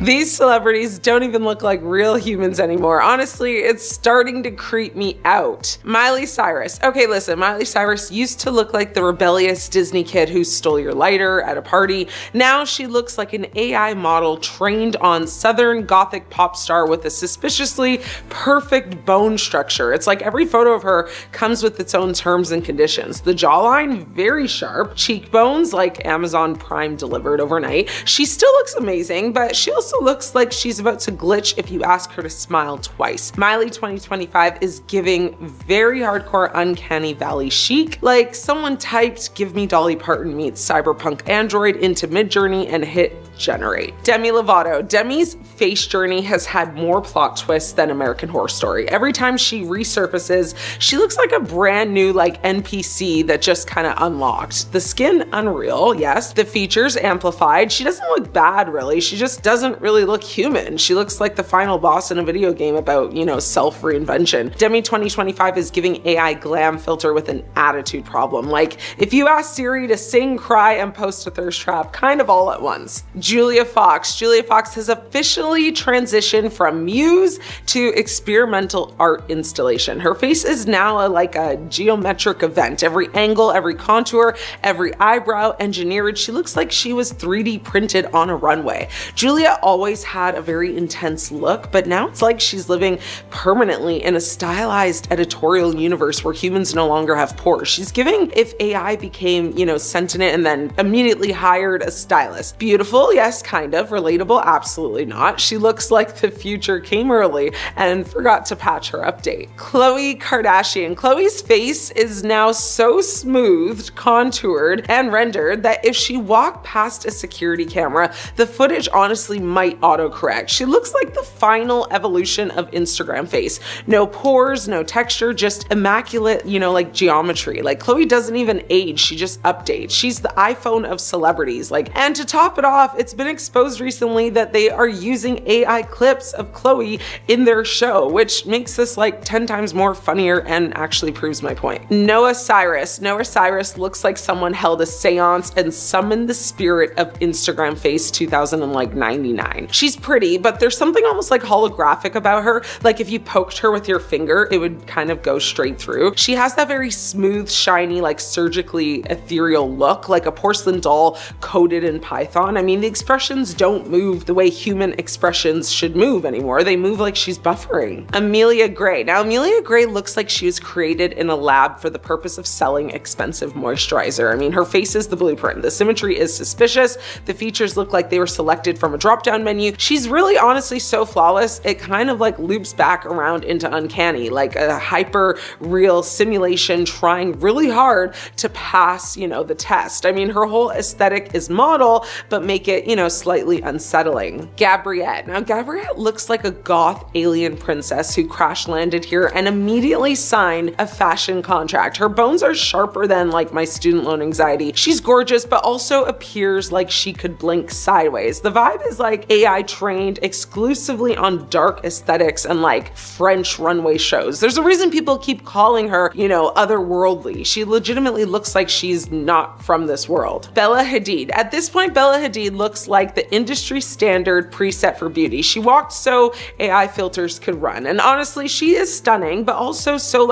These celebrities don't even look like real humans anymore. Honestly, it's starting to creep me out. Miley Cyrus. Okay, listen, Miley Cyrus used to look like the rebellious Disney kid who stole your lighter at a party. Now she looks like an AI model trained on Southern Gothic pop star with a suspiciously perfect bone structure. It's like every photo of her comes with its own terms and conditions. The jawline, very sharp. Cheekbones, like Amazon Prime delivered overnight. She still looks amazing, but she also looks like she's about to glitch if you ask her to smile twice. Miley 2025 is giving very hardcore uncanny valley chic. Like someone typed, "Give me Dolly Parton meets cyberpunk android" into Midjourney and hit generate. Demi Lovato. Demi's face journey has had more plot twists than American Horror Story. Every time she resurfaces, she looks like a brand new NPC that just kind of unlocked. The skin, unreal, yes. The features, amplified. She doesn't look bad, really. She just doesn't really look human. She looks like the final boss in a video game about, self-reinvention. Demi 2025 is giving AI glam filter with an attitude problem. Like, if you ask Siri to sing, cry, and post a thirst trap kind of all at once. Julia Fox. Julia Fox has officially transitioned from muse to experimental art installation. Her face is now like a geometric event. Every angle, every contour, every eyebrow engineered. She looks like she was 3D printed on a runway. Julia always had a very intense look, but now it's like she's living permanently in a stylized editorial universe where humans no longer have pores. She's giving if AI became, sentient and then immediately hired a stylist. Beautiful, yes, kind of. Relatable, absolutely not. She looks like the future came early and forgot to patch her update. Khloe Kardashian. Khloe's face is now so smoothed, contoured, and rendered that if she walked past a security camera, the footage honestly might autocorrect. She looks like the final evolution of Instagram face. No pores, no texture, just immaculate, like geometry. Like Khloe doesn't even age, she just updates. She's the iPhone of celebrities. And to top it off, it's been exposed recently that they are using AI clips of Khloe in their show, which makes this 10 times more funnier and actually proves my point. Noah Cyrus. Noah Cyrus looks like someone held a seance and summoned the spirit of Instagram face 2099. She's pretty, but there's something almost holographic about her. Like if you poked her with your finger, it would kind of go straight through. She has that very smooth, shiny, surgically ethereal look, like a porcelain doll coated in Python. I mean, the expressions don't move the way human expressions should move anymore. They move like she's buffering. Amelia Gray. Now, Amelia Gray looks like she was created in a lab for the purpose of selling expensive moisturizer. I mean, her face is the blueprint. The symmetry is suspicious. The features look like they were selected from a drop-down menu. She's really honestly so flawless, it kind of loops back around into uncanny, like a hyper real simulation trying really hard to pass, the test. I mean, her whole aesthetic is model, but make it, slightly unsettling. Gabriette. Now, Gabriette looks like a goth alien princess who crash landed here and immediately signed a fashion contract. Her bones are sharper than my student loan anxiety. She's gorgeous, but also appears like she could blink sideways. The vibe is AI trained exclusively on dark aesthetics and French runway shows. There's a reason people keep calling her, otherworldly. She legitimately looks like she's not from this world. Bella Hadid. At this point, Bella Hadid looks like the industry standard preset for beauty. She walked so AI filters could run. And honestly, she is stunning, but also so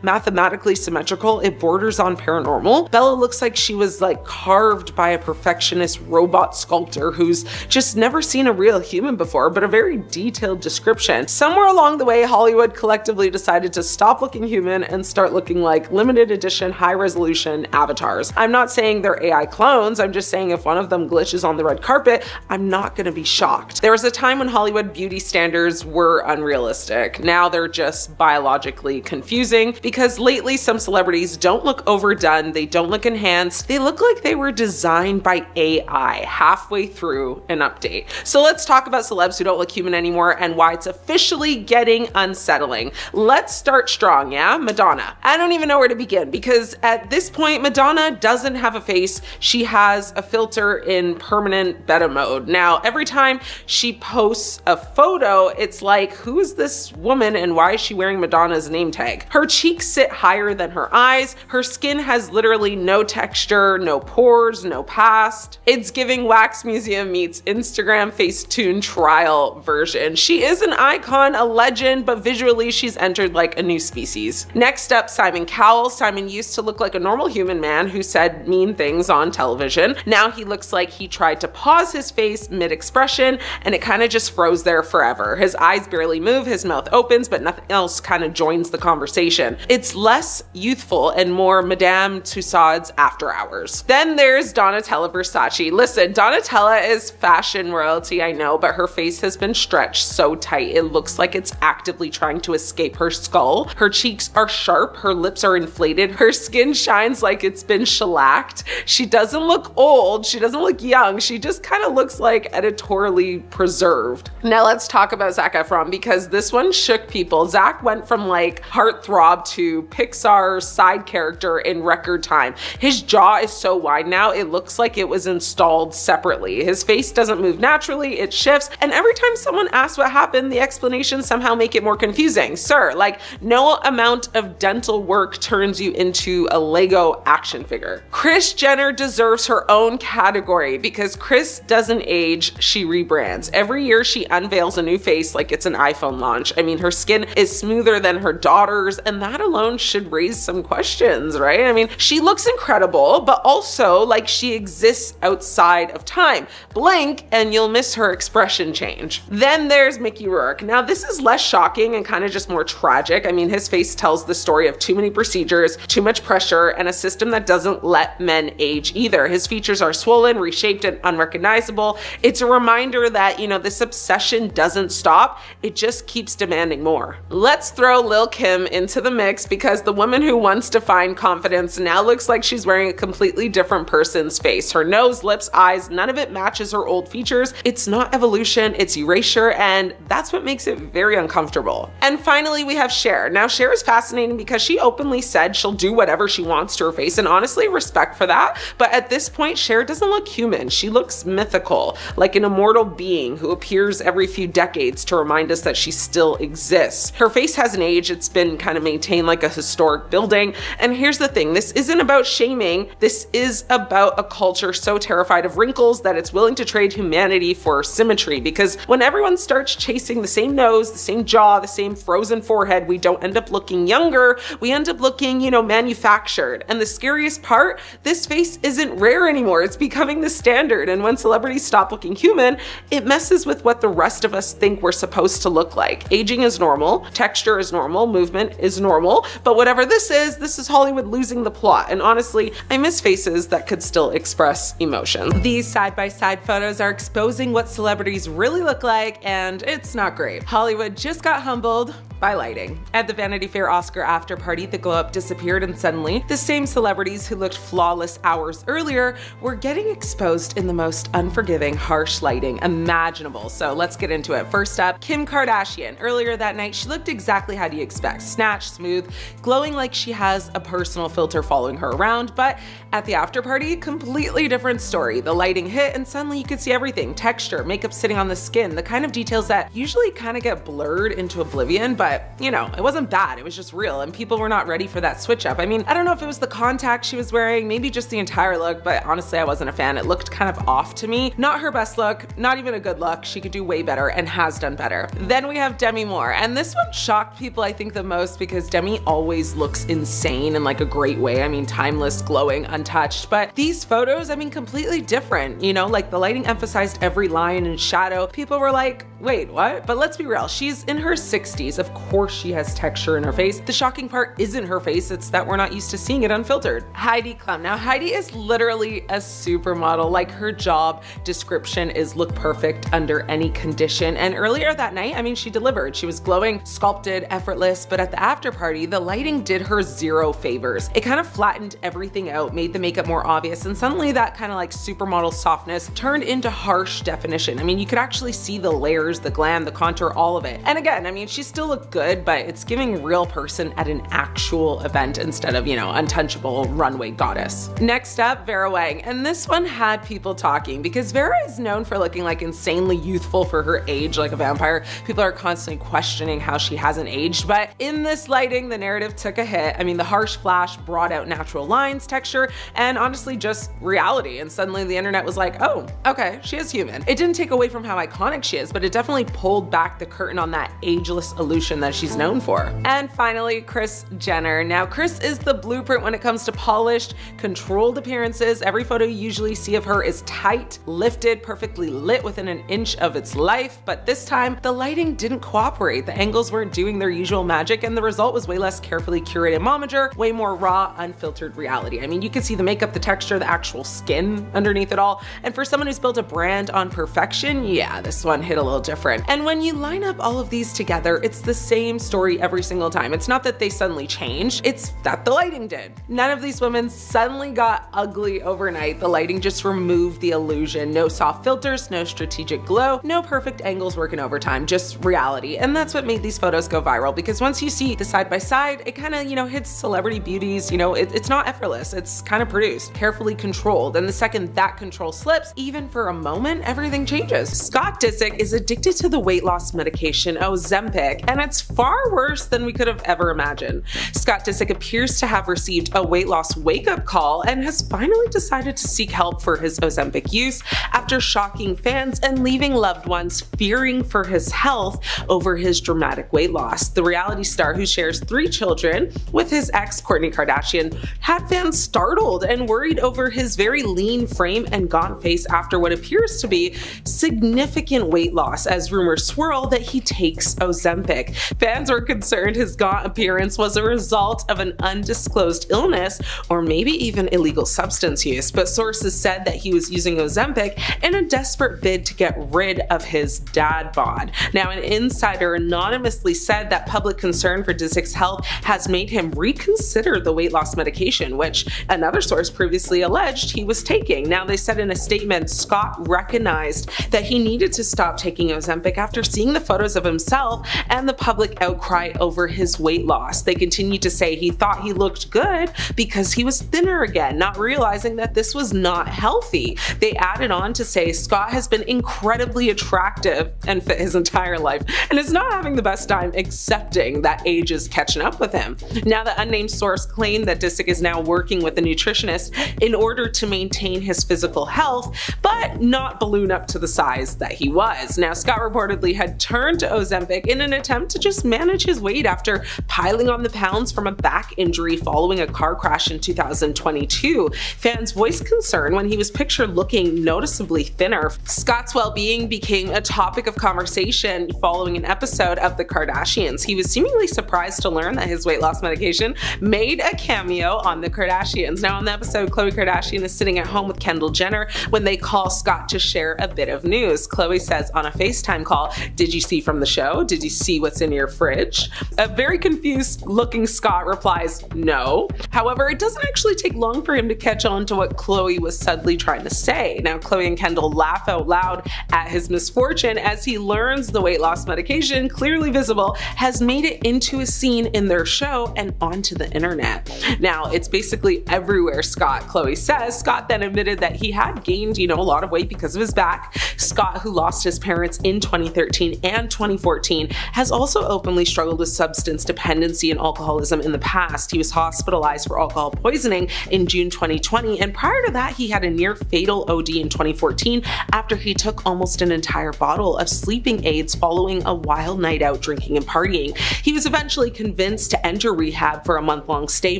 mathematically symmetrical, it borders on paranormal. Bella looks like she was carved by a perfectionist robot sculptor who's just never seen a real human before, but a very detailed description. Somewhere along the way, Hollywood collectively decided to stop looking human and start looking like limited edition, high resolution avatars. I'm not saying they're AI clones, I'm just saying if one of them glitches on the red carpet, I'm not gonna be shocked. There was a time when Hollywood beauty standards were unrealistic. Now they're just biologically confusing because lately some celebrities don't look overdone, they don't look enhanced, they look like they were designed by AI halfway through an update. So let's talk about celebs who don't look human anymore and why it's officially getting unsettling. Let's start strong, yeah? Madonna. I don't even know where to begin because at this point, Madonna doesn't have a face. She has a filter in permanent instant beta mode. Now, every time she posts a photo, it's like, who is this woman and why is she wearing Madonna's name tag? Her cheeks sit higher than her eyes. Her skin has literally no texture, no pores, no past. It's giving Wax Museum meets Instagram Facetune trial version. She is an icon, a legend, but visually she's entered like a new species. Next up, Simon Cowell. Simon used to look like a normal human man who said mean things on television. Now he looks like he tried to pause his face mid-expression and it kind of just froze there forever. His eyes barely move, his mouth opens, but nothing else kind of joins the conversation. It's less youthful and more Madame Tussauds After Hours. Then there's Donatella Versace. Listen, Donatella is fashion royalty, I know, but her face has been stretched so tight it looks like it's actively trying to escape her skull. Her cheeks are sharp, her lips are inflated, her skin shines like it's been shellacked. She doesn't look old, she doesn't look young, she just kind of looks like editorially preserved. Now let's talk about Zac Efron because this one shook people. Zac went from like heartthrob to Pixar side character in record time. His jaw is so wide now, it looks like it was installed separately. His face doesn't move naturally, it shifts, and every time someone asks what happened, the explanations somehow make it more confusing. Sir, like no amount of dental work turns you into a Lego action figure. Kris Jenner deserves her own category because Kris doesn't age, she rebrands. Every year she unveils a new face like it's an iPhone launch. I mean, her skin is smoother than her daughter's, and that alone should raise some questions, right? I mean, she looks incredible, but also like she exists outside of time. Blink and you'll miss her expression change. Then there's Mickey Rourke. Now this is less shocking and kind of just more tragic. I mean, his face tells the story of too many procedures, too much pressure, and a system that doesn't let men age either. His features are swollen, reshaped, and unrecognizable. It's a reminder that, you know, this obsession doesn't stop. It just keeps demanding more. Let's throw Lil' Kim into the mix because the woman who once defined confidence now looks like she's wearing a completely different person's face. Her nose, lips, eyes, none of it matches her old features. It's not evolution, it's erasure, and that's what makes it very uncomfortable. And finally, we have Cher. Now, Cher is fascinating because she openly said she'll do whatever she wants to her face, and honestly, respect for that. But at this point, Cher doesn't look human. She looks mythical, like an immortal being who appears every few decades to remind us that she still exists. Her face hasn't aged, it's been kind of maintained like a historic building. And here's the thing, this isn't about shaming, this is about a culture so terrified of wrinkles that it's willing to trade humanity for symmetry. Because when everyone starts chasing the same nose, the same jaw, the same frozen forehead, we don't end up looking younger, we end up looking, you know, manufactured. And the scariest part, this face isn't rare anymore, it's becoming the standard. And when celebrities stop looking human, it messes with what the rest of us think we're supposed to look like. Aging is normal, texture is normal, movement is normal, but whatever this is Hollywood losing the plot. And honestly, I miss faces that could still express emotion. These side-by-side photos are exposing what celebrities really look like, and it's not great. Hollywood just got humbled by lighting. At the Vanity Fair Oscar after party, the glow-up disappeared, and suddenly, the same celebrities who looked flawless hours earlier were getting exposed in the most unforgiving, harsh lighting imaginable. So let's get into it. First up, Kim Kardashian. Earlier that night, she looked exactly how you expect. Snatched, smooth, glowing like she has a personal filter following her around, but at the after party, completely different story. The lighting hit and suddenly you could see everything. Texture, makeup sitting on the skin, the kind of details that usually kind of get blurred into oblivion, but you know, it wasn't bad, it was just real, and people were not ready for that switch up. I mean, I don't know if it was the contacts she was wearing, maybe just the entire look, but honestly, I wasn't a fan. It looked kind of off to me. Not her best look, not even a good look. She could do way better and has done better. Then we have Demi Moore, and this one shocked people, I think, the most because Demi always looks insane in like a great way. I mean, timeless, glowing, untouched, but these photos, I mean, completely different. You know, like the lighting emphasized every line and shadow. People were like, wait, what? But let's be real, she's in her 60s. Of course she has texture in her face. The shocking part isn't her face, it's that we're not used to seeing it unfiltered. Heidi Klum. Now Heidi is literally a supermodel. Like her job description is look perfect under any condition. And earlier that night, I mean, she delivered. She was glowing, sculpted, effortless, but at the after party, the lighting did her zero favors. It kind of flattened everything out, made the makeup more obvious, and suddenly that kind of like supermodel softness turned into harsh definition. I mean, you could actually see the layers, the glam, the contour, all of it. And again, I mean, she still looked good, but it's giving real person at an actual event instead of, you know, untouchable runway goddess. Next up, Vera Wang. And this one had people talking. shocking because Vera is known for looking like insanely youthful for her age, like a vampire. People are constantly questioning how she hasn't aged, but in this lighting, the narrative took a hit. I mean, the harsh flash brought out natural lines, texture, and honestly just reality. And suddenly the internet was like, oh, okay, she is human. It didn't take away from how iconic she is, but it definitely pulled back the curtain on that ageless illusion that she's known for. And finally, Kris Jenner. Now, Kris is the blueprint when it comes to polished, controlled appearances. Every photo you usually see of her is tight, lifted, perfectly lit within an inch of its life, but this time the lighting didn't cooperate. The angles weren't doing their usual magic, and the result was way less carefully curated momager, way more raw, unfiltered reality. I mean, you can see the makeup, the texture, the actual skin underneath it all, and for someone who's built a brand on perfection, yeah, this one hit a little different. And when you line up all of these together, it's the same story every single time. It's not that they suddenly changed, it's that the lighting did. None of these women suddenly got ugly overnight. The lighting just removed the illusion. No soft filters, no strategic glow, no perfect angles working overtime, just reality. And that's what made these photos go viral, because once you see the side by side, it kind of, hits celebrity beauties, it's not effortless, it's kind of produced, carefully controlled. And the second that control slips, even for a moment, everything changes. Scott Disick is addicted to the weight loss medication Ozempic, and it's far worse than we could have ever imagined. Scott Disick appears to have received a weight loss wake-up call and has finally decided to seek help for his Ozempic use after shocking fans and leaving loved ones fearing for his health over his dramatic weight loss. The reality star, who shares 3 children with his ex Kourtney Kardashian, had fans startled and worried over his very lean frame and gaunt face after what appears to be significant weight loss, as rumors swirl that he takes Ozempic. Fans were concerned his gaunt appearance was a result of an undisclosed illness or maybe even illegal substance use, but sources said that he was using Ozempic in a desperate bid to get rid of his dad bod. Now, an insider anonymously said that public concern for Disick's health has made him reconsider the weight loss medication, which another source previously alleged he was taking. Now, they said in a statement, Scott recognized that he needed to stop taking Ozempic after seeing the photos of himself and the public outcry over his weight loss. They continued to say he thought he looked good because he was thinner again, not realizing that this was not healthy. They added on to say Scott has been incredibly attractive and fit his entire life and is not having the best time accepting that age is catching up with him. Now, the unnamed source claimed that Disick is now working with a nutritionist in order to maintain his physical health, but not balloon up to the size that he was. Now, Scott reportedly had turned to Ozempic in an attempt to just manage his weight after piling on the pounds from a back injury following a car crash in 2022. Fans voiced concern when he was pictured looking noticeably thinner. Scott's well-being became a topic of conversation following an episode of The Kardashians. He was seemingly surprised to learn that his weight loss medication made a cameo on The Kardashians. Now, on the episode, Khloe Kardashian is sitting at home with Kendall Jenner when they call Scott to share a bit of news. Khloe says on a FaceTime call, "Did you see from the show? Did you see what's in your fridge?" A very confused looking Scott replies, "No." However, it doesn't actually take long for him to catch on to what Khloe was subtly trying to say. Now, Khloe and Kendall laugh out loud at his misfortune as he learns the weight loss medication, clearly visible, has made it into a scene in their show and onto the internet. Now, it's basically everywhere, Khloe says. Scott then admitted that he had gained, a lot of weight because of his back. Scott, who lost his parents in 2013 and 2014, has also openly struggled with substance dependency and alcoholism in the past. He was hospitalized for alcohol poisoning in June 2020, and prior to that, he had a near fatal OD in 2014 after he took almost an entire bottle of sleeping aids following a wild night out drinking and partying. He was eventually convinced to enter rehab for a month-long stay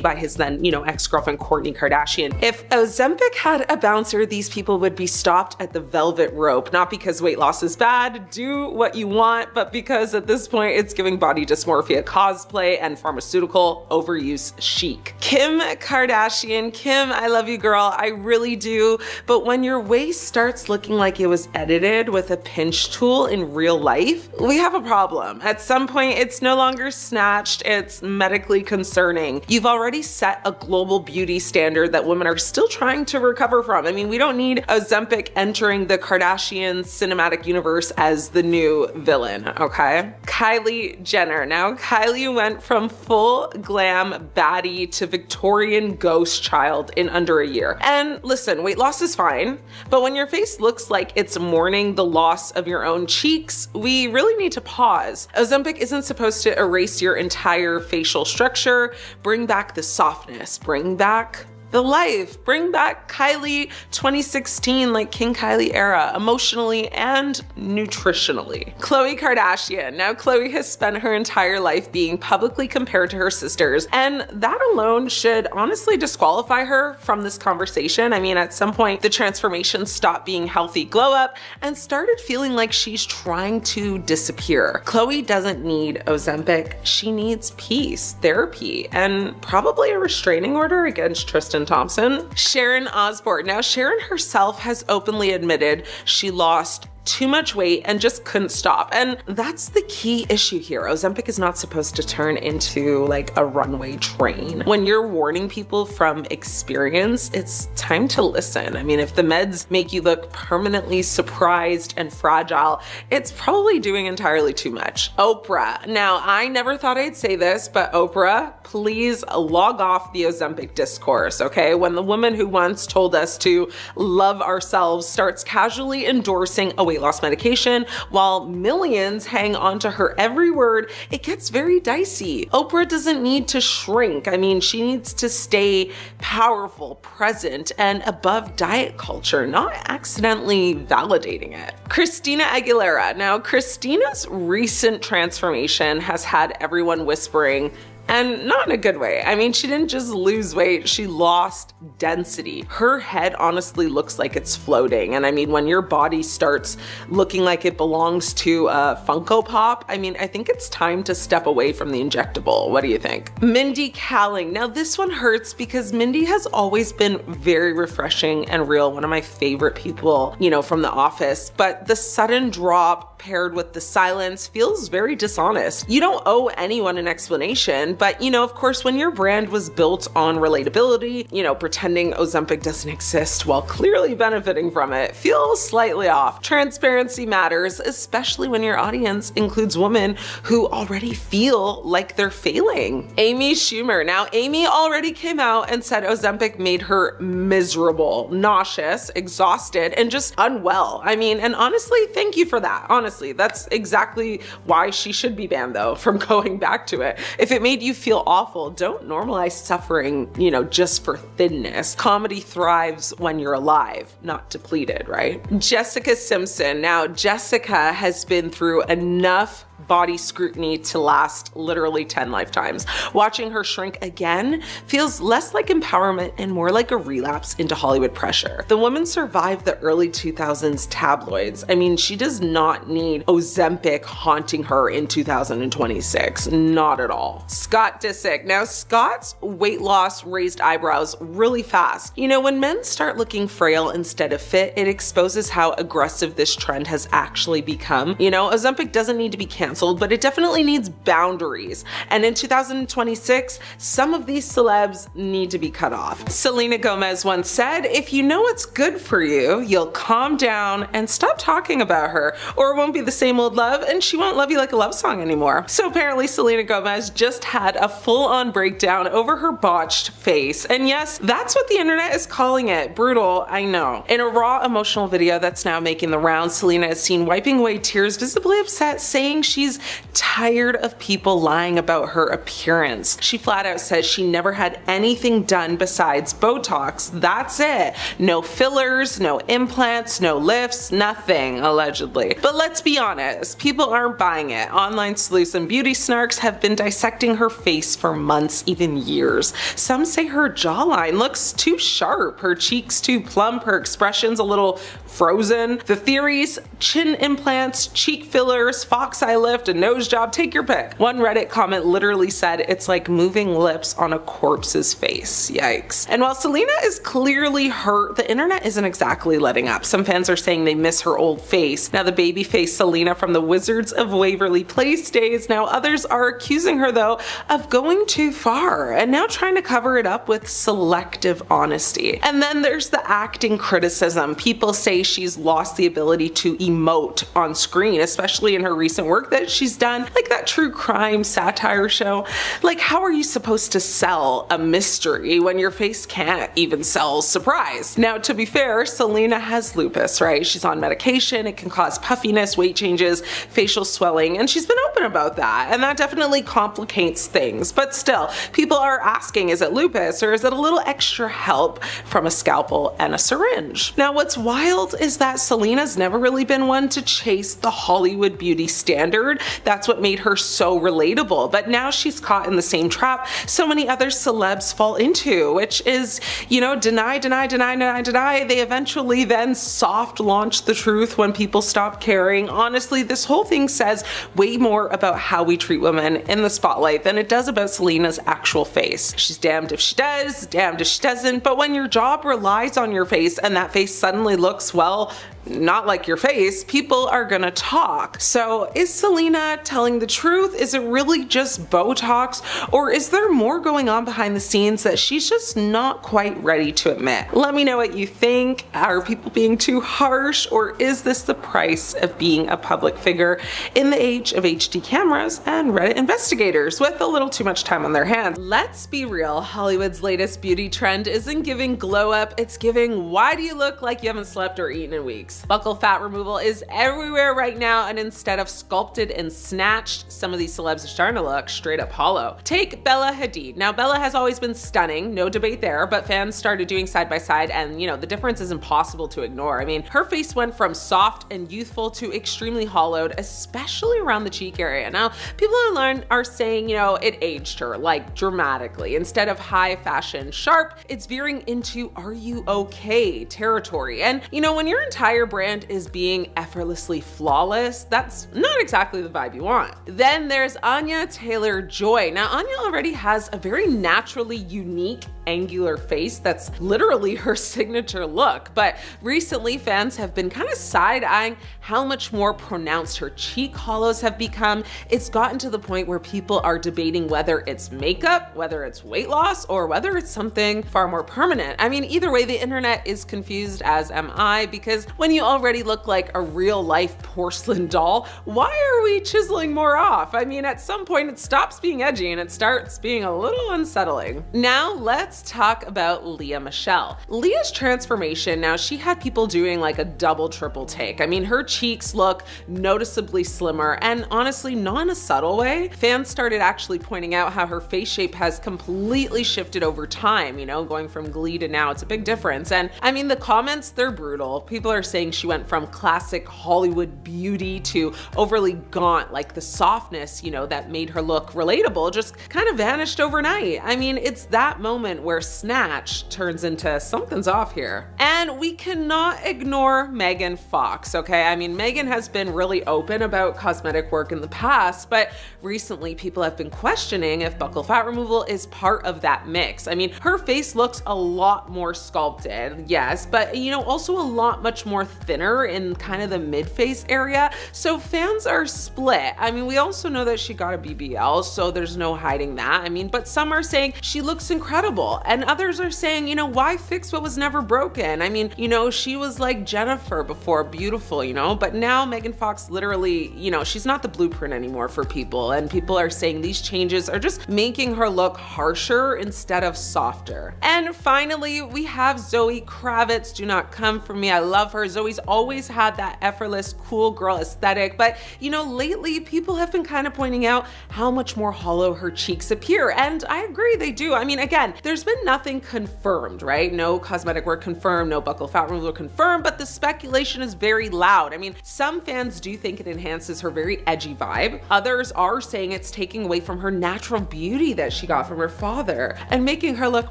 by his then, ex-girlfriend Kourtney Kardashian. If Ozempic had a bouncer, these people would be stopped at the velvet rope, not because weight loss is bad, do what you want, but because at this point it's giving body dysmorphia cosplay and pharmaceutical overuse chic. Kim Kardashian, Kim, I love you, girl, I really do, but when your waist starts looking like it was edited with a pinch tool in real life, we have a problem. At some point, it's no longer snatched, it's medically concerning. You've already set a global beauty standard that women are still trying to recover from. I mean, we don't need Ozempic entering the Kardashian cinematic universe as the new villain, okay? Kylie Jenner. Now, Kylie went from full glam baddie to Victorian ghost child in under a year. And listen, weight loss is fine. fine. But when your face looks like it's mourning the loss of your own cheeks, we really need to pause. Ozempic isn't supposed to erase your entire facial structure, bring back the softness, bring back the life, bring back Kylie 2016, like King Kylie era, emotionally and nutritionally. Khloe Kardashian. Now, Khloe has spent her entire life being publicly compared to her sisters, and that alone should honestly disqualify her from this conversation. I mean, at some point, the transformation stopped being healthy glow up and started feeling like she's trying to disappear. Khloe doesn't need Ozempic. She needs peace, therapy, and probably a restraining order against Tristan Thompson. Sharon Osborne. Now, Sharon herself has openly admitted she lost too much weight and just couldn't stop. And that's the key issue here. Ozempic is not supposed to turn into like a runway train. When you're warning people from experience, it's time to listen. I mean, if the meds make you look permanently surprised and fragile, it's probably doing entirely too much. Oprah. Now, I never thought I'd say this, but Oprah, please log off the Ozempic discourse, okay? When the woman who once told us to love ourselves starts casually endorsing a weight loss medication while millions hang on to her every word, it gets very dicey. Oprah doesn't need to shrink. I mean, she needs to stay powerful, present, and above diet culture, not accidentally validating it. Christina Aguilera. Now, Christina's recent transformation has had everyone whispering, and not in a good way. I mean, she didn't just lose weight, she lost density. Her head honestly looks like it's floating. And I mean, when your body starts looking like it belongs to a Funko Pop, I mean, I think it's time to step away from the injectable. What do you think? Mindy Kaling. Now this one hurts because Mindy has always been very refreshing and real, one of my favorite people, you know, from The Office. But the sudden drop paired with the silence feels very dishonest. You don't owe anyone an explanation, but you know, of course, when your brand was built on relatability, you know, pretending Ozempic doesn't exist while clearly benefiting from it feels slightly off. Transparency matters, especially when your audience includes women who already feel like they're failing. Amy Schumer. Now, Amy already came out and said Ozempic made her miserable, nauseous, exhausted, and just unwell. I mean, and honestly, thank you for that. Honestly, that's exactly why she should be banned though, from going back to it. If it made you feel awful, don't normalize suffering, you know, just for thinness. Comedy thrives when you're alive, not depleted, right? Jessica Simpson. Now, Jessica has been through enough body scrutiny to last literally 10 lifetimes. Watching her shrink again feels less like empowerment and more like a relapse into Hollywood pressure. The woman survived the early 2000s tabloids. I mean, she does not need Ozempic haunting her in 2026. Not at all. Scott Disick. Now, Scott's weight loss raised eyebrows really fast. You know, when men start looking frail instead of fit, it exposes how aggressive this trend has actually become. You know, Ozempic doesn't need to be canceled, but it definitely needs boundaries. And in 2026, some of these celebs need to be cut off. Selena Gomez once said, if you know what's good for you, you'll calm down and stop talking about her, or it won't be the same old love and she won't love you like a love song anymore. So apparently Selena Gomez just had a full-on breakdown over her botched face. And yes, that's what the internet is calling it. Brutal, I know. In a raw emotional video that's now making the rounds, Selena is seen wiping away tears, visibly upset, saying she's tired of people lying about her appearance. She flat out says she never had anything done besides Botox. That's it. No fillers, no implants, no lifts, nothing, allegedly. But let's be honest, people aren't buying it. Online sleuths and beauty snarks have been dissecting her face for months, even years. Some say her jawline looks too sharp, her cheeks too plump, her expression's a little frozen. The theories: chin implants, cheek fillers, fox eye lift, a nose job, take your pick. One Reddit comment literally said it's like moving lips on a corpse's face. Yikes. And while Selena is clearly hurt, the internet isn't exactly letting up. Some fans are saying they miss her old face. Now, the baby face Selena from the Wizards of Waverly Place days. Now, others are accusing her though of going too far and now trying to cover it up with selective honesty. And then there's the acting criticism. People say she's lost the ability to emote on screen, especially in her recent work that that she's done, like that true crime satire show. Like, how are you supposed to sell a mystery when your face can't even sell surprise? Now, to be fair, Selena has lupus, right? She's on medication. It can cause puffiness, weight changes, facial swelling, and she's been open about that. And that definitely complicates things. But still, people are asking, is it lupus or is it a little extra help from a scalpel and a syringe? Now, what's wild is that Selena's never really been one to chase the Hollywood beauty standard. That's what made her so relatable. But now she's caught in the same trap so many other celebs fall into, which is, you know, deny. They eventually then soft launch the truth when people stop caring. Honestly, this whole thing says way more about how we treat women in the spotlight than it does about Selena's actual face. She's damned if she does, damned if she doesn't, but when your job relies on your face and that face suddenly looks, well, not like your face, people are gonna talk. So is Selena telling the truth? Is it really just Botox? Or is there more going on behind the scenes that she's just not quite ready to admit? Let me know what you think. Are people being too harsh? Or is this the price of being a public figure in the age of HD cameras and Reddit investigators with a little too much time on their hands? Let's be real, Hollywood's latest beauty trend isn't giving glow up, it's giving why do you look like you haven't slept or eaten in weeks? Buccal fat removal is everywhere right now, and instead of sculpted and snatched, some of these celebs are starting to look straight up hollow. Take Bella Hadid. Now, Bella has always been stunning, no debate there, but fans started doing side by side, and you know, the difference is impossible to ignore. I mean, her face went from soft and youthful to extremely hollowed, especially around the cheek area. Now, people online are saying, you know, it aged her, like dramatically. Instead of high fashion sharp, it's veering into are you okay territory. And you know, when your entire brand is being effortlessly flawless, that's not exactly the vibe you want. Then there's Anya Taylor-Joy. Now, Anya already has a very naturally unique angular face that's literally her signature look, but recently fans have been kind of side-eyeing how much more pronounced her cheek hollows have become. It's gotten to the point where people are debating whether it's makeup, whether it's weight loss, or whether it's something far more permanent. I mean, either way, the internet is confused, as am I, because when you already look like a real life porcelain doll, why are we chiseling more off? I mean, at some point it stops being edgy and it starts being a little unsettling. Now let's talk about Lea Michele. Leah's transformation, now she had people doing like a double, triple take. I mean, her cheeks look noticeably slimmer, and honestly, not in a subtle way. Fans started actually pointing out how her face shape has completely shifted over time, you know, going from Glee to now. It's a big difference. And I mean, the comments, they're brutal. People are saying she went from classic Hollywood beauty to overly gaunt, like the softness, you know, that made her look relatable just kind of vanished overnight. I mean, it's that moment where Snatch turns into something's off here. And we cannot ignore Megan Fox, okay? I mean, Megan has been really open about cosmetic work in the past, but recently people have been questioning if buccal fat removal is part of that mix. I mean, her face looks a lot more sculpted, yes, but you know, also a lot much more thinner in kind of the mid-face area. So fans are split. I mean, we also know that she got a BBL, so there's no hiding that. I mean, but some are saying she looks incredible, and others are saying, you know, why fix what was never broken? I mean, you know, she was like Jennifer before, beautiful, you know, but now Megan Fox literally, you know, she's not the blueprint anymore for people, and people are saying these changes are just making her look harsher instead of softer. And finally, we have Zoe Kravitz. Do not come for me. I love her. Zoe's always had that effortless, cool girl aesthetic, but you know, lately people have been kind of pointing out how much more hollow her cheeks appear, and I agree, they do. I mean, again, there's been nothing confirmed, right? No cosmetic work confirmed, no buccal fat removal confirmed, but the speculation is very loud. I mean, some fans do think it enhances her very edgy vibe. Others are saying it's taking away from her natural beauty that she got from her father and making her look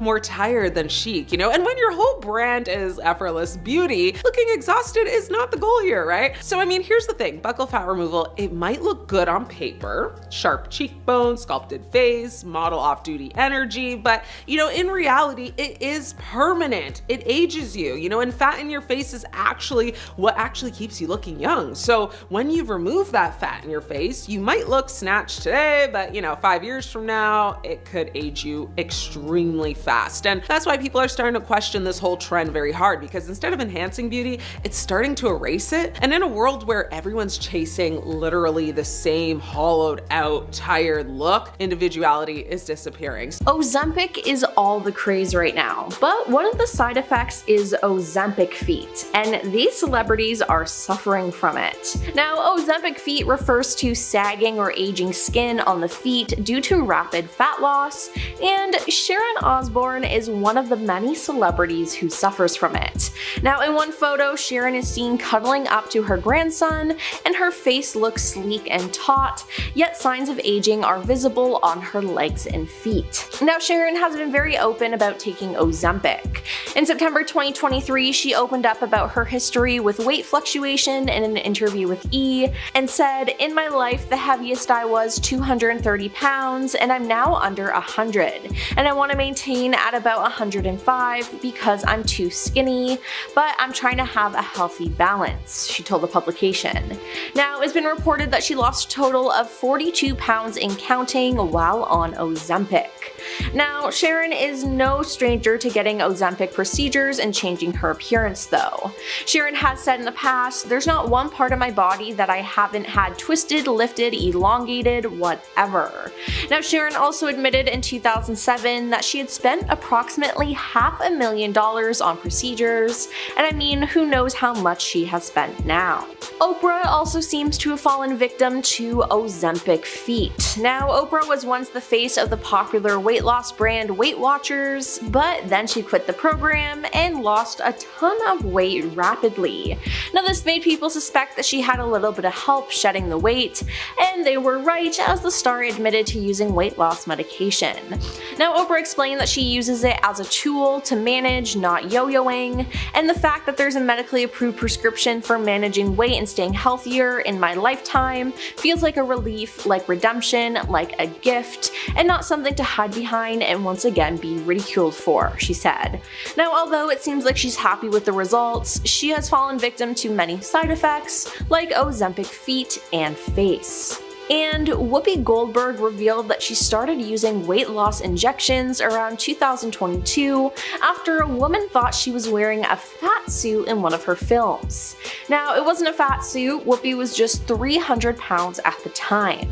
more tired than chic, you know? And when your whole brand is effortless beauty, looking exhausted is not the goal here, right? So, I mean, here's the thing, buccal fat removal, it might look good on paper, sharp cheekbones, sculpted face, model off-duty energy, but you know, in reality, it is permanent. It ages you, and fat in your face is actually what actually keeps you looking young. So when you've removed that fat in your face, you might look snatched today, but 5 years from now, it could age you extremely fast. And that's why people are starting to question this whole trend very hard, because instead of enhancing beauty, it's starting to erase it. And in a world where everyone's chasing literally the same hollowed out, tired look, individuality is disappearing. Ozempic is all the craze right now, but one of the side effects is Ozempic feet, and these celebrities are suffering from it. Now, Ozempic feet refers to sagging or aging skin on the feet due to rapid fat loss, and Sharon Osborne is one of the many celebrities who suffers from it. Now, in one photo, Sharon is seen cuddling up to her grandson, and her face looks sleek and taut, yet signs of aging are visible on her legs and feet. Now, Sharon has been very open about taking Ozempic. In September 2023, she opened up about her history with weight fluctuation in an interview with E! And said, "In my life, the heaviest I was 230 pounds, and I'm now under 100. And I want to maintain at about 105 because I'm too skinny, but I'm trying to have a healthy balance," she told the publication. Now, it's been reported that she lost a total of 42 pounds and counting while on Ozempic. Now, Sharon is no stranger to getting Ozempic procedures and changing her appearance though. Sharon has said in the past, "There's not one part of my body that I haven't had twisted, lifted, elongated, whatever." Now, Sharon also admitted in 2007 that she had spent approximately $500,000 on procedures, and I mean, who knows how much she has spent now. Oprah also seems to have fallen victim to Ozempic feet. Now, Oprah was once the face of the popular weight loss brand Weight Watchers, but then she quit the program and lost a ton of weight rapidly. Now, this made people suspect that she had a little bit of help shedding the weight, and they were right, as the star admitted to using weight loss medication. Now, Oprah explained that she uses it as a tool to manage, not yo-yoing, and the fact that there's a medically approved prescription for managing weight and staying healthier in my lifetime feels like a relief, like redemption, like a gift, and not something to hide behind and once again be ridiculed for, she said. Now, although it seems like she's happy with the results, she has fallen victim to many side effects like Ozempic feet and face. And Whoopi Goldberg revealed that she started using weight loss injections around 2022 after a woman thought she was wearing a fat suit in one of her films. Now, it wasn't a fat suit, Whoopi was just 300 pounds at the time.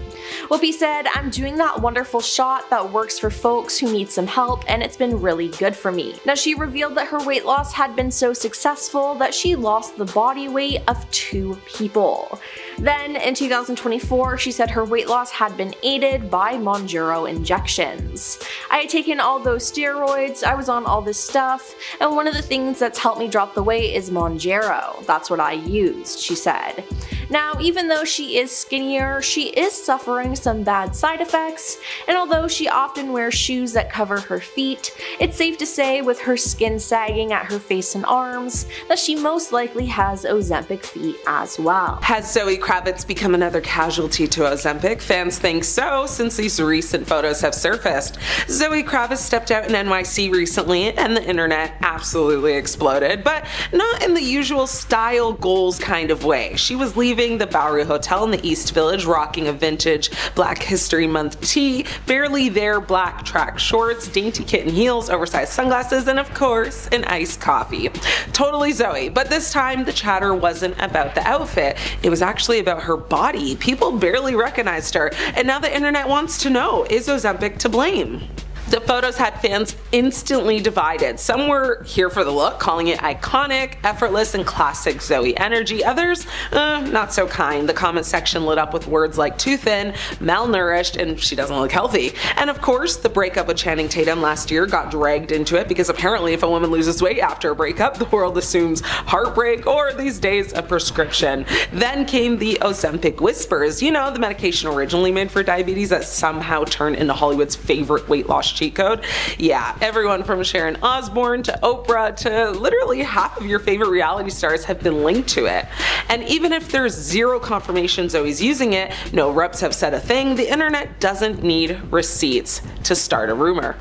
Whoopi said, "I'm doing that wonderful shot that works for folks who need some help, and it's been really good for me." Now, she revealed that her weight loss had been so successful that she lost the body weight of 2 people. Then, in 2024, she said her weight loss had been aided by Mounjaro injections. "I had taken all those steroids, I was on all this stuff, and one of the things that's helped me drop the weight is Mounjaro. That's what I used," she said. Now, even though she is skinnier, she is suffering some bad side effects, and although she often wears shoes that cover her feet, it's safe to say, with her skin sagging at her face and arms, that she most likely has Ozempic feet as well. Has Zoe Kravitz become another casualty to Ozempic? Fans think so, since these recent photos have surfaced. Zoe Kravitz stepped out in NYC recently, and the internet absolutely exploded, but not in the usual style goals kind of way. She was leaving the Bowery Hotel in the East Village rocking a vintage Black History Month tee, barely there black track shorts, dainty kitten heels, oversized sunglasses, and of course, an iced coffee. Totally Zoe, but this time the chatter wasn't about the outfit. It was actually about her body. People barely recognized her, and now the internet wants to know, is Ozempic to blame? The photos had fans instantly divided. Some were here for the look, calling it iconic, effortless, and classic Zoe energy. Others, not so kind. The comment section lit up with words like too thin, malnourished, and she doesn't look healthy. And of course, the breakup with Channing Tatum last year got dragged into it, because apparently if a woman loses weight after a breakup, the world assumes heartbreak, or these days, a prescription. Then came the Ozempic whispers, the medication originally made for diabetes that somehow turned into Hollywood's favorite weight loss cheat code. Yeah, everyone from Sharon Osborne to Oprah to literally half of your favorite reality stars have been linked to it. And even if there's zero confirmation Zoe's using it, no reps have said a thing, the internet doesn't need receipts to start a rumor.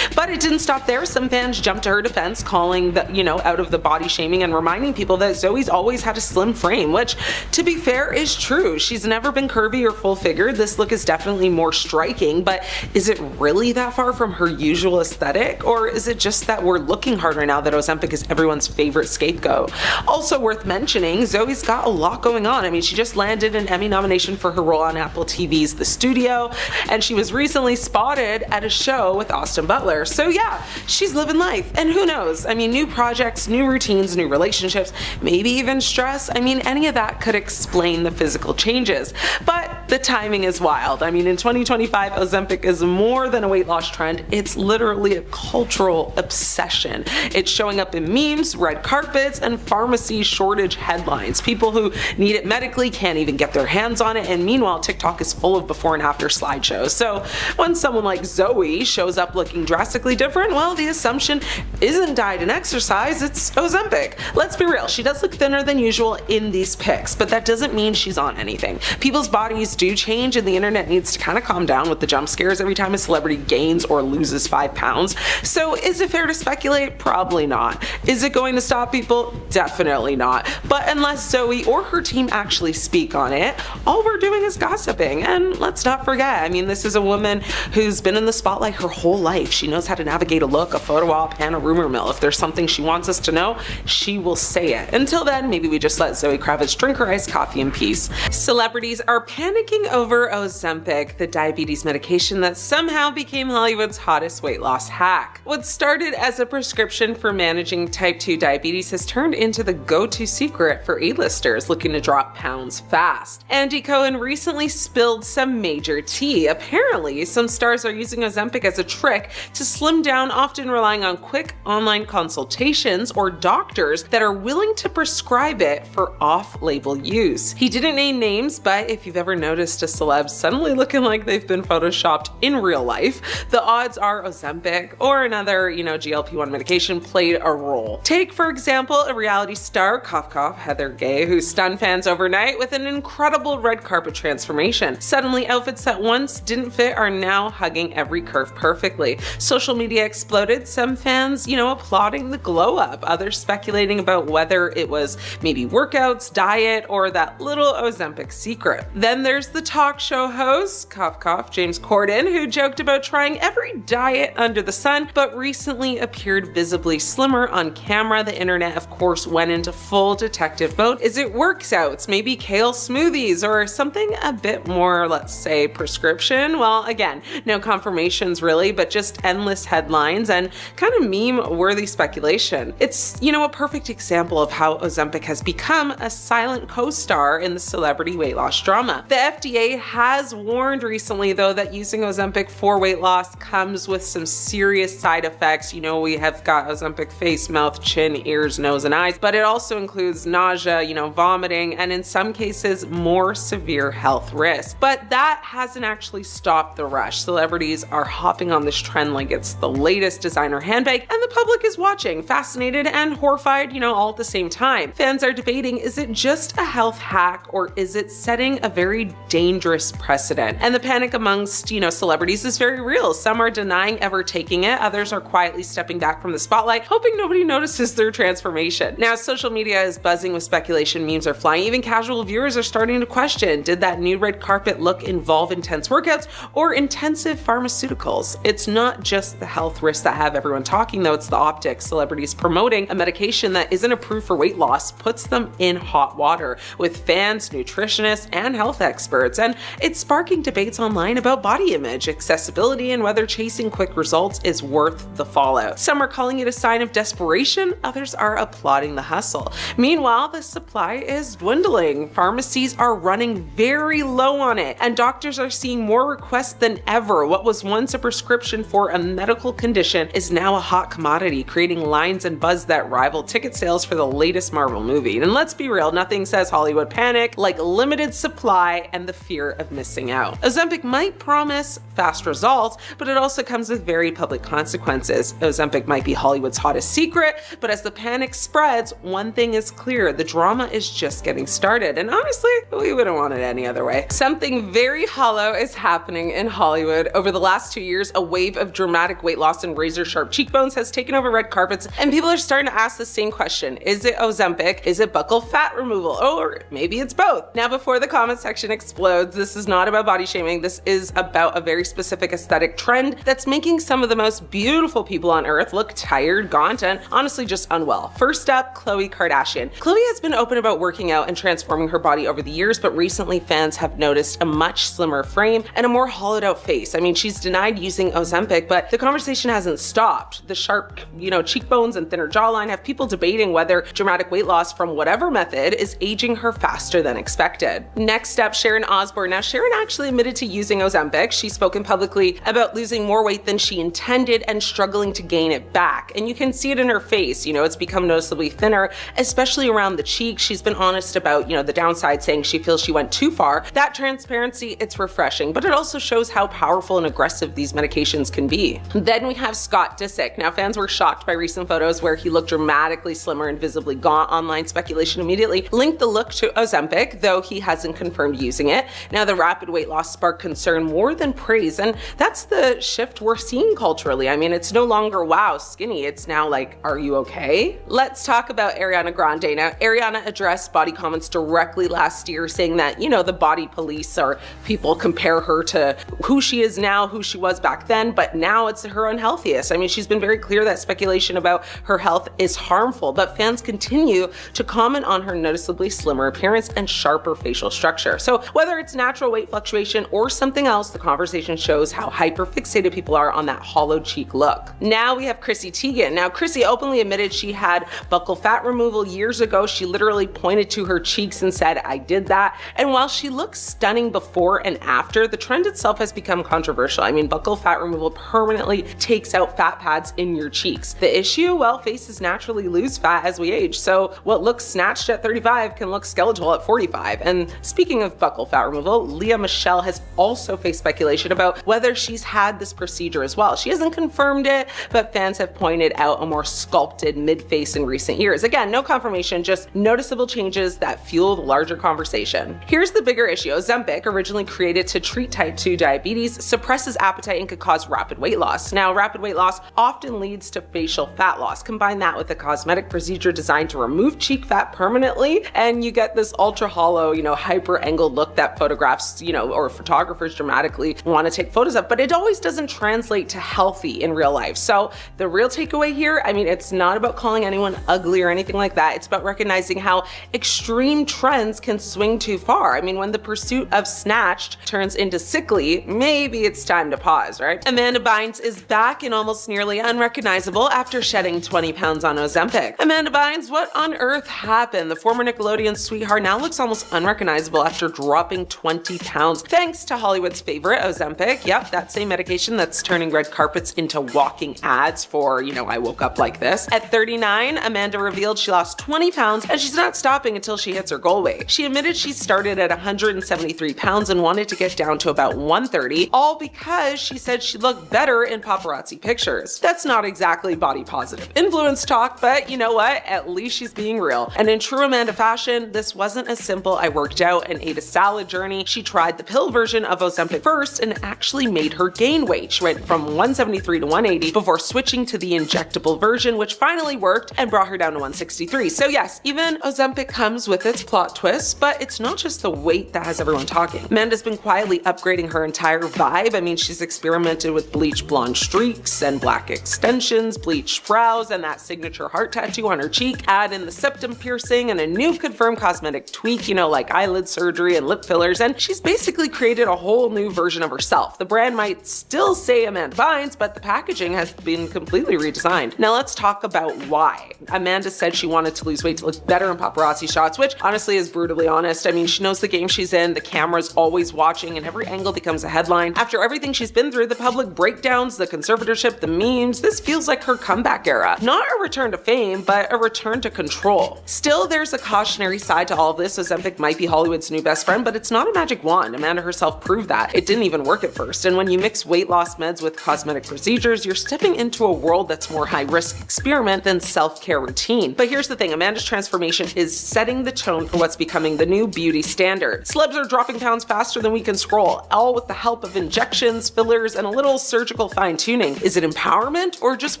But it didn't stop there. Some fans jumped to her defense, calling out of the body shaming and reminding people that Zoe's always had a slim frame, which, to be fair, is true. She's never been curvy or full-figured. This look is definitely more striking, but is it really that far from her usual aesthetic? Or is it just that we're looking harder now that Ozempic is everyone's favorite scapegoat? Also worth mentioning, Zoe's got a lot going on. I mean, she just landed an Emmy nomination for her role on Apple TV's The Studio, and she was recently spotted at a show with Austin Butler. So yeah, she's living life. And who knows? I mean, new projects, new routines, new relationships, maybe even stress. I mean, any of that could explain the physical changes. But the timing is wild. I mean, in 2025, Ozempic is more than a weight loss trend. It's literally a cultural obsession. It's showing up in memes, red carpets, and pharmacy shortage headlines. People who need it medically can't even get their hands on it, and meanwhile, TikTok is full of before and after slideshows. So when someone like Zoe shows up looking drastically different, well, the assumption isn't diet and exercise, it's Ozempic. Let's be real, she does look thinner than usual in these pics, but that doesn't mean she's on anything. People's bodies do change, and the internet needs to kind of calm down with the jump scares every time a celebrity gains or loses 5 pounds. So is it fair to speculate? Probably not. Is it going to stop people? Definitely not. But unless Zoe or her team actually speak on it, all we're doing is gossiping. And let's not forget, I mean, this is a woman who's been in the spotlight her whole life. She knows how to navigate a look, a photo op, and a rumor mill. If there's something she wants us to know, she will say it. Until then, maybe we just let Zoe Kravitz drink her iced coffee in peace. Celebrities are panicking over Ozempic, the diabetes medication that somehow became Hollywood's hottest weight loss hack. What started as a prescription for managing type 2 diabetes has turned into the go-to secret for A-listers looking to drop pounds fast. Andy Cohen recently spilled some major tea. Apparently, some stars are using Ozempic as a trick to slim down, often relying on quick online consultations or doctors that are willing to prescribe it for off-label use. He didn't name names, but if you've ever noticed a celeb suddenly looking like they've been photoshopped in real life, the odds are Ozempic or another, GLP-1 medication played a role. Take, for example, a reality star, cough cough, Heather Gay, who stunned fans overnight with an incredible red carpet transformation. Suddenly, outfits that once didn't fit are now hugging every curve perfectly. Social media exploded, some fans, applauding the glow up, others speculating about whether it was maybe workouts, diet, or that little Ozempic secret. Then there's the talk show host, cough cough, James Corden, who joked about trying every diet under the sun, but recently appeared visibly slimmer on camera. The internet, of course, went into full detective mode. Is it workouts, maybe kale smoothies, or something a bit more, let's say, prescription? Well, again, no confirmations really, but just endless headlines and kind of meme-worthy speculation. It's, a perfect example of how Ozempic has become a silent co-star in the celebrity weight loss drama. The FDA has warned recently, though, that using Ozempic for weight loss comes with some serious side effects. We have got Ozempic face, mouth, chin, ears, nose, and eyes, but it also includes nausea, vomiting, and in some cases, more severe health risks. But that hasn't actually stopped the rush. Celebrities are hopping on this trend like it's the latest designer handbag, and the public is watching, fascinated and horrified, all at the same time. Fans are debating, is it just a health hack, or is it setting a very dangerous precedent? And the panic amongst, celebrities is very real. Some are denying ever taking it, others are quietly stepping back from the spotlight, hoping nobody notices their transformation. Now, social media is buzzing with speculation, memes are flying, even casual viewers are starting to question, did that new red carpet look involve intense workouts or intensive pharmaceuticals? It's not just the health risks that have everyone talking, though, it's the optics. Celebrities promoting a medication that isn't approved for weight loss puts them in hot water with fans, nutritionists, and health experts, and it's sparking debates online about body image, accessibility, and whether chasing quick results is worth the fallout. Some are calling it a sign of desperation, others are applauding the hustle. Meanwhile, the supply is dwindling. Pharmacies are running very low on it, and doctors are seeing more requests than ever. What was once a prescription for a medical condition is now a hot commodity, creating lines and buzz that rival ticket sales for the latest Marvel movie. And let's be real, nothing says Hollywood panic like limited supply and the fear of missing out. Ozempic might promise fast results, but it also comes with very public consequences. Ozempic might be Hollywood's hottest secret, but as the panic spreads, one thing is clear, the drama is just getting started. And honestly, we wouldn't want it any other way. Something very hollow is happening in Hollywood. Over the last 2 years, a wave of dramatic dramatic weight loss and razor-sharp cheekbones has taken over red carpets, and people are starting to ask the same question. Is it Ozempic? Is it buccal fat removal? Or maybe it's both. Now, before the comment section explodes, this is not about body shaming. This is about a very specific aesthetic trend that's making some of the most beautiful people on earth look tired, gaunt, and honestly just unwell. First up, Khloe Kardashian. Khloe has been open about working out and transforming her body over the years, but recently fans have noticed a much slimmer frame and a more hollowed out face. I mean, she's denied using Ozempic, but the conversation hasn't stopped. The sharp, cheekbones and thinner jawline have people debating whether dramatic weight loss from whatever method is aging her faster than expected. Next up, Sharon Osborne. Now, Sharon actually admitted to using Ozempic. She's spoken publicly about losing more weight than she intended and struggling to gain it back. And you can see it in her face. It's become noticeably thinner, especially around the cheeks. She's been honest about, the downside, saying she feels she went too far. That transparency, it's refreshing, but it also shows how powerful and aggressive these medications can be. Then we have Scott Disick. Now, fans were shocked by recent photos where he looked dramatically slimmer and visibly gaunt. Online speculation immediately linked the look to Ozempic, though he hasn't confirmed using it. Now, the rapid weight loss sparked concern more than praise, and that's the shift we're seeing culturally. I mean, it's no longer, wow, skinny. It's now like, are you okay? Let's talk about Ariana Grande. Now, Ariana addressed body comments directly last year, saying that, the body police or people compare her to who she is now, who she was back then, but now it's her unhealthiest. I mean, she's been very clear that speculation about her health is harmful, but fans continue to comment on her noticeably slimmer appearance and sharper facial structure. So whether it's natural weight fluctuation or something else, the conversation shows how hyper-fixated people are on that hollow cheek look. Now we have Chrissy Teigen. Now, Chrissy openly admitted she had buccal fat removal years ago. She literally pointed to her cheeks and said, I did that. And while she looks stunning before and after, the trend itself has become controversial. I mean, buccal fat removal permanently takes out fat pads in your cheeks. The issue? Well, faces naturally lose fat as we age. So what looks snatched at 35 can look skeletal at 45. And speaking of buccal fat removal, Lea Michele has also faced speculation about whether she's had this procedure as well. She hasn't confirmed it, but fans have pointed out a more sculpted mid-face in recent years. Again, no confirmation, just noticeable changes that fuel the larger conversation. Here's the bigger issue. Ozempic, originally created to treat type 2 diabetes, suppresses appetite and could cause rapid weight loss. Now, rapid weight loss often leads to facial fat loss. Combine that with a cosmetic procedure designed to remove cheek fat permanently, and you get this ultra hollow, hyper angled look that photographs, or photographers dramatically want to take photos of, but it always doesn't translate to healthy in real life. So the real takeaway here, I mean, it's not about calling anyone ugly or anything like that. It's about recognizing how extreme trends can swing too far. I mean, when the pursuit of snatched turns into sickly, maybe it's time to pause, right? Amanda Bynes is back and almost nearly unrecognizable after shedding 20 pounds on Ozempic. Amanda Bynes, what on earth happened? The former Nickelodeon sweetheart now looks almost unrecognizable after dropping 20 pounds, thanks to Hollywood's favorite, Ozempic. Yep, that same medication that's turning red carpets into walking ads for, I woke up like this. At 39, Amanda revealed she lost 20 pounds and she's not stopping until she hits her goal weight. She admitted she started at 173 pounds and wanted to get down to about 130, all because she said she looked better in paparazzi pictures. That's not exactly body positive influence talk, but you know what? At least she's being real. And in true Amanda fashion, this wasn't as simple I worked out and ate a salad journey. She tried the pill version of Ozempic first and it actually made her gain weight. She went from 173 to 180 before switching to the injectable version, which finally worked and brought her down to 163. So yes, even Ozempic comes with its plot twists, but it's not just the weight that has everyone talking. Amanda's been quietly upgrading her entire vibe. I mean, she's experimented with bleach blonde streaks and black extensions, bleached brows, and that signature heart tattoo on her cheek. Add in the septum piercing and a new confirmed cosmetic tweak, like eyelid surgery and lip fillers, and she's basically created a whole new version of herself. The brand might still say Amanda Bynes, but the packaging has been completely redesigned. Now let's talk about why. Amanda said she wanted to lose weight to look better in paparazzi shots, which honestly is brutally honest. I mean, she knows the game she's in, the camera's always watching, and every angle becomes a headline. After everything she's been through, the public breakdowns, the conservatorship, the memes, this feels like her comeback era. Not a return to fame, but a return to control. Still, there's a cautionary side to all of this. Ozempic might be Hollywood's new best friend, but it's not a magic wand. Amanda herself proved that. It didn't even work at first. And when you mix weight loss meds with cosmetic procedures, you're stepping into a world that's more high-risk experiment than self-care routine. But here's the thing, Amanda's transformation is setting the tone for what's becoming the new beauty standard. Celebs are dropping pounds faster than we can scroll, all with the help of injections, fillers, and a little surgical surgical fine-tuning? Is it empowerment or just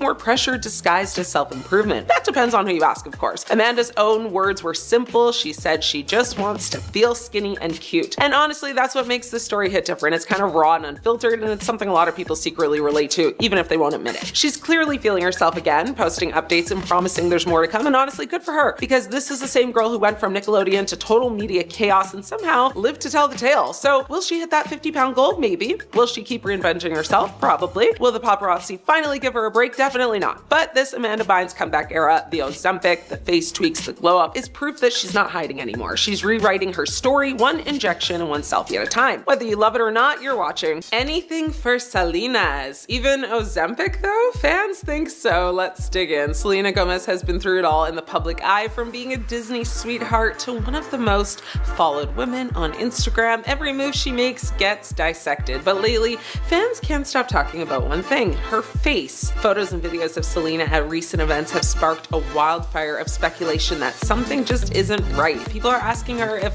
more pressure disguised as self-improvement? That depends on who you ask, of course. Amanda's own words were simple. She said she just wants to feel skinny and cute. And honestly, that's what makes this story hit different. It's kind of raw and unfiltered, and it's something a lot of people secretly relate to, even if they won't admit it. She's clearly feeling herself again, posting updates and promising there's more to come, and honestly, good for her, because this is the same girl who went from Nickelodeon to total media chaos and somehow lived to tell the tale. So will she hit that 50-pound goal? Maybe. Will she keep reinventing herself? Probably. Will the paparazzi finally give her a break? Definitely not. But this Amanda Bynes comeback era, the Ozempic, the face tweaks, the glow up, is proof that she's not hiding anymore. She's rewriting her story one injection and one selfie at a time. Whether you love it or not, you're watching. Anything for Selena's. Even Ozempic though? Fans think so. Let's dig in. Selena Gomez has been through it all in the public eye, from being a Disney sweetheart to one of the most followed women on Instagram. Every move she makes gets dissected. But lately, fans can't stop talking about one thing: her face. Photos and videos of Selena at recent events have sparked a wildfire of speculation that something just isn't right. People are asking her if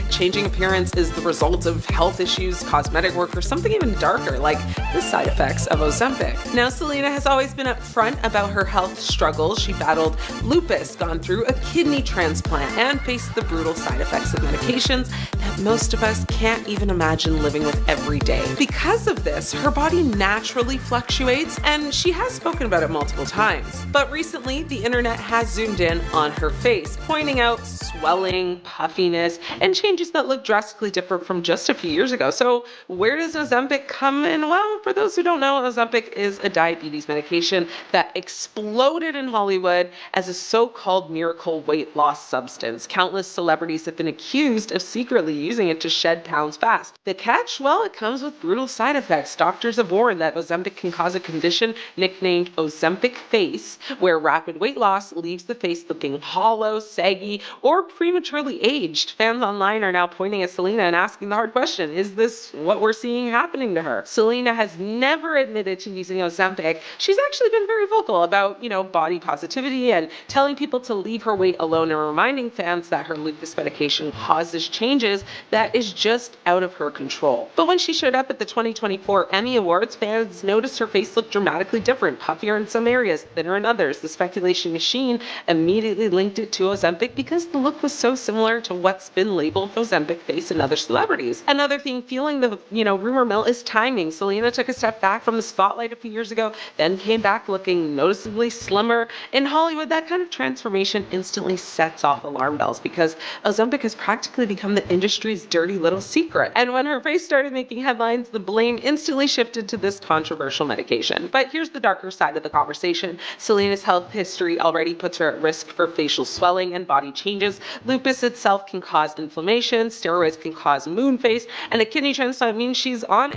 changing appearance is the result of health issues, cosmetic work, or something even darker, like the side effects of Ozempic. Now, Selena has always been upfront about her health struggles. She battled lupus, gone through a kidney transplant, and faced the brutal side effects of medications that most of us can't even imagine living with every day. Because of this, her body naturally fluctuates, and she has spoken about it multiple times. But recently, the internet has zoomed in on her face, pointing out swelling, puffiness, and changes that look drastically different from just a few years ago. So where does Ozempic come in? Well, for those who don't know, Ozempic is a diabetes medication that exploded in Hollywood as a so-called miracle weight loss substance. Countless celebrities have been accused of secretly using it to shed pounds fast. The catch? Well, it comes with brutal side effects. Doctors have warned that Ozempic can cause a condition nicknamed Ozempic face, where rapid weight loss leaves the face looking hollow, saggy, or prematurely aged. Fans online are now pointing at Selena and asking the hard question: is this what we're seeing happening to her? Selena has never admitted to using Ozempic. She's actually been very vocal about, body positivity and telling people to leave her weight alone, and reminding fans that her lupus medication causes changes that is just out of her control. But when she showed up at the 2024 Emmy Awards, fans noticed her face looked dramatically different, puffier in some areas, thinner in others. The speculation machine immediately linked it to Ozempic because the look was so similar to what's been labeled Ozempic face in other celebrities. Another thing fueling the, rumor mill is timing. Selena took a step back from the spotlight a few years ago, then came back looking noticeably slimmer. In Hollywood, that kind of transformation instantly sets off alarm bells because Ozempic has practically become the industry's dirty little secret. And when her face started making headlines, the blame instantly shifted to this controversial medication. But here's the darker side of the conversation. Selena's health history already puts her at risk for facial swelling and body changes. Lupus itself can cause inflammation, steroids can cause moon face, and a kidney transplant means she's on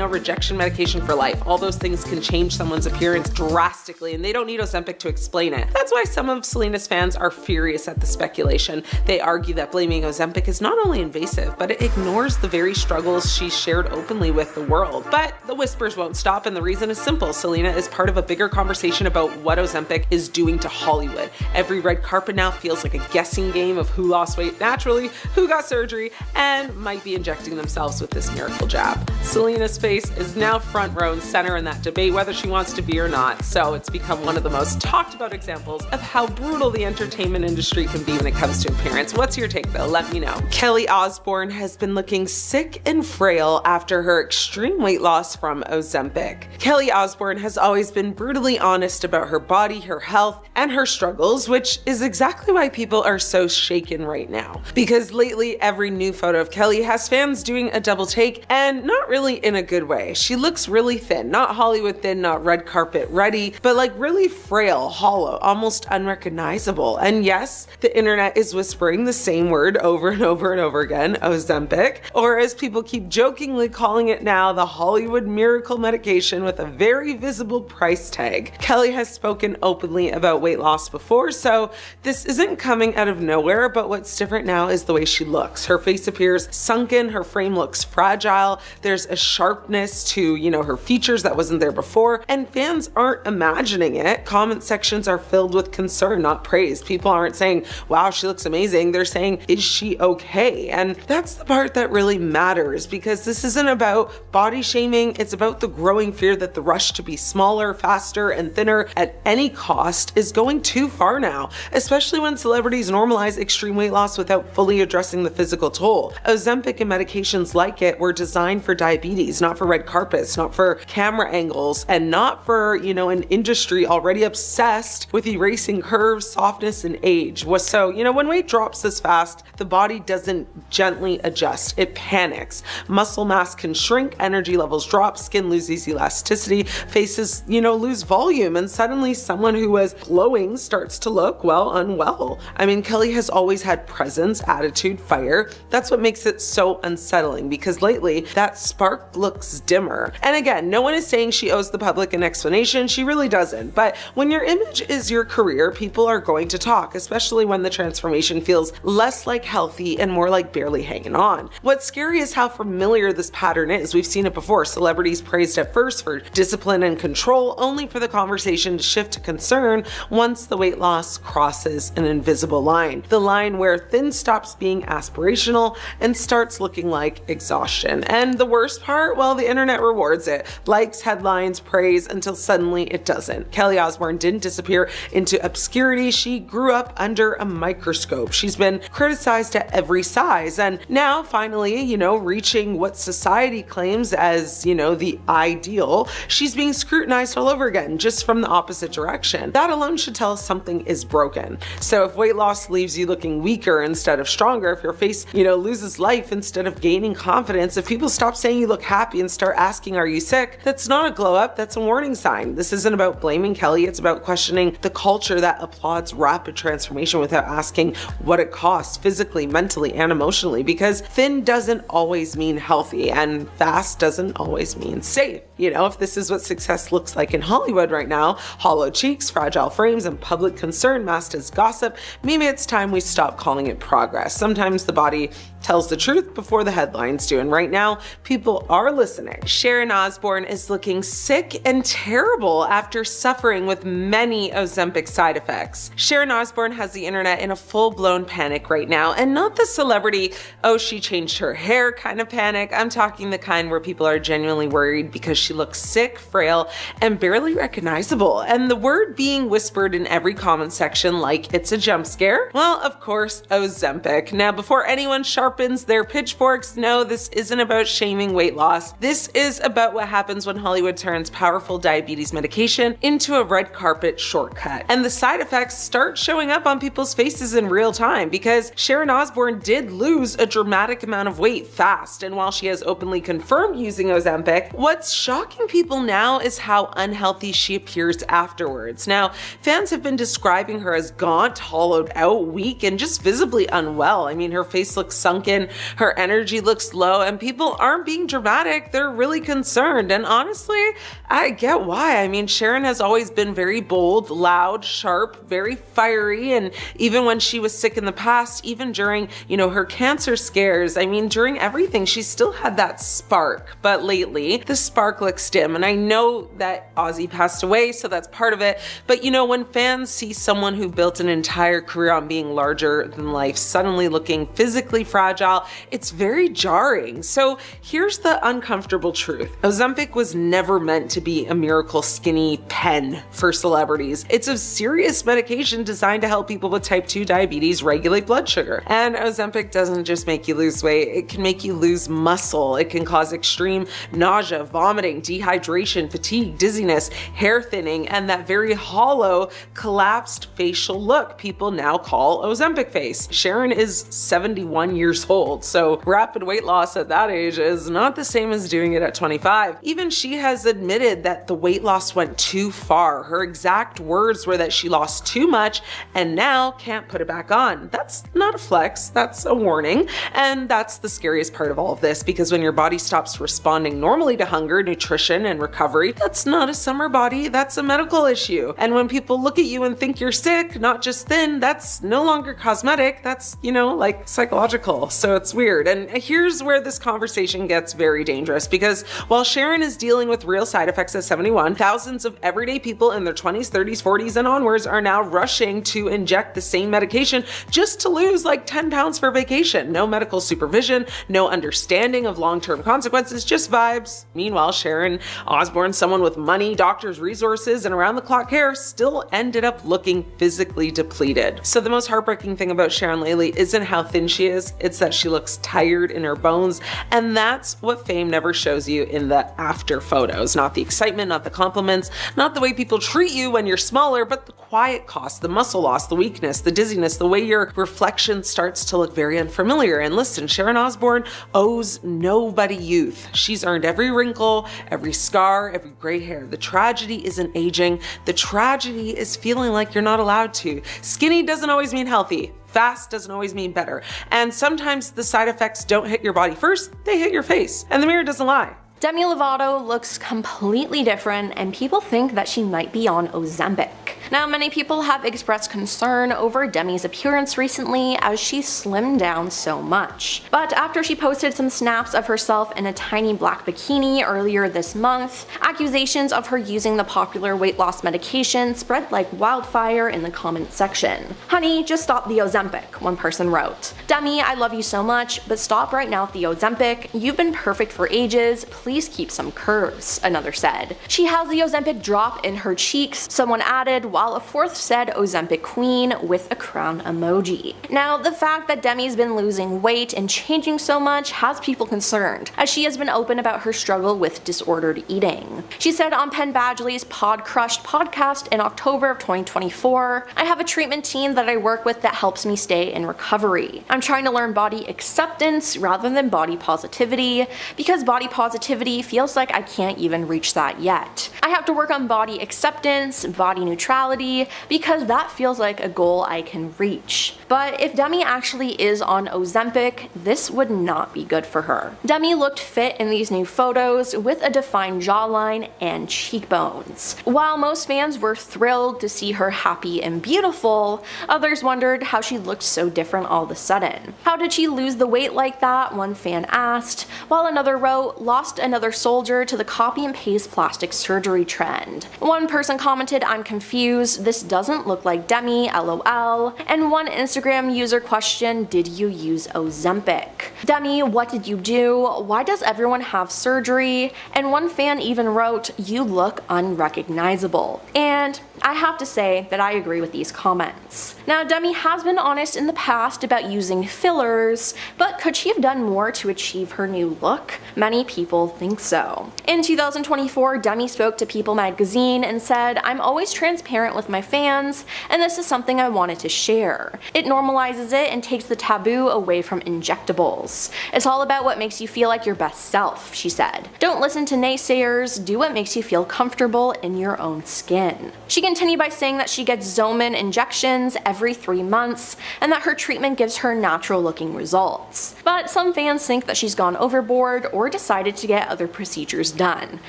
rejection medication for life. All those things can change someone's appearance drastically, and they don't need Ozempic to explain it. That's why some of Selena's fans are furious at the speculation. They argue that blaming Ozempic is not only invasive, but it ignores the very struggles she's shared openly with the world. But the whispers won't stop, and the reason is simple. Selena is part of a bigger conversation about what Ozempic is doing to Hollywood. Every red carpet now feels like a guessing game of who lost weight naturally, who got surgery, and might be injecting themselves with this miracle jab. Selena's face is now front row and center in that debate, whether she wants to be or not. So it's become one of the most talked about examples of how brutal the entertainment industry can be when it comes to appearance. What's your take though? Let me know. Kelly Osborne has been looking sick and frail after her extreme weight loss from Ozempic. Kelly Osborne has always been brutally honest about her body, her health, and her struggles, which is exactly why people are so shaken right now. Because lately, every new photo of Kelly has fans doing a double take, and not really in a good way. She looks really thin, not Hollywood thin, not red carpet ready, but really frail, hollow, almost unrecognizable. And yes, the internet is whispering the same word over and over and over again, Ozempic, or as people keep jokingly calling it now, the Hollywood miracle medication with a very visible price tag. Kelly has spoken openly about weight loss before, so this isn't coming out of nowhere, but what's different now is the way she looks. Her face appears sunken, her frame looks fragile, there's a sharpness to, her features that wasn't there before, and fans aren't imagining it. Comment sections are filled with concern, not praise. People aren't saying, wow, she looks amazing. They're saying, is she okay? And that's the part that really matters, because this isn't about body shaming. It's about the growing fear that the rush to be smaller, faster, and thinner at any cost is going too far now, especially when celebrities normalize extreme weight loss without fully addressing the physical toll. Ozempic and medications like it were designed for diabetes, not for red carpets, not for camera angles, and not for, an industry already obsessed with erasing curves, softness, and age. So, when weight drops this fast, the body doesn't gently adjust. It panics. Muscle mass can shrink, energy levels drop, skin loses elasticity, faces, lose volume, and suddenly someone who was glowing starts to look, unwell. Kelly has always had presence, attitude, fire. That's what makes it so unsettling, because lately that spark looks dimmer. And again, no one is saying she owes the public an explanation. She really doesn't. But when your image is your career, people are going to talk, especially when the transformation feels less like healthy and more like barely hanging on. What's scary is how familiar this pattern is. We've seen it before. Celebrities praised at first for discipline and control, only for the conversation to shift to concern once the weight loss crosses an invisible line. The line where thin stops being aspirational and starts looking like exhaustion. And the worst part, the internet rewards it. Likes, headlines, praise, until suddenly it doesn't. Kelly Osborne didn't disappear into obscurity. She grew up under a microscope. She's been criticized at every size, and now finally, reaching what society claims as, the ideal, she's being scrutinized all over again, just from the opposite direction. That alone should tell us something is broken. So if weight loss leaves you looking weaker instead of stronger, if your face, loses life instead of gaining confidence, if people stop saying you look happy and start asking, are you sick? That's not a glow up, that's a warning sign. This isn't about blaming Kelly, it's about questioning the culture that applauds rapid transformation without asking what it costs physically, mentally, and emotionally, because thin doesn't always mean healthy and fast doesn't always mean safe. If this is what success looks like in Hollywood right now, hollow cheeks, fragile frames, and public concern masked as gossip, maybe it's time we stop calling it progress. Sometimes the body tells the truth before the headlines do, and right now, people are listening. Sharon Osborne is looking sick and terrible after suffering with many Ozempic side effects. Sharon Osborne has the internet in a full-blown panic right now, and not the celebrity, she changed her hair kind of panic. I'm talking the kind where people are genuinely worried because she looks sick, frail, and barely recognizable. And the word being whispered in every comment section like it's a jump scare? Well, of course, Ozempic. Now, before anyone sharpens their pitchforks, no, this isn't about shaming weight loss. This is about what happens when Hollywood turns powerful diabetes medication into a red carpet shortcut. And the side effects start showing up on people's faces in real time, because Sharon Osborne did lose a dramatic amount of weight fast. And while she has openly confirmed using Ozempic, what's shocking people now is how unhealthy she appears afterwards. Now, fans have been describing her as gaunt, hollowed out, weak, and just visibly unwell. Her face looks sunken, her energy looks low, and people aren't being dramatic. They're really concerned. And honestly, I get why. Sharon has always been very bold, loud, sharp, very fiery. And even when she was sick in the past, even during, her cancer scares, during everything, she still had that spark. But lately, the spark looks dim. And I know that Ozzy passed away, so that's part of it. But when fans see someone who built an entire career on being larger than life suddenly looking physically fragile, it's very jarring. So here's the uncomfortable truth. Ozempic was never meant to be a miracle skinny pen for celebrities. It's a serious medication designed to help people with type 2 diabetes regulate blood sugar. And Ozempic doesn't just make you lose weight, it can make you lose muscle. It can cause extreme nausea, vomiting, dehydration, fatigue, dizziness, hair thinning, and that very hollow, collapsed facial look people now call Ozempic face. Sharon is 71 years old, so rapid weight loss at that age is not the same as doing it at 25. Even she has admitted that the weight loss went too far. Her exact words were that she lost too much and now can't put it back on. That's not a flex, that's a warning. And that's the scariest part of all of this, because when your body stops responding normally to hunger, nutrition, and recovery, that's not a summer body, that's a medical issue. And when people look at you and think you're sick, not just thin, that's no longer cosmetic, that's, like psychological. So it's weird. And here's where this conversation gets very dangerous, because while Sharon is dealing with real side effects at 71, thousands of everyday people in their 20s, 30s, 40s, and onwards are now rushing to inject the same medication just to lose like 10 pounds for vacation. medication, no medical supervision, no understanding of long-term consequences, just vibes. Meanwhile, Sharon Osborne, someone with money, doctors, resources, and around-the-clock care, still ended up looking physically depleted. So the most heartbreaking thing about Sharon lately isn't how thin she is, it's that she looks tired in her bones, and that's what fame never shows you in the after photos. Not the excitement, not the compliments, not the way people treat you when you're smaller, but the quiet cost, the muscle loss, the weakness, the dizziness, the way your reflection starts to look very unfamiliar. And listen, Sharon Osborne owes nobody youth. She's earned every wrinkle, every scar, every gray hair. The tragedy isn't aging. The tragedy is feeling like you're not allowed to. Skinny doesn't always mean healthy. Fast doesn't always mean better. And sometimes the side effects don't hit your body first, they hit your face. And the mirror doesn't lie. Demi Lovato looks completely different, and people think that she might be on Ozempic. Now, many people have expressed concern over Demi's appearance recently as she slimmed down so much. But after she posted some snaps of herself in a tiny black bikini earlier this month, accusations of her using the popular weight loss medication spread like wildfire in the comment section. "Honey, just stop the Ozempic," one person wrote. "Demi, I love you so much, but stop right now with the Ozempic. You've been perfect for ages. Please keep some curves," another said. "She has the Ozempic drop in her cheeks," someone added, while a fourth said Ozempic queen with a crown emoji. Now, the fact that Demi's been losing weight and changing so much has people concerned, as she has been open about her struggle with disordered eating. She said on Penn Badgley's Pod Crushed podcast in October of 2024, "I have a treatment team that I work with that helps me stay in recovery. I'm trying to learn body acceptance rather than body positivity, because body positivity feels like I can't even reach that yet. I have to work on body acceptance, body neutrality, because that feels like a goal I can reach." But if Demi actually is on Ozempic, this would not be good for her. Demi looked fit in these new photos with a defined jawline and cheekbones. While most fans were thrilled to see her happy and beautiful, others wondered how she looked so different all of a sudden. "How did she lose the weight like that?" one fan asked, while another wrote, "Lost another soldier to the copy and paste plastic surgery trend." One person commented, "I'm confused, this doesn't look like Demi, lol," and one Instagram user questioned, "Did you use Ozempic? Demi, what did you do? Why does everyone have surgery?" And one fan even wrote, "You look unrecognizable." And I have to say that I agree with these comments. Now, Demi has been honest in the past about using fillers, but could she have done more to achieve her new look? Many people think so. In 2024, Demi spoke to People magazine and said, "I'm always transparent with my fans, and this is something I wanted to share. It normalizes it and takes the taboo away from injectables. It's all about what makes you feel like your best self," she said. "Don't listen to naysayers, do what makes you feel comfortable in your own skin." She continued by saying that she gets Zoman injections every 3 months and that her treatment gives her natural looking results. But some fans think that she's gone overboard or decided to get other procedures done.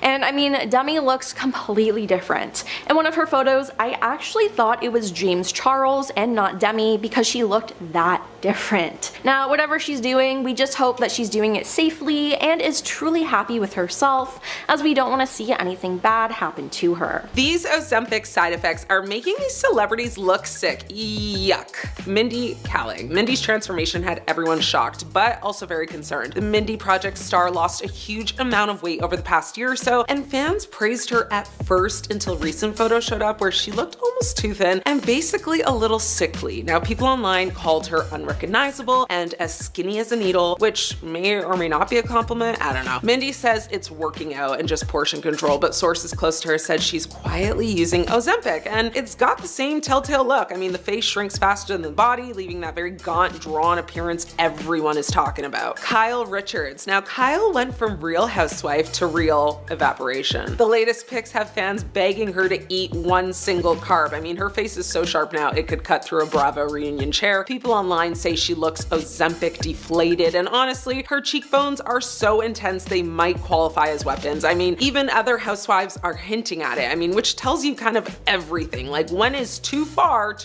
And I mean, Demi looks completely different. In one of her photos, I actually thought it was James Charles and not Demi because she looked that different. Now, whatever she's doing, we just hope that she's doing it safely and is truly happy with herself, as we don't want to see anything bad happen to her. These Ozempic side effects are making these celebrities look sick. Yuck. Mindy Kaling. Mindy's transformation had everyone shocked, but also very concerned. The Mindy Project star lost a huge amount of weight over the past year or so, and fans praised her at first until recent photos showed up where she looked almost too thin and basically a little sickly. Now, people online called her unrecognizable and as skinny as a needle, which may or may not be a compliment, I don't know. Mindy says it's working out and just portion control, but sources close to her said she's quietly using Ozempic, and it's got the same telltale look. I mean, the face shrinks faster than the body, leaving that very gaunt, drawn appearance everyone is talking about. Kyle Richards. Now, Kyle went from Real Housewife to real evaporation. The latest pics have fans begging her to eat one single carb. I mean, her face is so sharp now it could cut through a Bravo reunion chair. People online say she looks Ozempic deflated, and honestly, her cheekbones are so intense they might qualify as weapons. I mean, even other housewives are hinting at it. I mean, which tells you kind of everything. Like, when is too far,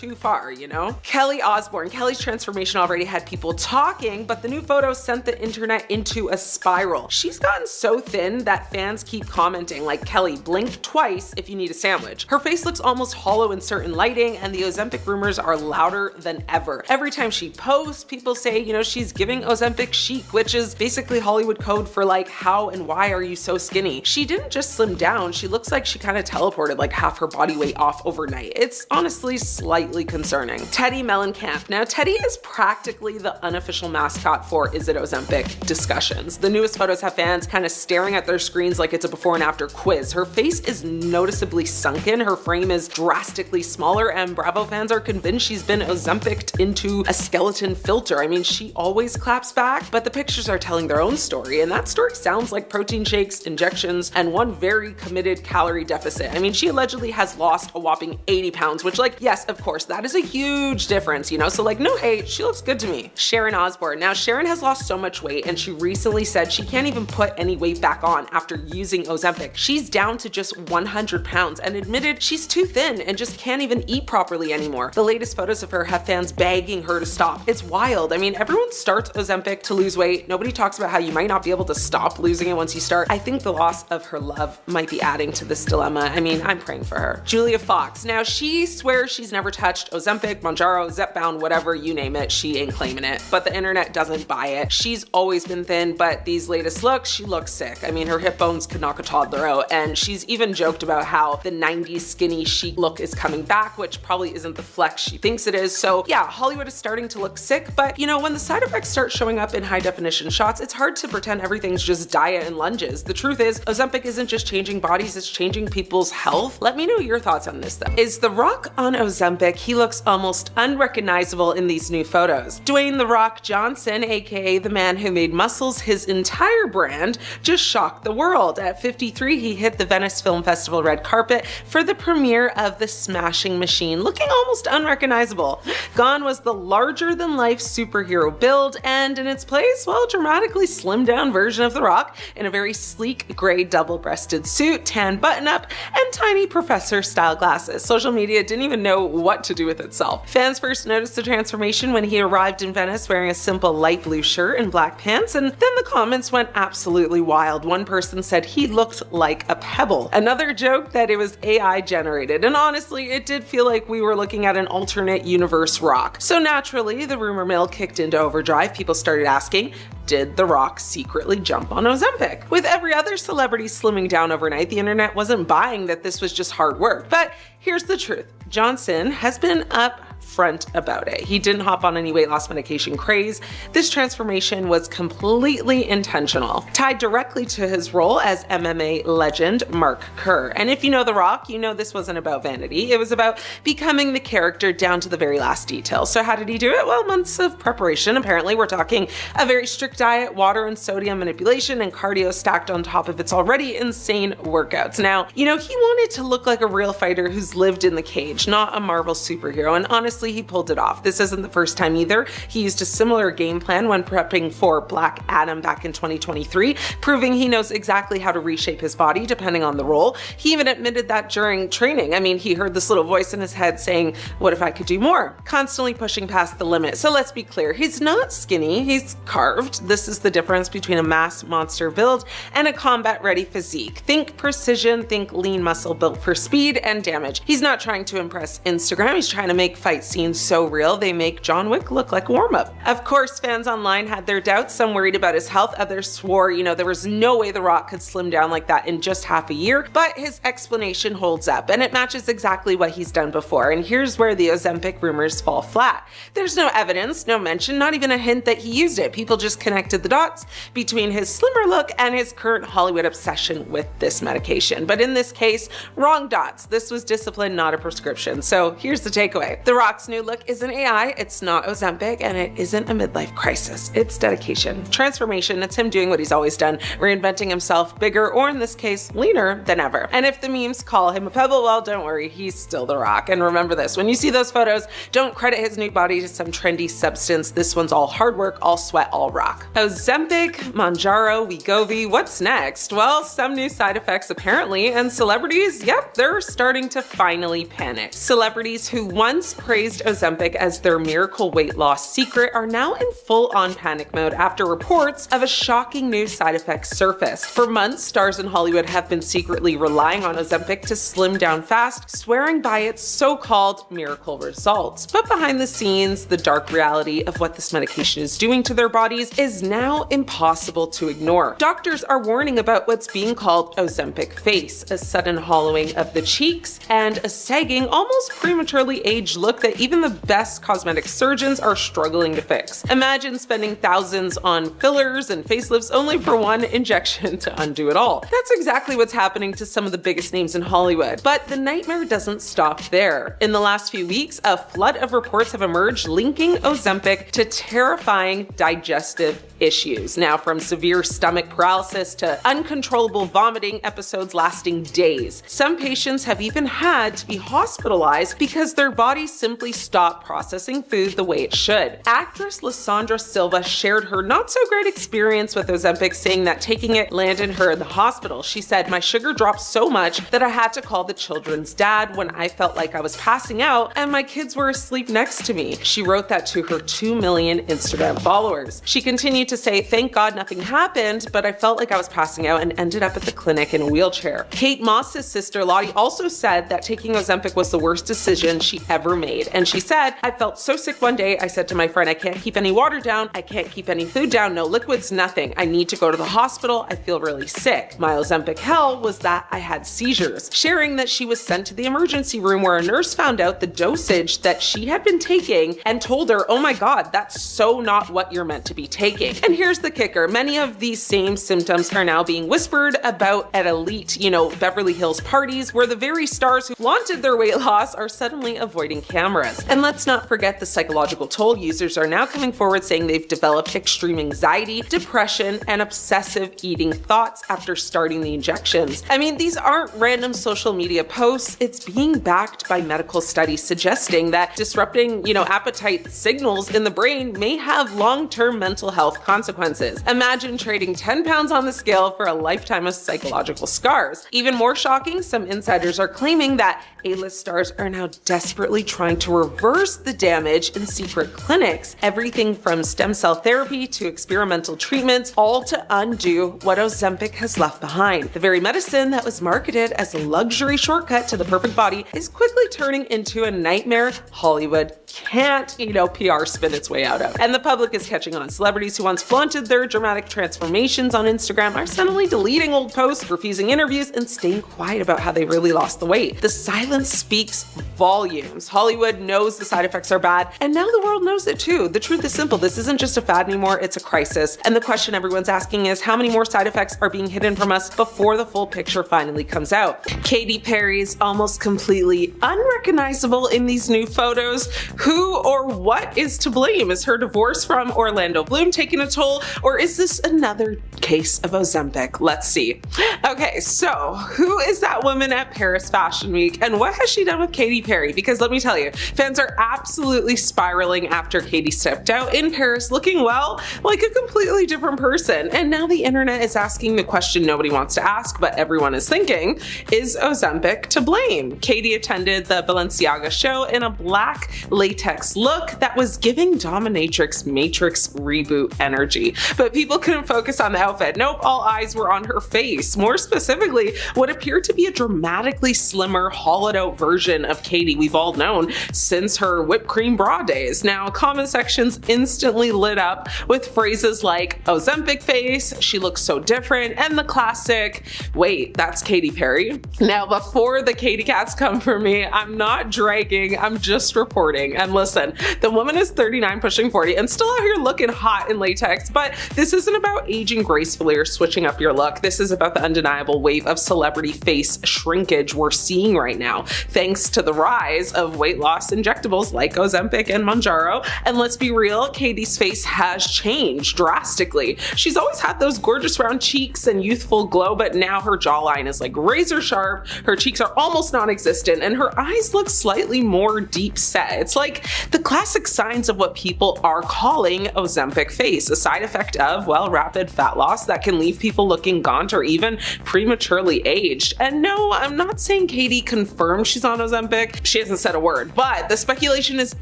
you know? Kelly Osborne. Kelly's transformation already had people talking, but the new photos sent the internet into a spiral. She's gotten so thin that fans keep commenting like, "Kelly, blink twice if you need a sandwich." Her face looks almost hollow in certain lighting, and the Ozempic rumors are louder than ever. Every time she posts, people say, you know, she's giving Ozempic chic, which is basically Hollywood code for like, how and why are you so skinny? She didn't just slim down, she looks like she kind of teleported like half her body weight off overnight. It's honestly slightly concerning. Teddy Mellencamp. Now, Teddy is practically the unofficial mascot for Is It Ozempic discussions. The newest photos have fans kind of staring at their screens like it's a before and after quiz. Her face is noticeably sunken, her frame is drastically smaller, and Bravo fans are convinced she's been Ozempic'd into a skeleton filter. I mean, she always claps back, but the pictures are telling their own story, and that story sounds like protein shakes, injections, and one very committed calorie deficit. I mean, she allegedly has lost a whopping 80 pounds, which, like, yes, of course, that is a huge difference, you know? So like, no hate, she looks good to me. Sharon Osborne. Now, Sharon has lost so much weight, and she recently said she can't even put any weight back on after using Ozempic. She's down to just 100 pounds and admitted she's too thin and just can't even eat properly anymore. The latest photos of her have fans begging her to stop. It's wild. I mean, everyone starts Ozempic to lose weight. Nobody talks about how you might not be able to stop losing it once you start. I think the loss of her love might be adding to this dilemma. I mean, I'm praying for her. Julia Fox. Now, she swears she's never touched Ozempic, Mounjaro, Zepbound, whatever, you name it, she ain't claiming it. But the internet doesn't buy it. She's always been thin, but these latest looks, she looks sick. I mean, her hip bones could knock a toddler out, and she's even joked about how the 90s skinny chic look is coming back, which probably isn't the flex she thinks it is. So yeah, Hollywood is starting to look sick, but you know, when the side effects start showing up in high definition shots, it's hard to pretend everything's just diet and lunges. The truth is, Ozempic isn't just changing bodies, it's changing people's health. Let me know your thoughts on this though. Is The Rock on Ozempic? He looks almost unrecognizable in these new photos. Dwayne "The Rock" Johnson, aka the man who made muscles his entire brand, just shocked the world. At 53, he hit the Venice Film Festival red carpet for the premiere of The Smashing Machine, looking almost unrecognizable. Gone was the larger-than-life superhero build, and in its place, well, dramatically slimmed down version of The Rock in a very sleek gray double-breasted suit, tan button-up, and tiny professor-style glasses. Social media didn't even know what to do with itself. Fans first noticed the transformation when he arrived in Venice wearing a simple light blue shirt and black pants, and then the comments went absolutely wild. One person said he looked like a pebble. Another joked that it was AI generated, and honestly, it did feel like we were looking at an alternate universe Rock. So naturally, the rumor mill kicked into overdrive. People started asking, did The Rock secretly jump on Ozempic? With every other celebrity slimming down overnight, the internet wasn't buying that this was just hard work. But here's the truth. Johnson has been upfront about it. He didn't hop on any weight loss medication craze. This transformation was completely intentional, tied directly to his role as MMA legend Mark Kerr. And if you know The Rock, you know this wasn't about vanity. It was about becoming the character down to the very last detail. So how did he do it? Well, months of preparation. Apparently, we're talking a very strict diet, water and sodium manipulation, and cardio stacked on top of its already insane workouts. Now, you know, he wanted to look like a real fighter who's lived in the cage, not a Marvel superhero, and honestly, he pulled it off. This isn't the first time either. He used a similar game plan when prepping for Black Adam back in 2023, proving he knows exactly how to reshape his body depending on the role. He even admitted that during training. I mean, he heard this little voice in his head saying, what if I could do more? Constantly pushing past the limit. So let's be clear, he's not skinny, he's carved. This is the difference between a mass monster build and a combat-ready physique. Think precision, think lean muscle built for speed and damage. He's not trying to impress Instagram, he's trying to make fight scenes so real they make John Wick look like a warm-up. Of course, fans online had their doubts, some worried about his health, others swore, you know, there was no way The Rock could slim down like that in just half a year, but his explanation holds up, and it matches exactly what he's done before. And here's where the Ozempic rumors fall flat. There's no evidence, no mention, not even a hint that he used it. People just connected the dots between his slimmer look and his current Hollywood obsession with this medication. But in this case, wrong dots. This was discipline, not a prescription. So here's the takeaway. The Rock's new look isn't AI, it's not Ozempic, and it isn't a midlife crisis. It's dedication. Transformation, it's him doing what he's always done, reinventing himself bigger, or in this case, leaner than ever. And if the memes call him a pebble, well, don't worry, he's still The Rock. And remember this, when you see those photos, don't credit his new body to some trendy substance. This one's all hard work, all sweat, all rock. Ozempic, Mounjaro, Wegovy, what's next? Well, some new side effects apparently, and celebrities, yep, they're starting to finally panic. Celebrities who once praised praised Ozempic as their miracle weight loss secret are now in full-on panic mode after reports of a shocking new side effect surfaced. For months, stars in Hollywood have been secretly relying on Ozempic to slim down fast, swearing by its so-called miracle results. But behind the scenes, the dark reality of what this medication is doing to their bodies is now impossible to ignore. Doctors are warning about what's being called Ozempic face, a sudden hollowing of the cheeks and a sagging, almost prematurely aged look that even the best cosmetic surgeons are struggling to fix. Imagine spending thousands on fillers and facelifts only for one injection to undo it all. That's exactly what's happening to some of the biggest names in Hollywood. But the nightmare doesn't stop there. In the last few weeks, a flood of reports have emerged linking Ozempic to terrifying digestive issues. Now, from severe stomach paralysis to uncontrollable vomiting episodes lasting days. Some patients have even had to be hospitalized because their bodies simply stopped processing food the way it should. Actress Lysandra Silva shared her not-so-great experience with Ozempic, saying that taking it landed her in the hospital. She said, "My sugar dropped so much that I had to call the children's dad when I felt like I was passing out and my kids were asleep next to me." She wrote that to her 2 million Instagram followers. She continued to say, "Thank God nothing happened, but I felt like I was passing out and ended up at the clinic in a wheelchair." Kate Moss's sister Lottie also said that taking Ozempic was the worst decision she ever made. And she said, "I felt so sick one day, I said to my friend, I can't keep any water down, I can't keep any food down, no liquids, nothing. I need to go to the hospital, I feel really sick. My Ozempic hell was that I had seizures." Sharing that she was sent to the emergency room where a nurse found out the dosage that she had been taking and told her, "Oh my God, that's so not what you're meant to be taking." And here's the kicker. Many of these same symptoms are now being whispered about at elite, Beverly Hills parties where the very stars who flaunted their weight loss are suddenly avoiding cameras. And let's not forget the psychological toll. Users are now coming forward saying they've developed extreme anxiety, depression, and obsessive eating thoughts after starting the injections. I mean, these aren't random social media posts. It's being backed by medical studies suggesting that disrupting, appetite signals in the brain may have long-term mental health consequences. Imagine trading 10 pounds on the scale for a lifetime of psychological scars. Even more shocking, some insiders are claiming that A-list stars are now desperately trying to reverse the damage in secret clinics. Everything from stem cell therapy to experimental treatments, all to undo what Ozempic has left behind. The very medicine that was marketed as a luxury shortcut to the perfect body is quickly turning into a nightmare Hollywood can't, PR spin its way out of. And the public is catching on. Celebrities who once flaunted their dramatic transformations on Instagram are suddenly deleting old posts, refusing interviews, and staying quiet about how they really lost the weight. The silence speaks volumes. Hollywood knows the side effects are bad, and now the world knows it too. The truth is simple. This isn't just a fad anymore, it's a crisis. And the question everyone's asking is, how many more side effects are being hidden from us before the full picture finally comes out? Katy Perry's almost completely unrecognizable in these new photos. Who or what is to blame? Is her divorce from Orlando Bloom taking a toll, or is this another case of Ozempic? Let's see. Okay, so who is that woman at Paris Fashion Week, and what has she done with Katy Perry? Because let me tell you, fans are absolutely spiraling after Katy stepped out in Paris looking, well, like a completely different person. And now the internet is asking the question nobody wants to ask, but everyone is thinking, is Ozempic to blame? Katy attended the Balenciaga show in a black latex look that was giving dominatrix Matrix reboot energy. But people couldn't focus on the outfit. Nope, all eyes were on her face. More specifically, what appeared to be a dramatically slimmer, hollowed out version of Katy we've all known since her whipped cream bra days. Now, comment sections instantly lit up with phrases like Ozempic face, she looks so different, and the classic, wait, that's Katy Perry? Now, before the Katy cats come for me, I'm not dragging, I'm just reporting. And listen, the woman is 39 pushing 40 and still out here looking hot in latex, but this isn't about aging gracefully or switching up your look. This is about the undeniable wave of celebrity face shrinkage we're seeing right now, thanks to the rise of weight loss injectables like Ozempic and Mounjaro. And let's be real, Katy's face has changed drastically. She's always had those gorgeous round cheeks and youthful glow, but now her jawline is like razor sharp, her cheeks are almost non-existent, and her eyes look slightly more deep set. It's like the classic signs of what people are calling Ozempic face, a side effect of, well, rapid fat loss loss that can leave people looking gaunt or even prematurely aged. And no, I'm not saying Katy confirmed she's on Ozempic. She hasn't said a word, but the speculation is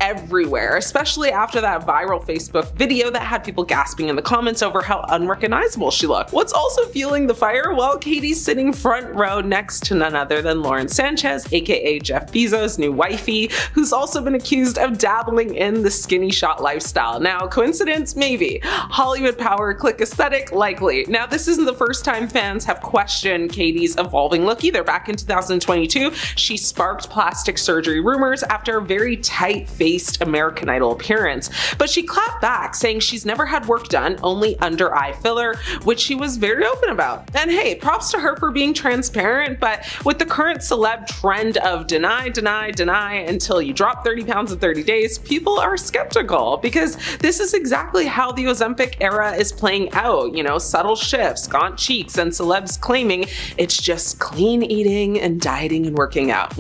everywhere, especially after that viral Facebook video that had people gasping in the comments over how unrecognizable she looked. What's also fueling the fire? Well, Katy's sitting front row next to none other than Lauren Sanchez, aka Jeff Bezos' new wifey, who's also been accused of dabbling in the skinny shot lifestyle. Now, coincidence? Maybe. Hollywood power click aesthetic? Likely. Now, this isn't the first time fans have questioned Katy's evolving look either. Back in 2022, she sparked plastic surgery rumors after a very tight-faced American Idol appearance. But she clapped back, saying she's never had work done, only under eye filler, which she was very open about. And hey, props to her for being transparent, but with the current celeb trend of deny, deny, deny until you drop 30 pounds in 30 days, people are skeptical because this is exactly how the Ozempic era is playing out. You know, subtle shifts, gaunt cheeks, and celebs claiming it's just clean eating and dieting and working out.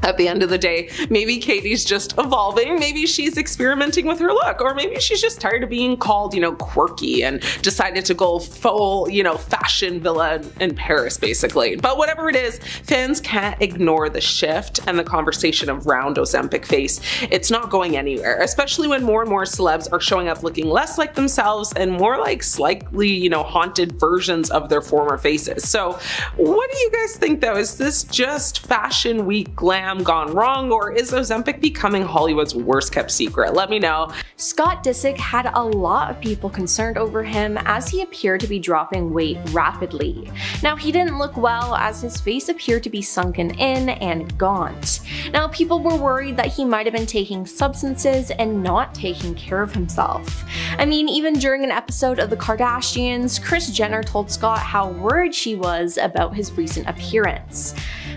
At the end of the day, maybe Katy's just evolving, maybe she's experimenting with her look, or maybe she's just tired of being called, you know, quirky and decided to go full, you know, fashion villa in Paris, basically. But whatever it is, fans can't ignore the shift and the conversation around Ozempic face. It's not going anywhere, especially when more and more celebs are showing up looking less like themselves and more like slightly, you know, haunted versions of their former faces. So what do you guys think though? Is this just fashion week glam gone wrong, or is Ozempic becoming Hollywood's worst kept secret? Let me know. Scott Disick had a lot of people concerned over him as he appeared to be dropping weight rapidly. Now, he didn't look well as his face appeared to be sunken in and gaunt. Now, people were worried that he might have been taking substances and not taking care of himself. I mean, even during an episode of The Kardashians, Kris Jenner told Scott how worried she was about his recent appearance.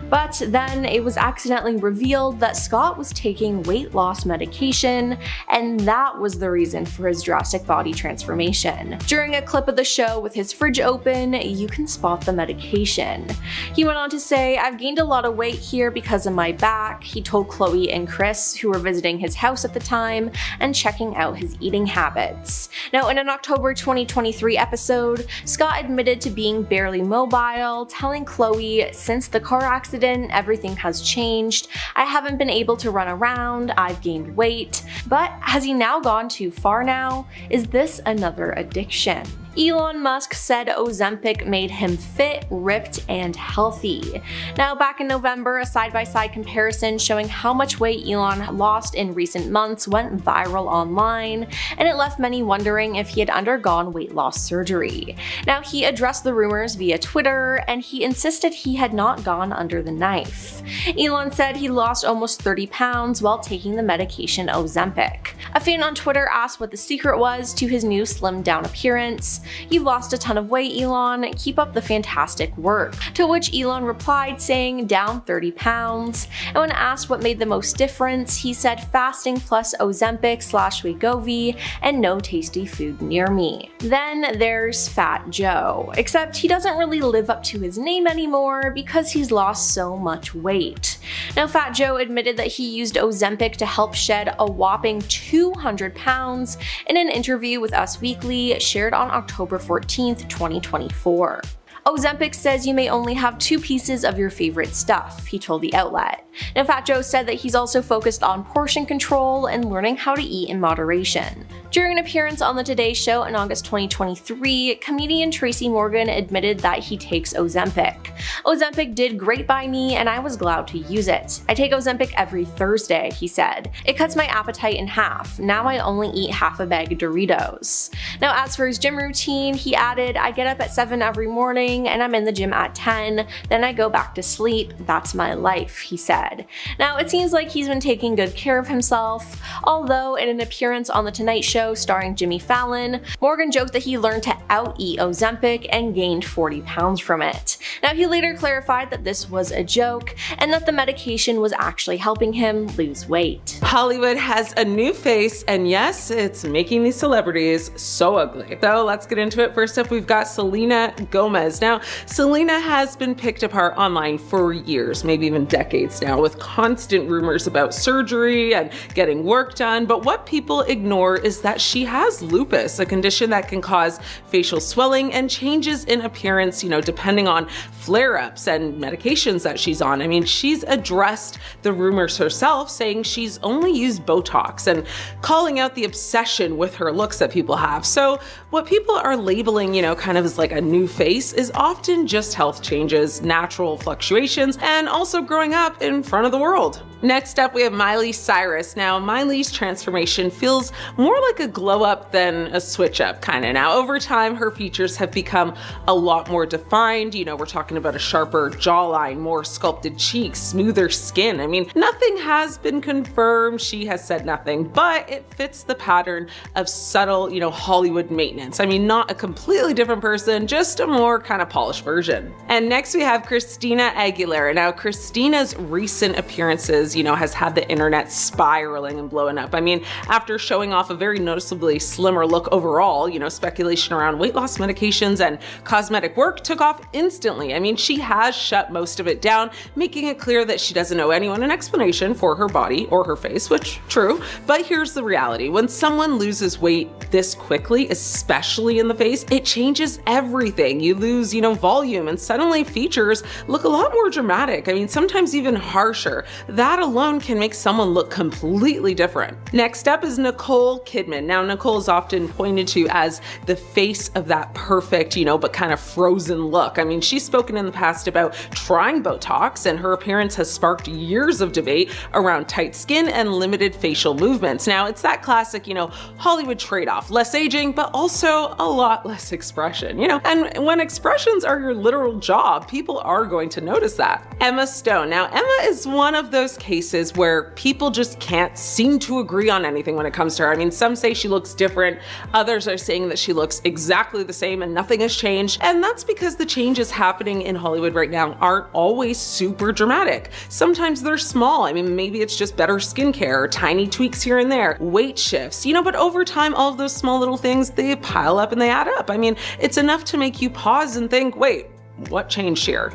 But then it was accidentally revealed that Scott was taking weight loss medication, and that was the reason for his drastic body transformation. During a clip of the show with his fridge open, you can spot the medication. He went on to say, "I've gained a lot of weight here because of my back," he told Khloe and Chris, who were visiting his house at the time and checking out his eating habits. Now, in an October 2023 episode, Scott admitted to being barely mobile, telling Khloe, "Since the car accident, everything has changed. I haven't been able to run around, I've gained weight." But has he now gone too far now? Is this another addiction? Elon Musk said Ozempic made him fit, ripped, and healthy. Now, back in November, a side-by-side comparison showing how much weight Elon lost in recent months went viral online, and it left many wondering if he had undergone weight loss surgery. Now, he addressed the rumors via Twitter, and he insisted he had not gone under the knife. Elon said he lost almost 30 pounds while taking the medication Ozempic. A fan on Twitter asked what the secret was to his new slimmed down appearance. "You've lost a ton of weight, Elon. Keep up the fantastic work." To which Elon replied saying down 30 pounds. And when asked what made the most difference, he said fasting plus Ozempic/Wegovy and no tasty food near me. Then there's Fat Joe, except he doesn't really live up to his name anymore because he's lost so much weight. Now, Fat Joe admitted that he used Ozempic to help shed a whopping 200 pounds in an interview with Us Weekly shared on October 14th, 2024. Ozempic says you may only have 2 pieces of your favorite stuff, he told the outlet. Now, Fat Joe said that he's also focused on portion control and learning how to eat in moderation. During an appearance on the Today Show in August 2023, comedian Tracy Morgan admitted that he takes Ozempic. "Ozempic did great by me and I was glad to use it. I take Ozempic every Thursday," he said. "It cuts my appetite in half. Now I only eat half a bag of Doritos." Now, as for his gym routine, he added, "I get up at 7 every morning and I'm in the gym at 10, then I go back to sleep. That's my life," he said. Now, it seems like he's been taking good care of himself, although in an appearance on The Tonight Show starring Jimmy Fallon, Morgan joked that he learned to out-eat Ozempic and gained 40 pounds from it. Now, he later clarified that this was a joke and that the medication was actually helping him lose weight. Hollywood has a new face, and yes, it's making these celebrities so ugly. So let's get into it. First up, we've got Selena Gomez. Now, Selena has been picked apart online for years, maybe even decades now, now with constant rumors about surgery and getting work done. But what people ignore is that she has lupus, a condition that can cause facial swelling and changes in appearance, depending on flare-ups and medications that she's on. I mean, she's addressed the rumors herself, saying she's only used Botox and calling out the obsession with her looks that people have. So what people are labeling, kind of as like a new face is often just health changes, natural fluctuations, and also growing up in front of the world. Next up, we have Miley Cyrus. Now, Miley's transformation feels more like a glow up than a switch up kind of. Now, over time, her features have become a lot more defined. We're talking about a sharper jawline, more sculpted cheeks, smoother skin. I mean, nothing has been confirmed. She has said nothing, but it fits the pattern of subtle, Hollywood maintenance. I mean, not a completely different person, just a more kind of polished version. And next we have Christina Aguilera. Now, Christina's recent appearances, has had the internet spiraling and blowing up. I mean, after showing off a very noticeably slimmer look overall, speculation around weight loss medications and cosmetic work took off instantly. I mean, she has shut most of it down, making it clear that she doesn't owe anyone an explanation for her body or her face, which true. But here's the reality. When someone loses weight this quickly, especially in the face, it changes everything. You lose, volume, and suddenly features look a lot more dramatic. I mean, sometimes even harsher. That alone can make someone look completely different. Next up is Nicole Kidman. Now, Nicole is often pointed to as the face of that perfect, but kind of frozen look. I mean, she's spoken in the past about trying Botox, and her appearance has sparked years of debate around tight skin and limited facial movements. Now, it's that classic, Hollywood trade-off. Less aging, but also a lot less expression, And when expressions are your literal job, people are going to notice that. Emma Stone. Now, Emma is one of those cases where people just can't seem to agree on anything when it comes to her. I mean, some say she looks different, others are saying that she looks exactly the same and nothing has changed. And that's because the changes happening in Hollywood right now aren't always super dramatic. Sometimes they're small. I mean, maybe it's just better skincare or tiny tweaks here and there, weight shifts, but over time, all of those small little things, they pile up and they add up. I mean, it's enough to make you pause and think, wait, what changed here,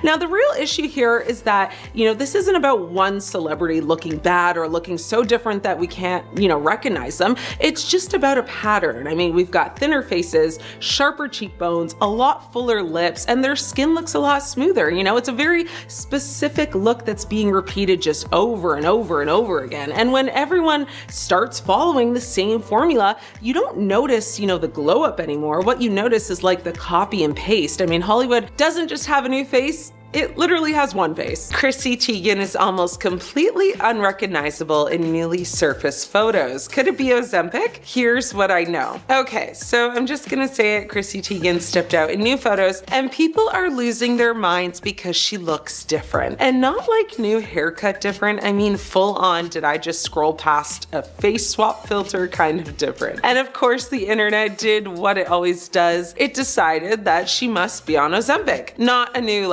Now, the real issue here is that, this isn't about one celebrity looking bad or looking so different that we can't, recognize them. It's just about a pattern. I mean, we've got thinner faces, sharper cheekbones, a lot fuller lips, and their skin looks a lot smoother. It's a very specific look that's being repeated just over and over and over again. And when everyone starts following the same formula, you don't notice, the glow up anymore. What you notice is like the copy and paste. I mean, Hollywood doesn't just have a new face, it literally has one face. Chrissy Teigen is almost completely unrecognizable in newly surfaced photos. Could it be Ozempic? Here's what I know. Okay, so I'm just gonna say it. Chrissy Teigen stepped out in new photos and people are losing their minds because she looks different. And not like new haircut different, I mean full on, did I just scroll past a face swap filter kind of different. And of course the internet did what it always does. It decided that she must be on Ozempic. Not a new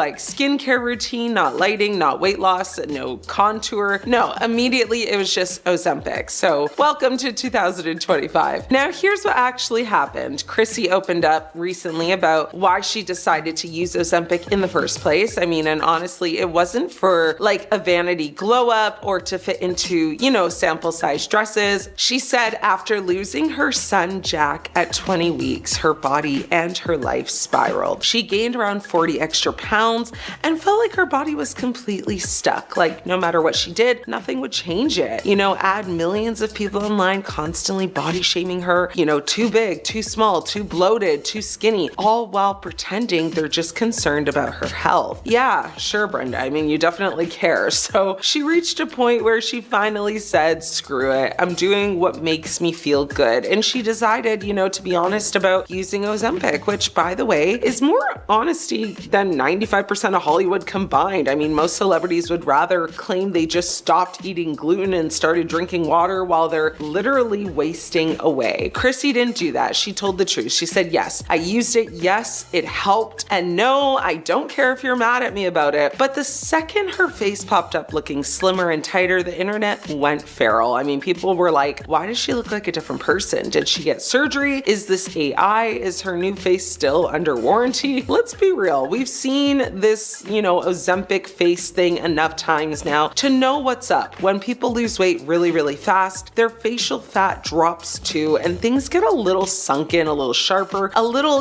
skincare routine, not lighting, not weight loss, no contour. No, immediately it was just Ozempic. So welcome to 2025. Now here's what actually happened. Chrissy opened up recently about why she decided to use Ozempic in the first place. I mean, and honestly, it wasn't for a vanity glow up or to fit into, sample size dresses. She said after losing her son Jack at 20 weeks, her body and her life spiraled. She gained around 40 extra pounds and felt like her body was completely stuck. No matter what she did, nothing would change it. Add millions of people online constantly body shaming her, too big, too small, too bloated, too skinny, all while pretending they're just concerned about her health. Yeah, sure, Brenda. I mean, you definitely care. So she reached a point where she finally said, screw it. I'm doing what makes me feel good. And she decided, to be honest about using Ozempic, which by the way, is more honesty than 95% of Hollywood combined. I mean, most celebrities would rather claim they just stopped eating gluten and started drinking water while they're literally wasting away. Chrissy didn't do that. She told the truth. She said, yes, I used it. Yes, it helped. And no, I don't care if you're mad at me about it. But the second her face popped up looking slimmer and tighter, the internet went feral. I mean, people were like, why does she look like a different person? Did she get surgery? Is this AI? Is her new face still under warranty? Let's be real. We've seen this this, Ozempic face thing enough times now to know what's up. When people lose weight really, really fast, their facial fat drops too, and things get a little sunken, a little sharper, a little,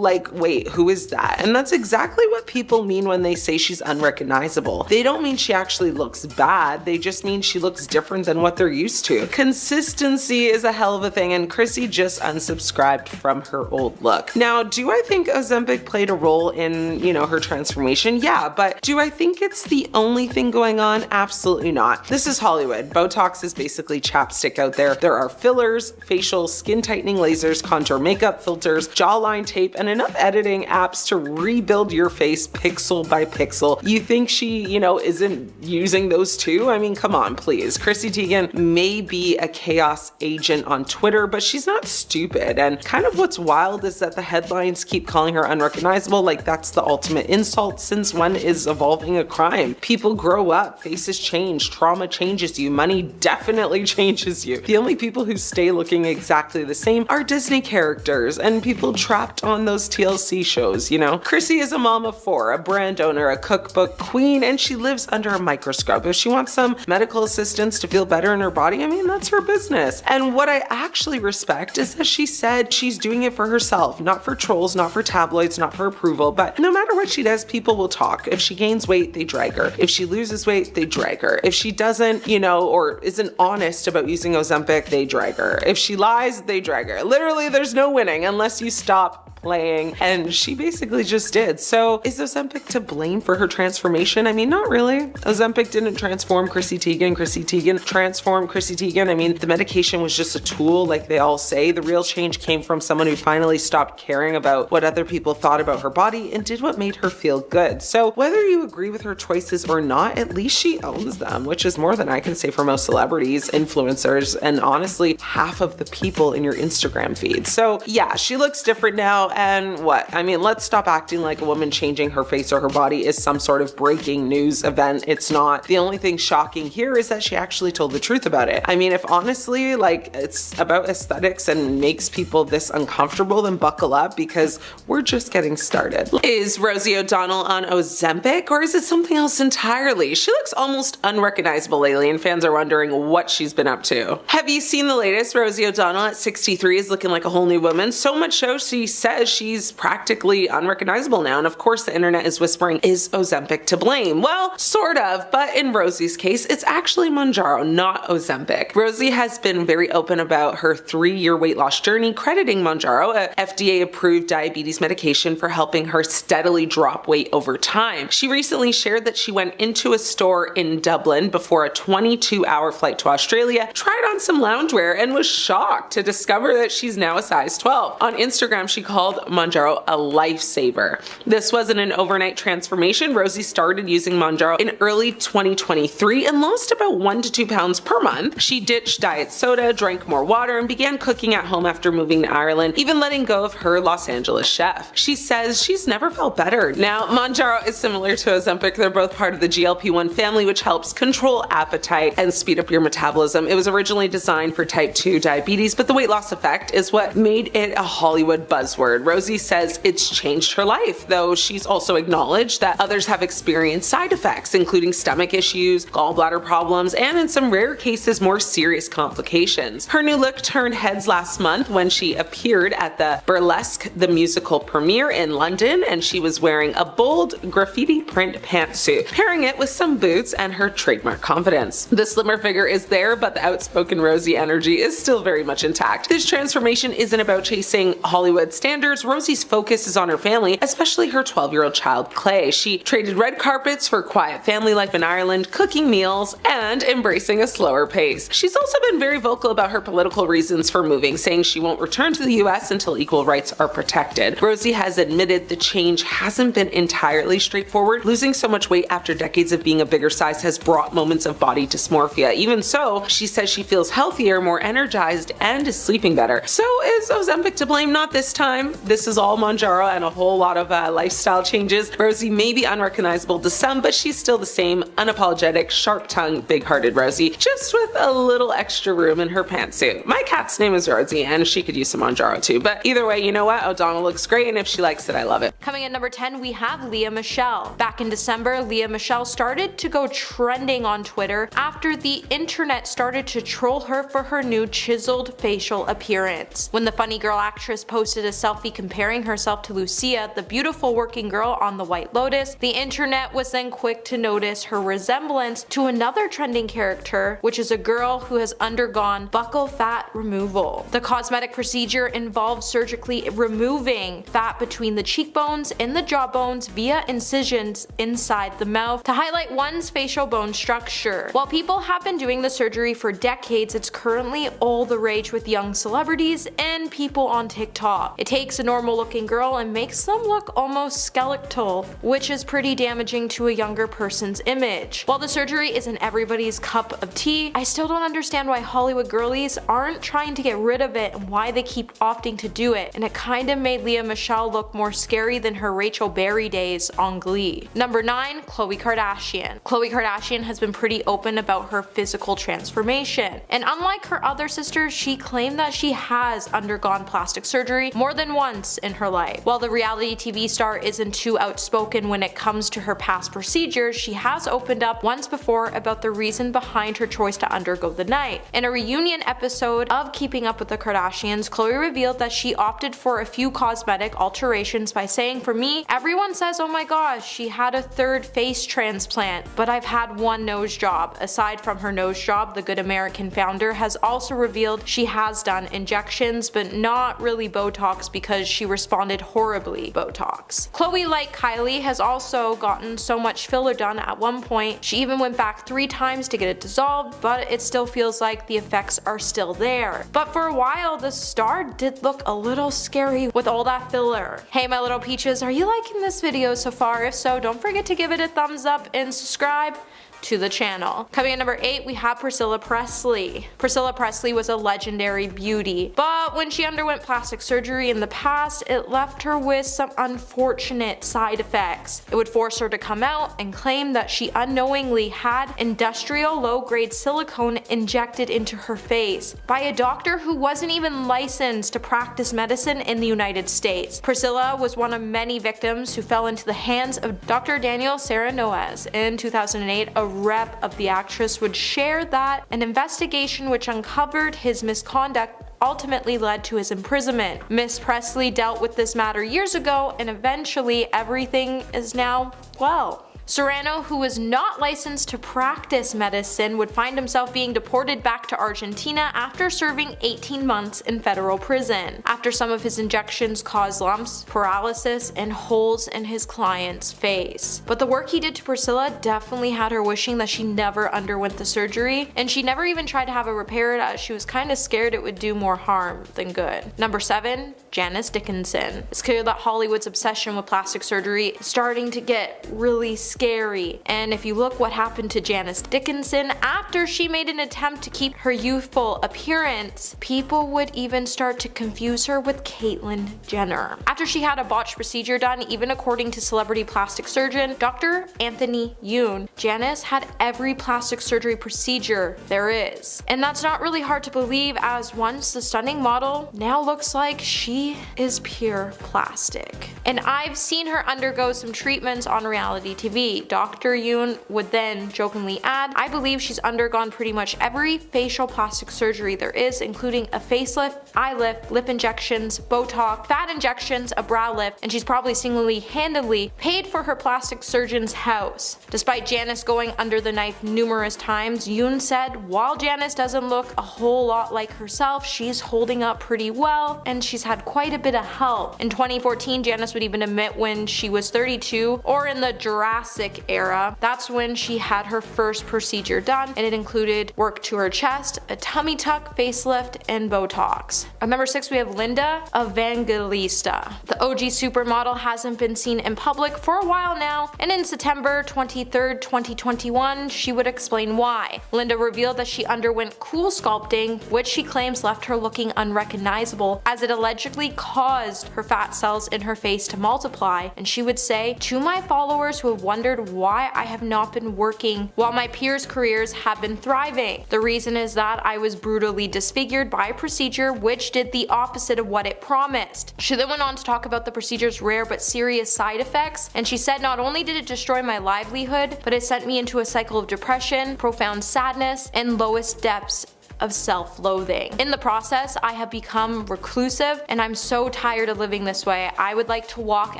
like, wait, who is that? And that's exactly what people mean when they say she's unrecognizable. They don't mean she actually looks bad, they just mean she looks different than what they're used to. Consistency is a hell of a thing, and Chrissy just unsubscribed from her old look. Now, do I think Ozempic played a role in, her transformation? Yeah, but do I think it's the only thing going on? Absolutely not. This is Hollywood. Botox is basically chapstick out there. There are fillers, facial, skin tightening lasers, contour makeup filters, jawline tape, and enough editing apps to rebuild your face pixel by pixel. You think she, isn't using those too? I mean, come on, please. Chrissy Teigen may be a chaos agent on Twitter, but she's not stupid. And kind of what's wild is that the headlines keep calling her unrecognizable, like that's the ultimate insult. Since when is evolving a crime? People grow up, faces change, trauma changes you, money definitely changes you. The only people who stay looking exactly the same are Disney characters and people trapped on those TLC shows, Chrissy is a mom of 4, a brand owner, a cookbook queen, and she lives under a microscope. If she wants some medical assistance to feel better in her body, I mean, that's her business. And what I actually respect is that she said she's doing it for herself, not for trolls, not for tabloids, not for approval, but no matter what she does, people will talk. If she gains weight, they drag her. If she loses weight, they drag her. If she doesn't, or isn't honest about using Ozempic, they drag her. If she lies, they drag her. Literally, there's no winning unless you stop playing, and she basically just did. So is Ozempic to blame for her transformation? I mean, not really. Ozempic didn't transform Chrissy Teigen. Chrissy Teigen transformed Chrissy Teigen. I mean, the medication was just a tool, like they all say. The real change came from someone who finally stopped caring about what other people thought about her body and did what made her feel good. So whether you agree with her choices or not, at least she owns them, which is more than I can say for most celebrities, influencers, and honestly, half of the people in your Instagram feed. So yeah, she looks different now. And what? I mean, let's stop acting like a woman changing her face or her body is some sort of breaking news event. It's not. The only thing shocking here is that she actually told the truth about it. I mean, if honestly, it's about aesthetics and makes people this uncomfortable, then buckle up because we're just getting started. Is Rosie O'Donnell on Ozempic, or is it something else entirely? She looks almost unrecognizable lately, and fans are wondering what she's been up to. Have you seen the latest? Rosie O'Donnell at 63 is looking like a whole new woman. So much so she says she's practically unrecognizable now, and of course the internet is whispering, is Ozempic to blame? Well, sort of, but in Rosie's case, it's actually Mounjaro, not Ozempic. Rosie has been very open about her 3-year weight loss journey, crediting Mounjaro, a FDA-approved diabetes medication, for helping her steadily drop weight over time. She recently shared that she went into a store in Dublin before a 22-hour flight to Australia, tried on some loungewear, and was shocked to discover that she's now a size 12. On Instagram, she called Mounjaro a lifesaver. This wasn't an overnight transformation. Rosie started using Mounjaro in early 2023 and lost about 1 to 2 pounds per month. She ditched diet soda, drank more water, and began cooking at home after moving to Ireland, even letting go of her Los Angeles chef. She says she's never felt better. Now, Mounjaro is similar to Ozempic. They're both part of the GLP-1 family, which helps control appetite and speed up your metabolism. It was originally designed for type 2 diabetes, but the weight loss effect is what made it a Hollywood buzzword. Rosie says it's changed her life, though she's also acknowledged that others have experienced side effects, including stomach issues, gallbladder problems, and in some rare cases, more serious complications. Her new look turned heads last month when she appeared at the Burlesque the Musical premiere in London, and she was wearing a bold graffiti print pantsuit, pairing it with some boots and her trademark confidence. The slimmer figure is there, but the outspoken Rosie energy is still very much intact. This transformation isn't about chasing Hollywood standards. Rosie's focus is on her family, especially her 12-year-old child, Clay. She traded red carpets for quiet family life in Ireland, cooking meals, and embracing a slower pace. She's also been very vocal about her political reasons for moving, saying she won't return to the US until equal rights are protected. Rosie has admitted the change hasn't been entirely straightforward. Losing so much weight after decades of being a bigger size has brought moments of body dysmorphia. Even so, she says she feels healthier, more energized, and is sleeping better. So is Ozempic to blame? Not this time. this is all Mounjaro and a whole lot of lifestyle changes. Rosie may be unrecognizable to some, but she's still the same unapologetic, sharp-tongued, big-hearted Rosie, just with a little extra room in her pantsuit. My cat's name is Rosie, and she could use some Mounjaro too, but either way, you know what? O'Donnell looks great, and if she likes it, I love it. Coming in number 10, we have Lea Michele. Back in December, Lea Michele started to go trending on Twitter after the internet started to troll her for her new chiseled facial appearance. When the funny girl actress posted a selfie comparing herself to Lucia, the beautiful working girl on The White Lotus, the internet was then quick to notice her resemblance to another trending character, which is a girl who has undergone buccal fat removal. The cosmetic procedure involves surgically removing fat between the cheekbones and the jawbones via incisions inside the mouth to highlight one's facial bone structure. While people have been doing the surgery for decades, it's currently all the rage with young celebrities and people on TikTok. It takes a normal looking girl and makes them look almost skeletal, which is pretty damaging to a younger person's image. While the surgery isn't everybody's cup of tea, I still don't understand why Hollywood girlies aren't trying to get rid of it and why they keep opting to do it, and it kinda made Lea Michele look more scary than her Rachel Berry days on Glee. Number 9, Khloe Kardashian. Khloe Kardashian has been pretty open about her physical transformation, and unlike her other sisters, she claimed that she has undergone plastic surgery more than once in her life. While the reality TV star isn't too outspoken when it comes to her past procedures, she has opened up once before about the reason behind her choice to undergo the knife. In a reunion episode of Keeping Up with the Kardashians, Khloe revealed that she opted for a few cosmetic alterations by saying, "For me, everyone says, oh my gosh, she had a third face transplant, but I've had one nose job." Aside from her nose job, the Good American founder has also revealed she has done injections, but not really Botox because she responded horribly Botox. Khloe, like Kylie, has also gotten so much filler done at one point. She even went back 3 times to get it dissolved, but it still feels like the effects are still there. But for a while, the star did look a little scary with all that filler. Hey my little peaches, are you liking this video so far? If so, don't forget to give it a thumbs up and subscribe to the channel. Coming in number 8, we have Priscilla Presley. Priscilla Presley was a legendary beauty, but when she underwent plastic surgery in the past, it left her with some unfortunate side effects. It would force her to come out and claim that she unknowingly had industrial low-grade silicone injected into her face by a doctor who wasn't even licensed to practice medicine in the United States. Priscilla was one of many victims who fell into the hands of Dr. Daniel Serranoez. In 2008, a rep of the actress would share that an investigation which uncovered his misconduct ultimately led to his imprisonment. Miss Presley dealt with this matter years ago, and eventually everything is now well. Serrano, who was not licensed to practice medicine, would find himself being deported back to Argentina after serving 18 months in federal prison, after some of his injections caused lumps, paralysis, and holes in his client's face. But the work he did to Priscilla definitely had her wishing that she never underwent the surgery, and she never even tried to have it repaired as she was kinda scared it would do more harm than good. Number 7, Janice Dickinson. It's clear that Hollywood's obsession with plastic surgery is starting to get really scary, and if you look what happened to Janice Dickinson after she made an attempt to keep her youthful appearance, people would even start to confuse her with Caitlyn Jenner. After she had a botched procedure done, even according to celebrity plastic surgeon Dr. Anthony Yoon, Janice had every plastic surgery procedure there is. And that's not really hard to believe, as once the stunning model now looks like she is pure plastic. And I've seen her undergo some treatments on reality TV. Dr. Yoon would then jokingly add, "I believe she's undergone pretty much every facial plastic surgery there is, including a facelift, eye lift, lip injections, Botox, fat injections, a brow lift, and she's probably single-handedly paid for her plastic surgeon's house." Despite Janice going under the knife numerous times, Yoon said, while Janice doesn't look a whole lot like herself, she's holding up pretty well, and she's had quite a bit of help. In 2014, Janice would even admit when she was 32, or in the Jurassic Disick era. That's when she had her first procedure done, and it included work to her chest, a tummy tuck, facelift, and Botox. At number 6 we have Linda Evangelista. The OG supermodel hasn't been seen in public for a while now, and in September 23rd, 2021, she would explain why. Linda revealed that she underwent cool sculpting, which she claims left her looking unrecognizable as it allegedly caused her fat cells in her face to multiply, and she would say, "To my followers who have wondered why I have not been working while my peers' careers have been thriving, the reason is that I was brutally disfigured by a procedure which did the opposite of what it promised." She then went on to talk about the procedure's rare but serious side effects, and she said, "Not only did it destroy my livelihood, but it sent me into a cycle of depression, profound sadness, and lowest depths of self-loathing. In the process, I have become reclusive, and I'm so tired of living this way. I would like to walk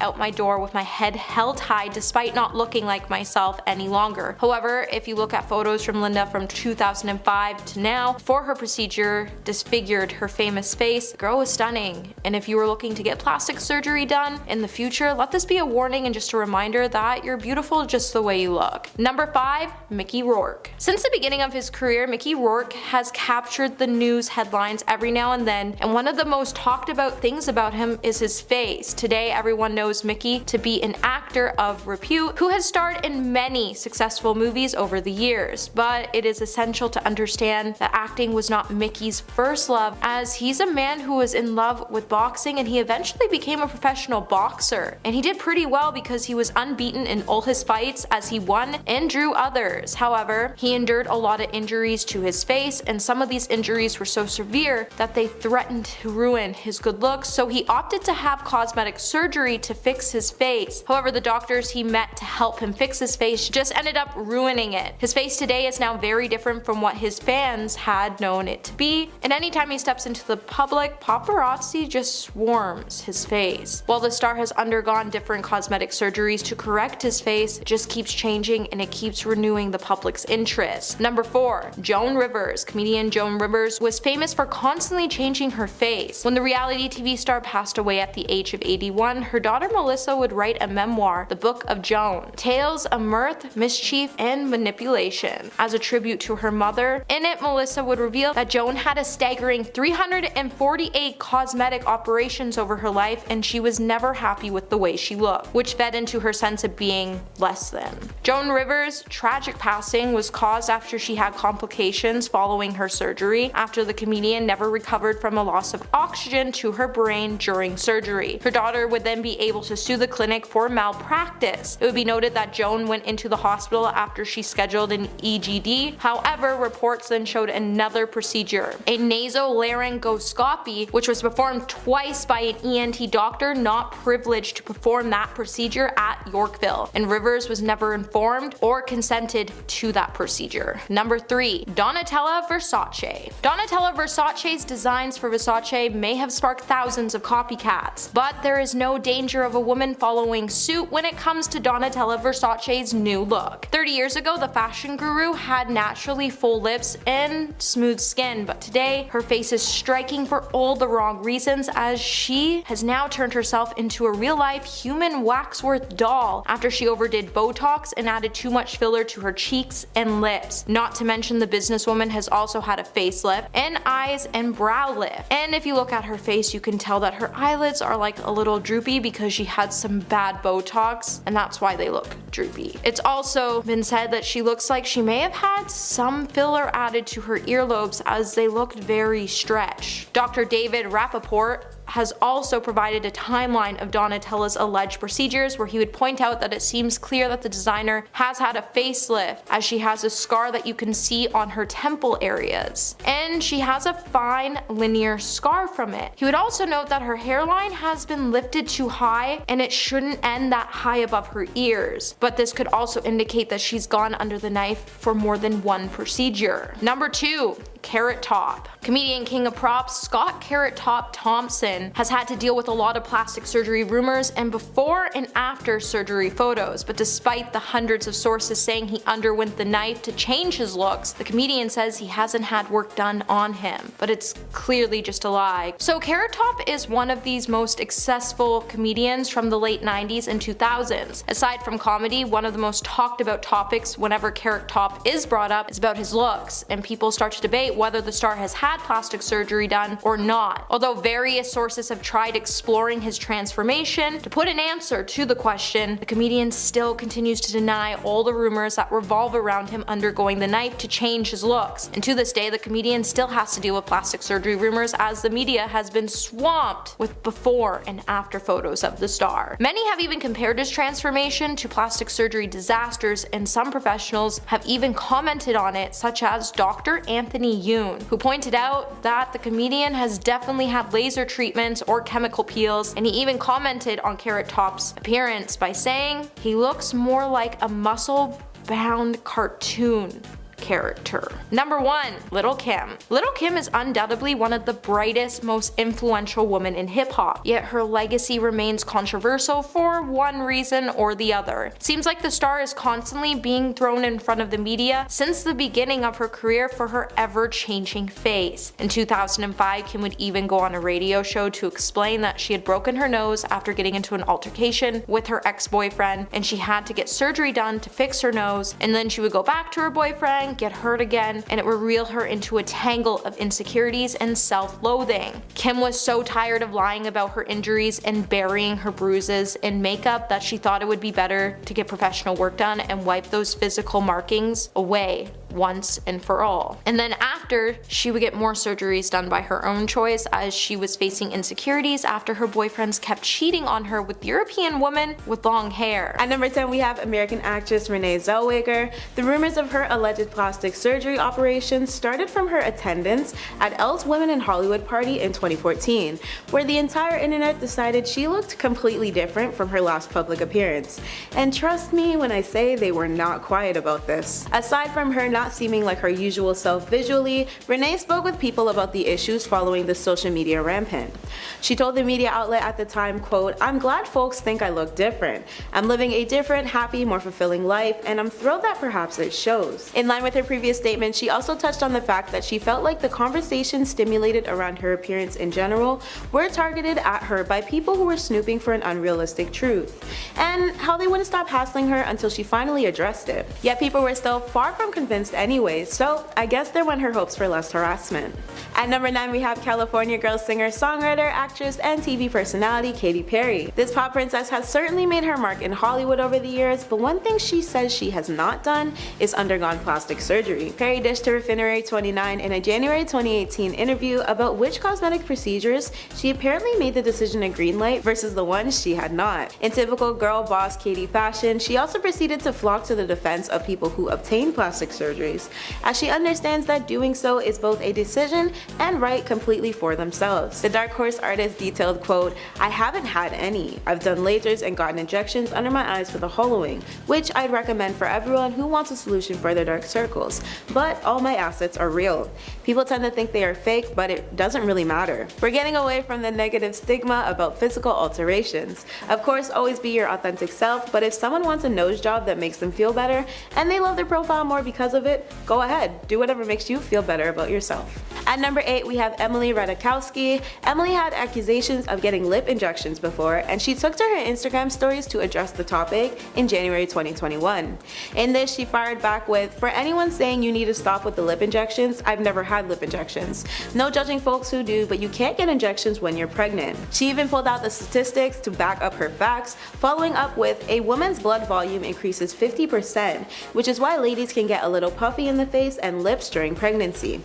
out my door with my head held high despite not looking like myself any longer." However, if you look at photos from Linda from 2005 to now, before her procedure disfigured her famous face, the girl was stunning. And if you were looking to get plastic surgery done in the future, let this be a warning and just a reminder that you're beautiful just the way you look. Number 5, Mickey Rourke. Since the beginning of his career, Mickey Rourke has captured the news headlines every now and then, and one of the most talked about things about him is his face. Today, everyone knows Mickey to be an actor of repute who has starred in many successful movies over the years, but it is essential to understand that acting was not Mickey's first love, as he's a man who was in love with boxing, and he eventually became a professional boxer. And he did pretty well because he was unbeaten in all his fights as he won and drew others. However, he endured a lot of injuries to his face, and some of these injuries were so severe that they threatened to ruin his good looks, so he opted to have cosmetic surgery to fix his face. However, the doctors he met to help him fix his face just ended up ruining it. His face today is now very different from what his fans had known it to be, and anytime he steps into the public, paparazzi just swarms his face. While the star has undergone different cosmetic surgeries to correct his face, it just keeps changing and it keeps renewing the public's interest. Number 4, Joan Rivers. Comedian Joan Rivers was famous for constantly changing her face. When the reality TV star passed away at the age of 81, her daughter Melissa would write a memoir, The Book of Joan, tales of mirth, mischief, and manipulation. As a tribute to her mother, in it Melissa would reveal that Joan had a staggering 348 cosmetic operations over her life, and she was never happy with the way she looked, which fed into her sense of being less than. Joan Rivers' tragic passing was caused after she had complications following her surgery, after the comedian never recovered from a loss of oxygen to her brain during surgery. Her daughter would then be able to sue the clinic for malpractice. It would be noted that Joan went into the hospital after she scheduled an EGD. However, reports then showed another procedure, a nasolaryngoscopy, which was performed twice by an ENT doctor not privileged to perform that procedure at Yorkville, and Rivers was never informed or consented to that procedure. Number 3, Donatella Versace. Donatella Versace's designs for Versace may have sparked thousands of copycats, but there is no danger of a woman following suit when it comes to Donatella Versace's new look. 30 years ago, the fashion guru had naturally full lips and smooth skin, but today her face is striking for all the wrong reasons, as she has now turned herself into a real-life human waxwork doll after she overdid Botox and added too much filler to her cheeks and lips. Not to mention, the businesswoman has also had a facelift and eyes and brow lift. And if you look at her face, you can tell that her eyelids are like a little droopy because she had some bad Botox, and that's why they look droopy. It's also been said that she looks like she may have had some filler added to her earlobes, as they looked very stretched. Dr. David Rappaport has also provided a timeline of Donatella's alleged procedures, where he would point out that it seems clear that the designer has had a facelift, as she has a scar that you can see on her temple areas, and she has a fine linear scar from it. He would also note that her hairline has been lifted too high, and it shouldn't end that high above her ears, but this could also indicate that she's gone under the knife for more than one procedure. Number 2, Carrot Top. Comedian king of props Scott Carrot Top Thompson Teigen has had to deal with a lot of plastic surgery rumors and before and after surgery photos, but despite the hundreds of sources saying he underwent the knife to change his looks, the comedian says he hasn't had work done on him, but it's clearly just a lie. So Carrot Top is one of these most successful comedians from the late 90s and 2000s. Aside from comedy, one of the most talked about topics whenever Carrot Top is brought up is about his looks, and people start to debate whether the star has had plastic surgery done or not. Although various sources have tried exploring his transformation to put an answer to the question, the comedian still continues to deny all the rumors that revolve around him undergoing the knife to change his looks. And to this day, the comedian still has to deal with plastic surgery rumors as the media has been swamped with before and after photos of the star. Many have even compared his transformation to plastic surgery disasters, and some professionals have even commented on it, such as Dr. Anthony Yoon, who pointed out that the comedian has definitely had laser treatments or chemical peels, and he even commented on Carrot Top's appearance by saying he looks more like a muscle-bound cartoon character. Number 1. Lil' Kim. Lil' Kim is undoubtedly one of the brightest, most influential women in hip-hop, yet her legacy remains controversial for one reason or the other. It seems like the star is constantly being thrown in front of the media since the beginning of her career for her ever-changing face. In 2005, Kim would even go on a radio show to explain that she had broken her nose after getting into an altercation with her ex-boyfriend, and she had to get surgery done to fix her nose, and then she would go back to her boyfriend, get hurt again, and it would reel her into a tangle of insecurities and self-loathing. Kim was so tired of lying about her injuries and burying her bruises in makeup that she thought it would be better to get professional work done and wipe those physical markings away once and for all. And then after, she would get more surgeries done by her own choice as she was facing insecurities after her boyfriends kept cheating on her with European women with long hair. At number 10, we have American actress Renee Zellweger. The rumors of her alleged plastic surgery operation started from her attendance at Elle's Women in Hollywood party in 2014, where the entire internet decided she looked completely different from her last public appearance. And trust me when I say they were not quiet about this. Aside from her not seeming like her usual self visually, Renee spoke with people about the issues following the social media rampant. She told the media outlet at the time, quote, "I'm glad folks think I look different. I'm living a different, happy, more fulfilling life, and I'm thrilled that perhaps it shows." In line with her previous statement, she also touched on the fact that she felt like the conversations stimulated around her appearance in general were targeted at her by people who were snooping for an unrealistic truth, and how they wouldn't stop hassling her until she finally addressed it. Yet people were still far from convinced anyways, so I guess there went her hopes for less harassment. At number 9, we have California girl singer, songwriter, actress, and TV personality Katy Perry. This pop princess has certainly made her mark in Hollywood over the years, but one thing she says she has not done is undergone plastic surgery. Perry dished her Refinery 29 in a January 2018 interview about which cosmetic procedures she apparently made the decision to greenlight versus the ones she had not. In typical girl boss Katy fashion, she also proceeded to flock to the defense of people who obtain plastic surgeries, as she understands that doing so is both a decision and right completely for themselves. The Dark Horse artist detailed, quote, "I haven't had any. I've done lasers and gotten injections under my eyes for the hollowing, which I'd recommend for everyone who wants a solution for their dark circles, but all my assets are real. People tend to think they are fake, but it doesn't really matter." We're getting away from the negative stigma about physical alterations. Of course, always be your authentic self, but if someone wants a nose job that makes them feel better and they love their profile more because of it, go ahead, do whatever makes you feel better about yourself. At number 8, we have Emily Ratajkowski. Emily had accusations of getting lip injections before, and she took to her Instagram stories to address the topic in January 2021. In this, she fired back with, "For anyone saying you need to stop with the lip injections, I've never had lip injections. No judging folks who do, but you can't get injections when you're pregnant." She even pulled out the statistics to back up her facts, following up with, "A woman's blood volume increases 50%, which is why ladies can get a little puffy in the face and lips during pregnancy."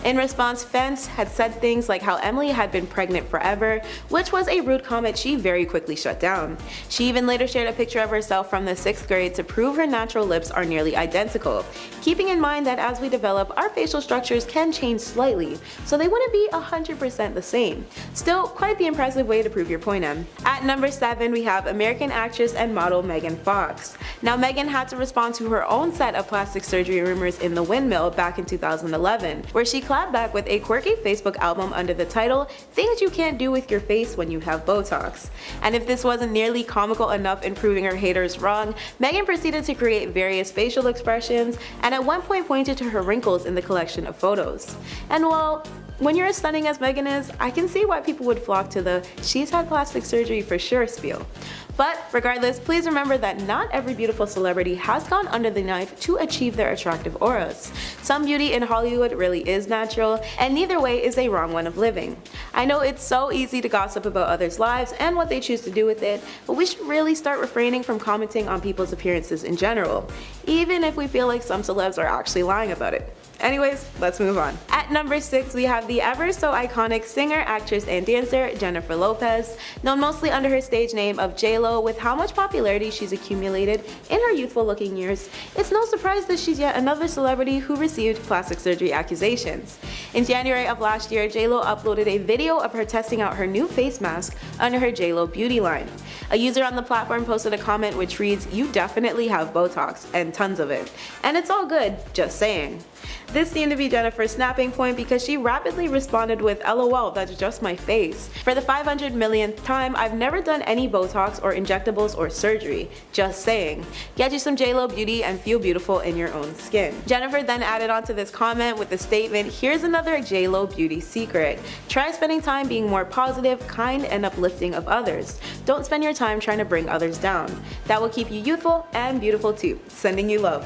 In response, fans had said things like how Emily had been pregnant forever, which was a rude comment she very quickly shut down. She even later shared a picture of herself from the 6th grade to prove her natural lips are nearly identical, keeping in mind that as we develop, our facial structures can change slightly, so they wouldn't be 100% the same. Still, quite the impressive way to prove your point, Em. At number 7, we have American actress and model Megan Fox. Now, Megan had to respond to her own set of plastic surgery rumors in The Windmill back in 2011, where she clapped back with a quirky Facebook album under the title Things You Can't Do With Your Face When You Have Botox. And if this wasn't nearly comical enough in proving her haters wrong, Megan proceeded to create various facial expressions and at one point pointed to her wrinkles in the collection of photos. And well, when you're as stunning as Megan is, I can see why people would flock to the "she's had plastic surgery for sure" spiel. But regardless, please remember that not every beautiful celebrity has gone under the knife to achieve their attractive auras. Some beauty in Hollywood really is natural, and neither way is a wrong one of living. I know it's so easy to gossip about others' lives and what they choose to do with it, but we should really start refraining from commenting on people's appearances in general, even if we feel like some celebs are actually lying about it. Anyways, let's move on. At number 6, we have the ever so iconic singer, actress, and dancer Jennifer Lopez, known mostly under her stage name of J-Lo. With how much popularity she's accumulated in her youthful looking years, it's no surprise that she's yet another celebrity who received plastic surgery accusations. In January of last year, J-Lo uploaded a video of her testing out her new face mask under her J-Lo beauty line. A user on the platform posted a comment which reads, "You definitely have Botox, and tons of it. And it's all good, just saying." This seemed to be Jennifer's snapping point because she rapidly responded with, "LOL, that's just my face. For the 500 millionth time, I've never done any Botox or injectables or surgery. Just saying. Get you some J-Lo beauty and feel beautiful in your own skin." Jennifer then added on to this comment with the statement, "Here's another J-Lo beauty secret. Try spending time being more positive, kind, and uplifting of others. Don't spend your time trying to bring others down. That will keep you youthful and beautiful too. Sending you love."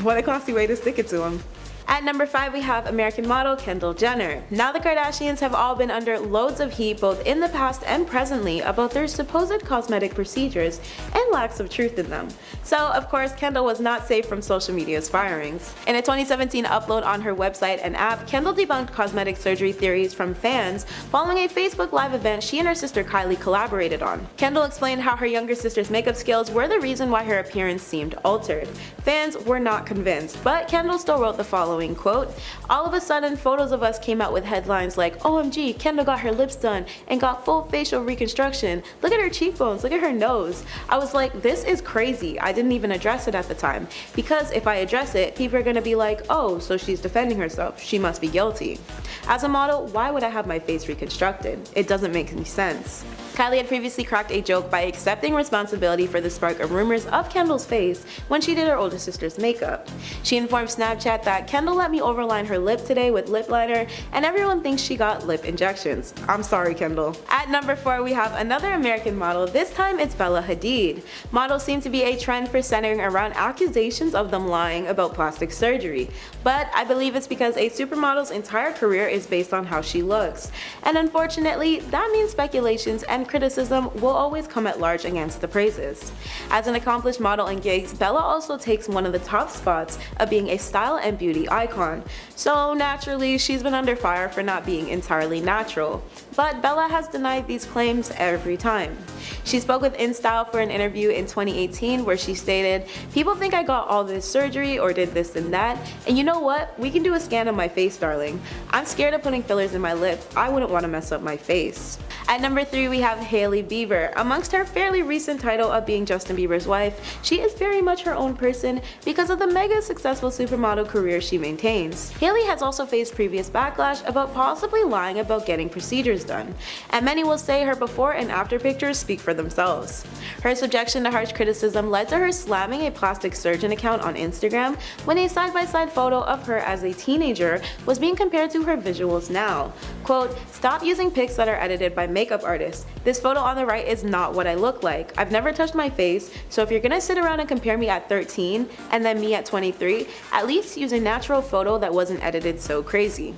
What a classy way to stick it to him. At number 5, we have American model Kendall Jenner. Now the Kardashians have all been under loads of heat both in the past and presently about their supposed cosmetic procedures and lacks of truth in them. So of course Kendall was not safe from social media's firings. In a 2017 upload on her website and app, Kendall debunked cosmetic surgery theories from fans following a Facebook Live event she and her sister Kylie collaborated on. Kendall explained how her younger sister's makeup skills were the reason why her appearance seemed altered. Fans were not convinced, but Kendall still wrote the following quote, "All of a sudden photos of us came out with headlines like, OMG, Kendall got her lips done and got full facial reconstruction. Look at her cheekbones, look at her nose." I was like, this is crazy. I didn't even address it at the time, because if I address it, people are gonna be like, oh, so she's defending herself, she must be guilty. As a model, why would I have my face reconstructed? It doesn't make any sense. Kylie had previously cracked a joke by accepting responsibility for the spark of rumors of Kendall's face when she did her older sister's makeup. She informed Snapchat that Kendall let me overline her lip today with lip liner and everyone thinks she got lip injections. I'm sorry, Kendall. At number 4, we have another American model. This time it's Bella Hadid. Models seem to be a trend for centering around accusations of them lying about plastic surgery, but I believe it's because a supermodel's entire career is based on how she looks. And unfortunately, that means speculations and criticism will always come at large against the praises. As an accomplished model in gigs, Bella also takes one of the top spots of being a style and beauty icon. So naturally, she's been under fire for not being entirely natural. But Bella has denied these claims every time. She spoke with InStyle for an interview in 2018 where she stated, "People think I got all this surgery or did this and that, and you know what? We can do a scan of my face, darling. I'm scared of putting fillers in my lip. I wouldn't want to mess up my face." At number 3, we have Hailey Bieber. Amongst her fairly recent title of being Justin Bieber's wife, she is very much her own person because of the mega successful supermodel career she maintains. Hailey has also faced previous backlash about possibly lying about getting procedures done, and many will say her before and after pictures speak for themselves. Her subjection to harsh criticism led to her slamming a plastic surgeon account on Instagram when a side-by-side photo of her as a teenager was being compared to her visuals now. Quote, "Stop using pics that are edited by makeup artists. This photo on the right is not what I look like. I've never touched my face, so if you're gonna sit around and compare me at 13 and then me at 23, at least use a natural photo that wasn't edited so crazy."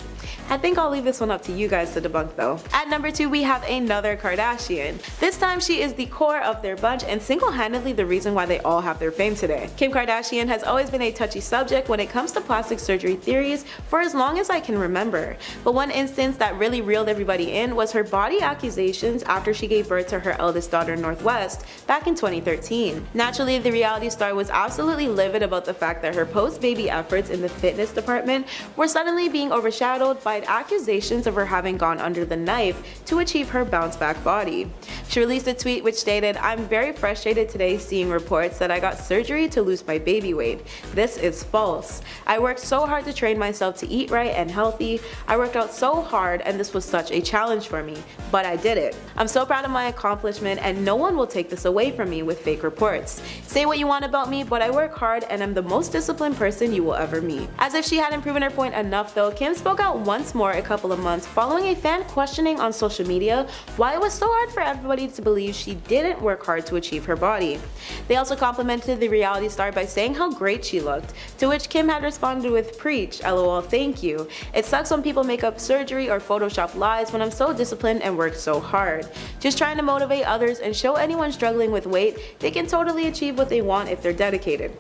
I think I'll leave this one up to you guys to debunk though. At number 2, we have another Kardashian. This time she is the core of their bunch and single-handedly the reason why they all have their fame today. Kim Kardashian has always been a touchy subject when it comes to plastic surgery theories for as long as I can remember, but one instance that really reeled everybody in was her body accusation accusations after she gave birth to her eldest daughter, Northwest, back in 2013. Naturally, the reality star was absolutely livid about the fact that her post-baby efforts in the fitness department were suddenly being overshadowed by accusations of her having gone under the knife to achieve her bounce-back body. She released a tweet which stated, "I'm very frustrated today seeing reports that I got surgery to lose my baby weight. This is false. I worked so hard to train myself to eat right and healthy. I worked out so hard and this was such a challenge for me, but I did it. I'm so proud of my accomplishment and no one will take this away from me with fake reports. Say what you want about me, but I work hard and I'm the most disciplined person you will ever meet." As if she hadn't proven her point enough though, Kim spoke out once more a couple of months following a fan questioning on social media why it was so hard for everybody to believe she didn't work hard to achieve her body. They also complimented the reality star by saying how great she looked, to which Kim had responded with, "Preach, lol, thank you. It sucks when people make up surgery or Photoshop lies when I'm so disciplined and worked so hard. Just trying to motivate others and show anyone struggling with weight they can totally achieve what they want if they're dedicated."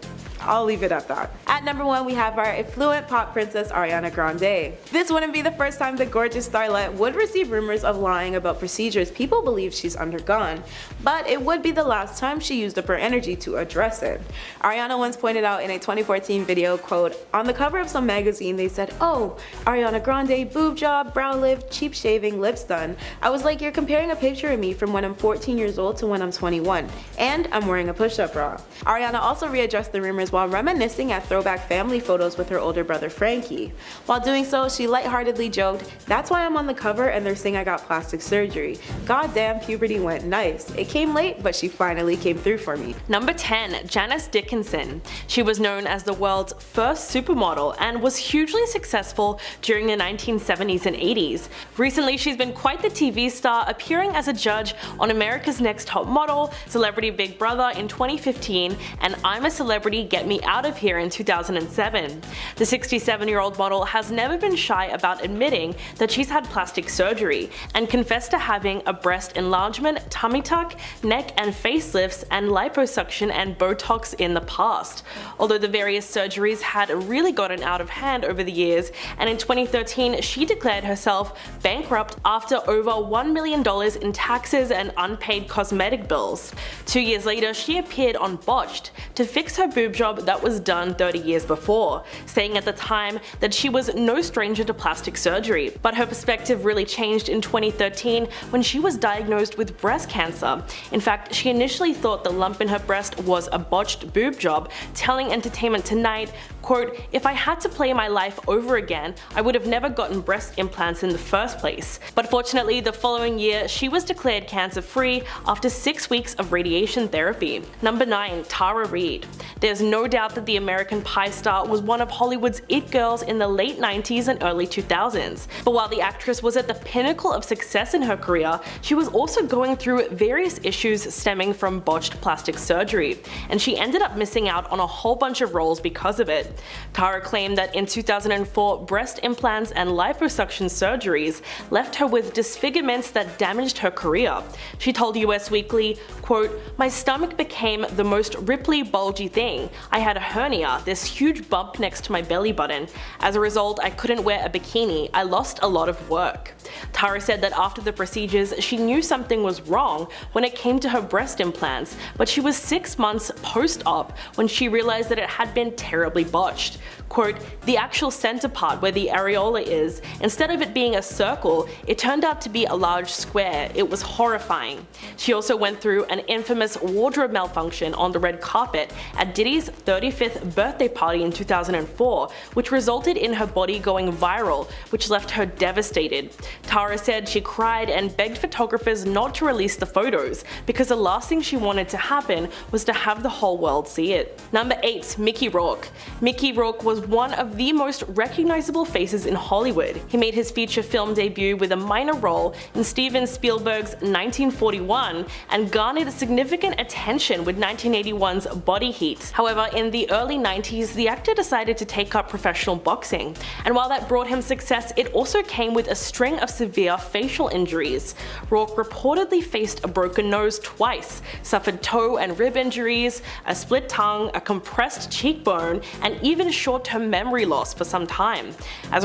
I'll leave it at that. At number 1, we have our affluent pop princess Ariana Grande. This wouldn't be the first time the gorgeous starlet would receive rumors of lying about procedures people believe she's undergone, but it would be the last time she used up her energy to address it. Ariana once pointed out in a 2014 video, quote, "On the cover of some magazine they said, 'Oh, Ariana Grande, boob job, brow lift, cheap shaving, lips done.' I was like, you're comparing a picture of me from when I'm 14 years old to when I'm 21, and I'm wearing a push-up bra." Ariana also readdressed the rumors while reminiscing at throwback family photos with her older brother Frankie. While doing so, she lightheartedly joked, "That's why I'm on the cover and they're saying I got plastic surgery. Goddamn, puberty went nice. It came late, but she finally came through for me." Number 10. Janice Dickinson. She was known as the world's first supermodel and was hugely successful during the 1970s and 80s. Recently, she's been quite the TV star, appearing as a judge on America's Next Top Model, Celebrity Big Brother in 2015, and I'm a Celebrity, Get Me Out of Here in 2007. The 67-year-old model has never been shy about admitting that she's had plastic surgery and confessed to having a breast enlargement, tummy tuck, neck and facelifts, and liposuction and Botox in the past. Although the various surgeries had really gotten out of hand over the years, and in 2013 she declared herself bankrupt after over $1 million in taxes and unpaid cosmetic bills. 2 years later, she appeared on Botched to fix her boob job that was done 30 years before, saying at the time that she was no stranger to plastic surgery. But her perspective really changed in 2013 when she was diagnosed with breast cancer. In fact, she initially thought the lump in her breast was a botched boob job, telling Entertainment Tonight, quote, "If I had to play my life over again, I would have never gotten breast implants in the first place." But fortunately, the following year, she was declared cancer-free after 6 weeks of radiation therapy. Number 9. Tara Reid. There's no doubt that the American Pie star was one of Hollywood's it girls in the late 90s and early 2000s. But while the actress was at the pinnacle of success in her career, she was also going through various issues stemming from botched plastic surgery, and she ended up missing out on a whole bunch of roles because of it. Tara claimed that in 2004, breast implants and liposuction surgeries left her with disfigurements that damaged her career. She told US Weekly, quote, "My stomach became the most ripply, bulgy thing. I had a hernia, this huge bump next to my belly button. As a result, I couldn't wear a bikini. I lost a lot of work." Tara said that after the procedures, she knew something was wrong when it came to her breast implants, but she was 6 months post-op when she realized that it had been terribly botched. Quote, "The actual center part where the areola is, instead of it being a circle, it turned out to be a large square. It was horrifying." She also went through an infamous wardrobe malfunction on the red carpet at Diddy's 35th birthday party in 2004, which resulted in her body going viral, which left her devastated. Tara said she cried and begged photographers not to release the photos because the last thing she wanted to happen was to have the whole world see it. Number 8. Mickey Rourke. Mickey Rourke was one of the most recognizable faces in Hollywood. He made his feature film debut with a minor role in Steven Spielberg's 1941 and garnered significant attention with 1981's Body Heat. However, in the early 90s, the actor decided to take up professional boxing, and while that brought him success, it also came with a string of severe facial injuries. Rourke reportedly faced a broken nose twice, suffered toe and rib injuries, a split tongue, a compressed cheekbone, and even short-term memory loss for some time. As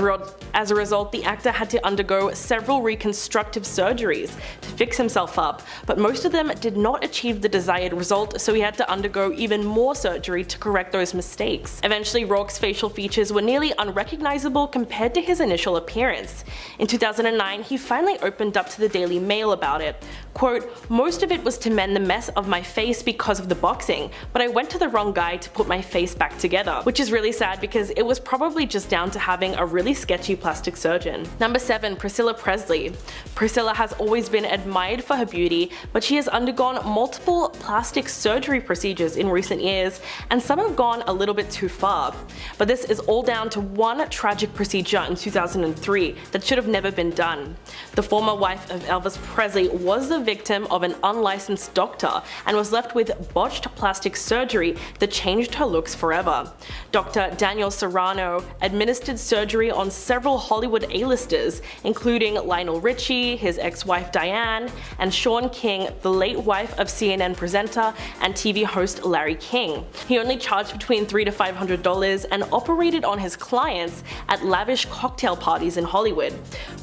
a result, the actor had to undergo several reconstructive surgeries to fix himself up, but most of them did not achieve the desired result, so he had to undergo even more surgery to correct those mistakes. Eventually, Rourke's facial features were nearly unrecognizable compared to his initial appearance. In 2009, he finally opened up to the Daily Mail about it. Quote, "Most of it was to mend the mess of my face because of the boxing, but I went to the wrong guy to put my face back together," which is really sad because it was probably just down to having a really sketchy plastic surgeon. Number 7. Priscilla Presley. Priscilla has always been admired for her beauty, but she has undergone multiple plastic surgery procedures in recent years, and some have gone a little bit too far. But this is all down to one tragic procedure in 2003 that should have never been done. The former wife of Elvis Presley was the victim of an unlicensed doctor and was left with botched plastic surgery that changed her looks forever. Dr. Daniel Serrano administered surgery on several Hollywood A-listers, including Lionel Richie, his ex-wife Diane, and Shaun King, the late wife of CNN presenter and TV host Larry King. He only charged between $300 to $500 and operated on his clients at lavish cocktail parties in Hollywood.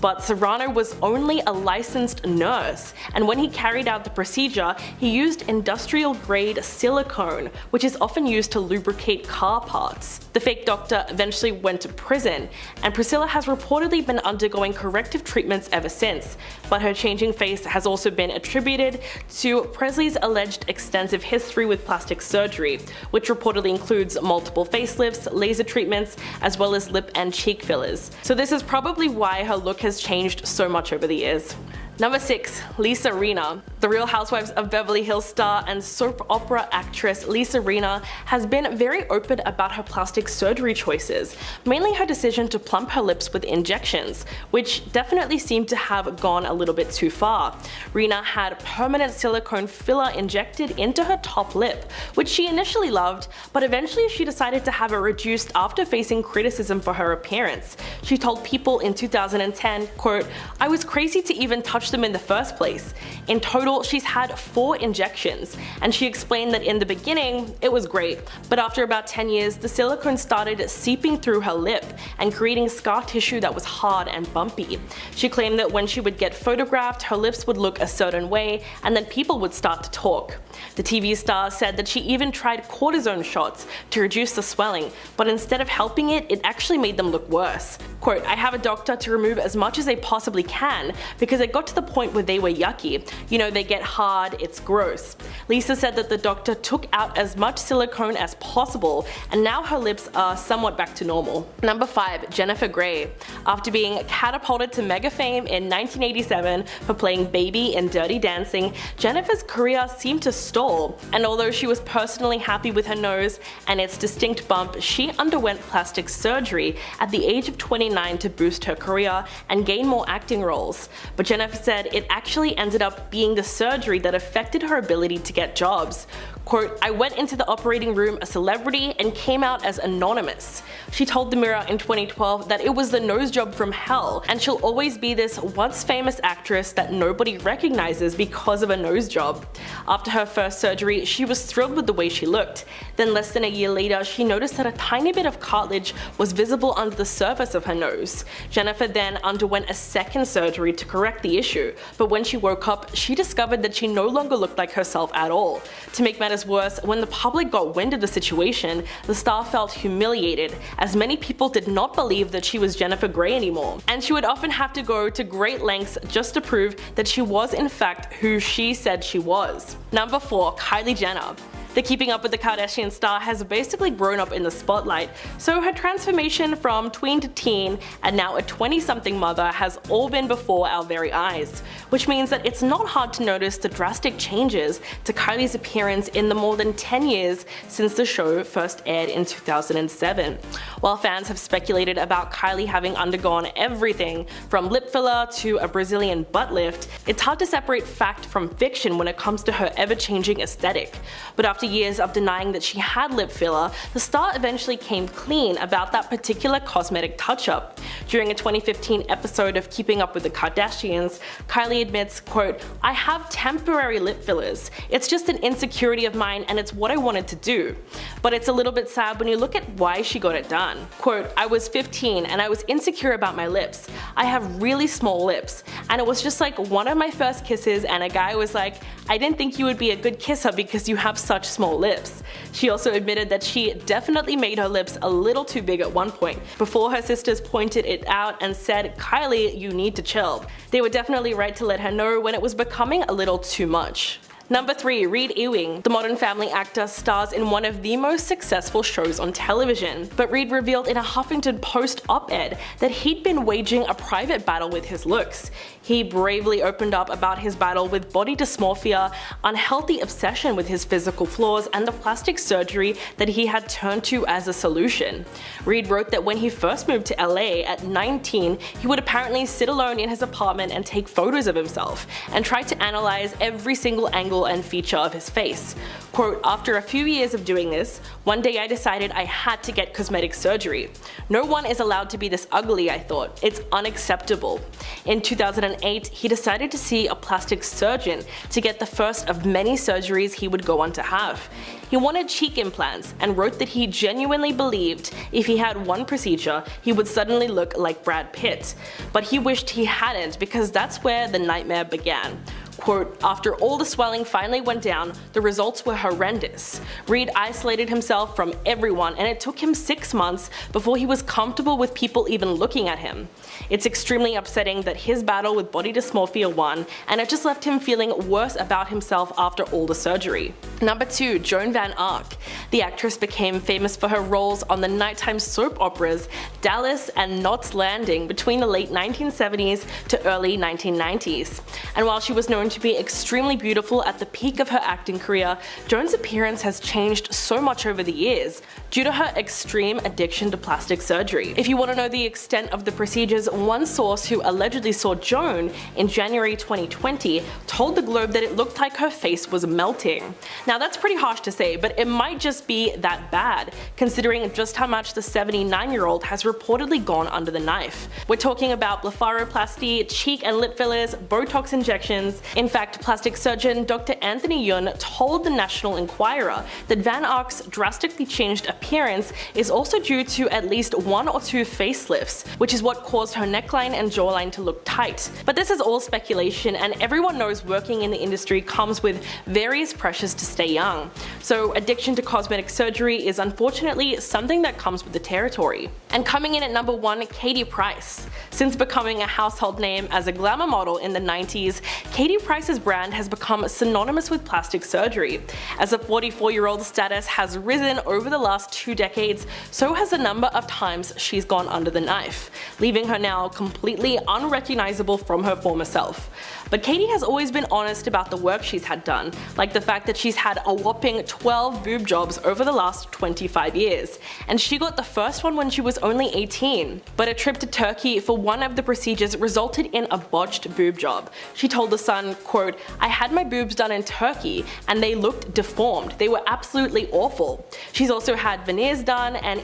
But Serrano was only a licensed nurse, and when he carried out the procedure, he used industrial-grade silicone, which is often used to lubricate car parts. The fake doctor eventually went to prison, and Priscilla has reportedly been undergoing corrective treatments ever since, but her changing face has also been attributed to Presley's alleged extensive history with plastic surgery, which reportedly includes multiple facelifts, laser treatments, as well as lip and cheek fillers. So this is probably why her look has changed so much over the years. Number 6. Lisa Rinna. The Real Housewives of Beverly Hills star and soap opera actress Lisa Rinna has been very open about her plastic surgery choices, mainly her decision to plump her lips with injections, which definitely seemed to have gone a little bit too far. Rinna had permanent silicone filler injected into her top lip, which she initially loved, but eventually she decided to have it reduced after facing criticism for her appearance. She told People in 2010, quote, "I was crazy to even touch them in the first place. In total, she's had 4 injections, and she explained that in the beginning, it was great, but after about 10 years, the silicone started seeping through her lip and creating scar tissue that was hard and bumpy. She claimed that when she would get photographed, her lips would look a certain way, and then people would start to talk." The TV star said that she even tried cortisone shots to reduce the swelling, but instead of helping it, it actually made them look worse. Quote, "I have a doctor to remove as much as they possibly can because it got to the point where they were yucky. You know, they get hard, it's gross." Lisa said that the doctor took out as much silicone as possible, and now her lips are somewhat back to normal. Number 5. Jennifer Grey. After being catapulted to mega fame in 1987 for playing Baby in Dirty Dancing, Jennifer's career seemed to stall, and although she was personally happy with her nose and its distinct bump, she underwent plastic surgery at the age of 29 to boost her career and gain more acting roles. But Jennifer said it actually ended up being the surgery that affected her ability to get jobs. Quote, "I went into the operating room a celebrity and came out as anonymous." She told the Mirror in 2012 that it was the nose job from hell, and she'll always be this once famous actress that nobody recognizes because of a nose job. After her first surgery, she was thrilled with the way she looked. Then less than a year later, she noticed that a tiny bit of cartilage was visible under the surface of her nose. Jennifer then underwent a second surgery to correct the issue, but when she woke up, she discovered that she no longer looked like herself at all. To make matters worse, when the public got wind of the situation, the star felt humiliated, as many people did not believe that she was Jennifer Grey anymore, and she would often have to go to great lengths just to prove that she was in fact who she said she was. Number 4. Kylie Jenner. The Keeping Up with the Kardashians star has basically grown up in the spotlight, so her transformation from tween to teen and now a 20-something mother has all been before our very eyes, which means that it's not hard to notice the drastic changes to Kylie's appearance in the more than 10 years since the show first aired in 2007. While fans have speculated about Kylie having undergone everything from lip filler to a Brazilian butt lift, it's hard to separate fact from fiction when it comes to her ever-changing aesthetic. But after after years of denying that she had lip filler, the star eventually came clean about that particular cosmetic touch-up. During a 2015 episode of Keeping Up with the Kardashians, Kylie admits, quote, "I have temporary lip fillers. It's just an insecurity of mine and it's what I wanted to do. But it's a little bit sad when you look at why she got it done. Quote, I was 15 and I was insecure about my lips. I have really small lips. And it was just like one of my first kisses and a guy was like, I didn't think you would be a good kisser because you have such small lips." She also admitted that she definitely made her lips a little too big at one point, before her sisters pointed it out and said, "Kylie, you need to chill." They were definitely right to let her know when it was becoming a little too much. Number 3. Reed Ewing. The Modern Family actor stars in one of the most successful shows on television, but Reed revealed in a Huffington Post op-ed that he'd been waging a private battle with his looks. He bravely opened up about his battle with body dysmorphia, unhealthy obsession with his physical flaws, and the plastic surgery that he had turned to as a solution. Reed wrote that when he first moved to LA at 19, he would apparently sit alone in his apartment and take photos of himself, and try to analyze every single angle and feature of his face. Quote, "After a few years of doing this, one day I decided I had to get cosmetic surgery. No one is allowed to be this ugly, I thought. It's unacceptable." In 2008, he decided to see a plastic surgeon to get the first of many surgeries he would go on to have. He wanted cheek implants and wrote that he genuinely believed if he had one procedure, he would suddenly look like Brad Pitt. But he wished he hadn't because that's where the nightmare began. Quote, "After all the swelling finally went down, the results were horrendous. Reed isolated himself from everyone and it took him 6 months before he was comfortable with people even looking at him. It's extremely upsetting that his battle with body dysmorphia won, and it just left him feeling worse about himself after all the surgery." Number 2. Joan Van Ark. The actress became famous for her roles on the nighttime soap operas Dallas and Knots Landing between the late 1970s to early 1990s. And while she was known to be extremely beautiful at the peak of her acting career, Joan's appearance has changed so much over the years due to her extreme addiction to plastic surgery. If you want to know the extent of the procedures, one source who allegedly saw Joan in January 2020 told the Globe that it looked like her face was melting. Now that's pretty harsh to say, but it might just be that bad, considering just how much the 79-year-old has reportedly gone under the knife. We're talking about blepharoplasty, cheek and lip fillers, Botox injections. In fact, plastic surgeon Dr. Anthony Yun told the National Enquirer that Van Ark's drastically changed appearance is also due to at least 1 or 2 facelifts, which is what caused her neckline and jawline to look tight. But this is all speculation, and everyone knows working in the industry comes with various pressures to stay young. So addiction to cosmetic surgery is unfortunately something that comes with the territory. And coming in at number 1, Katy Price. Since becoming a household name as a glamour model in the 90s, Katy Price's brand has become synonymous with plastic surgery. As a 44-year-old's status has risen over the last 2 decades, so has the number of times she's gone under the knife, leaving her now completely unrecognizable from her former self. But Katy has always been honest about the work she's had done, like the fact that she's had a whopping 12 boob jobs over the last 25 years, and she got the first one when she was only 18. But a trip to Turkey for one of the procedures resulted in a botched boob job. She told The Sun, quote, "I had my boobs done in Turkey and they looked deformed. They were absolutely awful." She's also had veneers done, and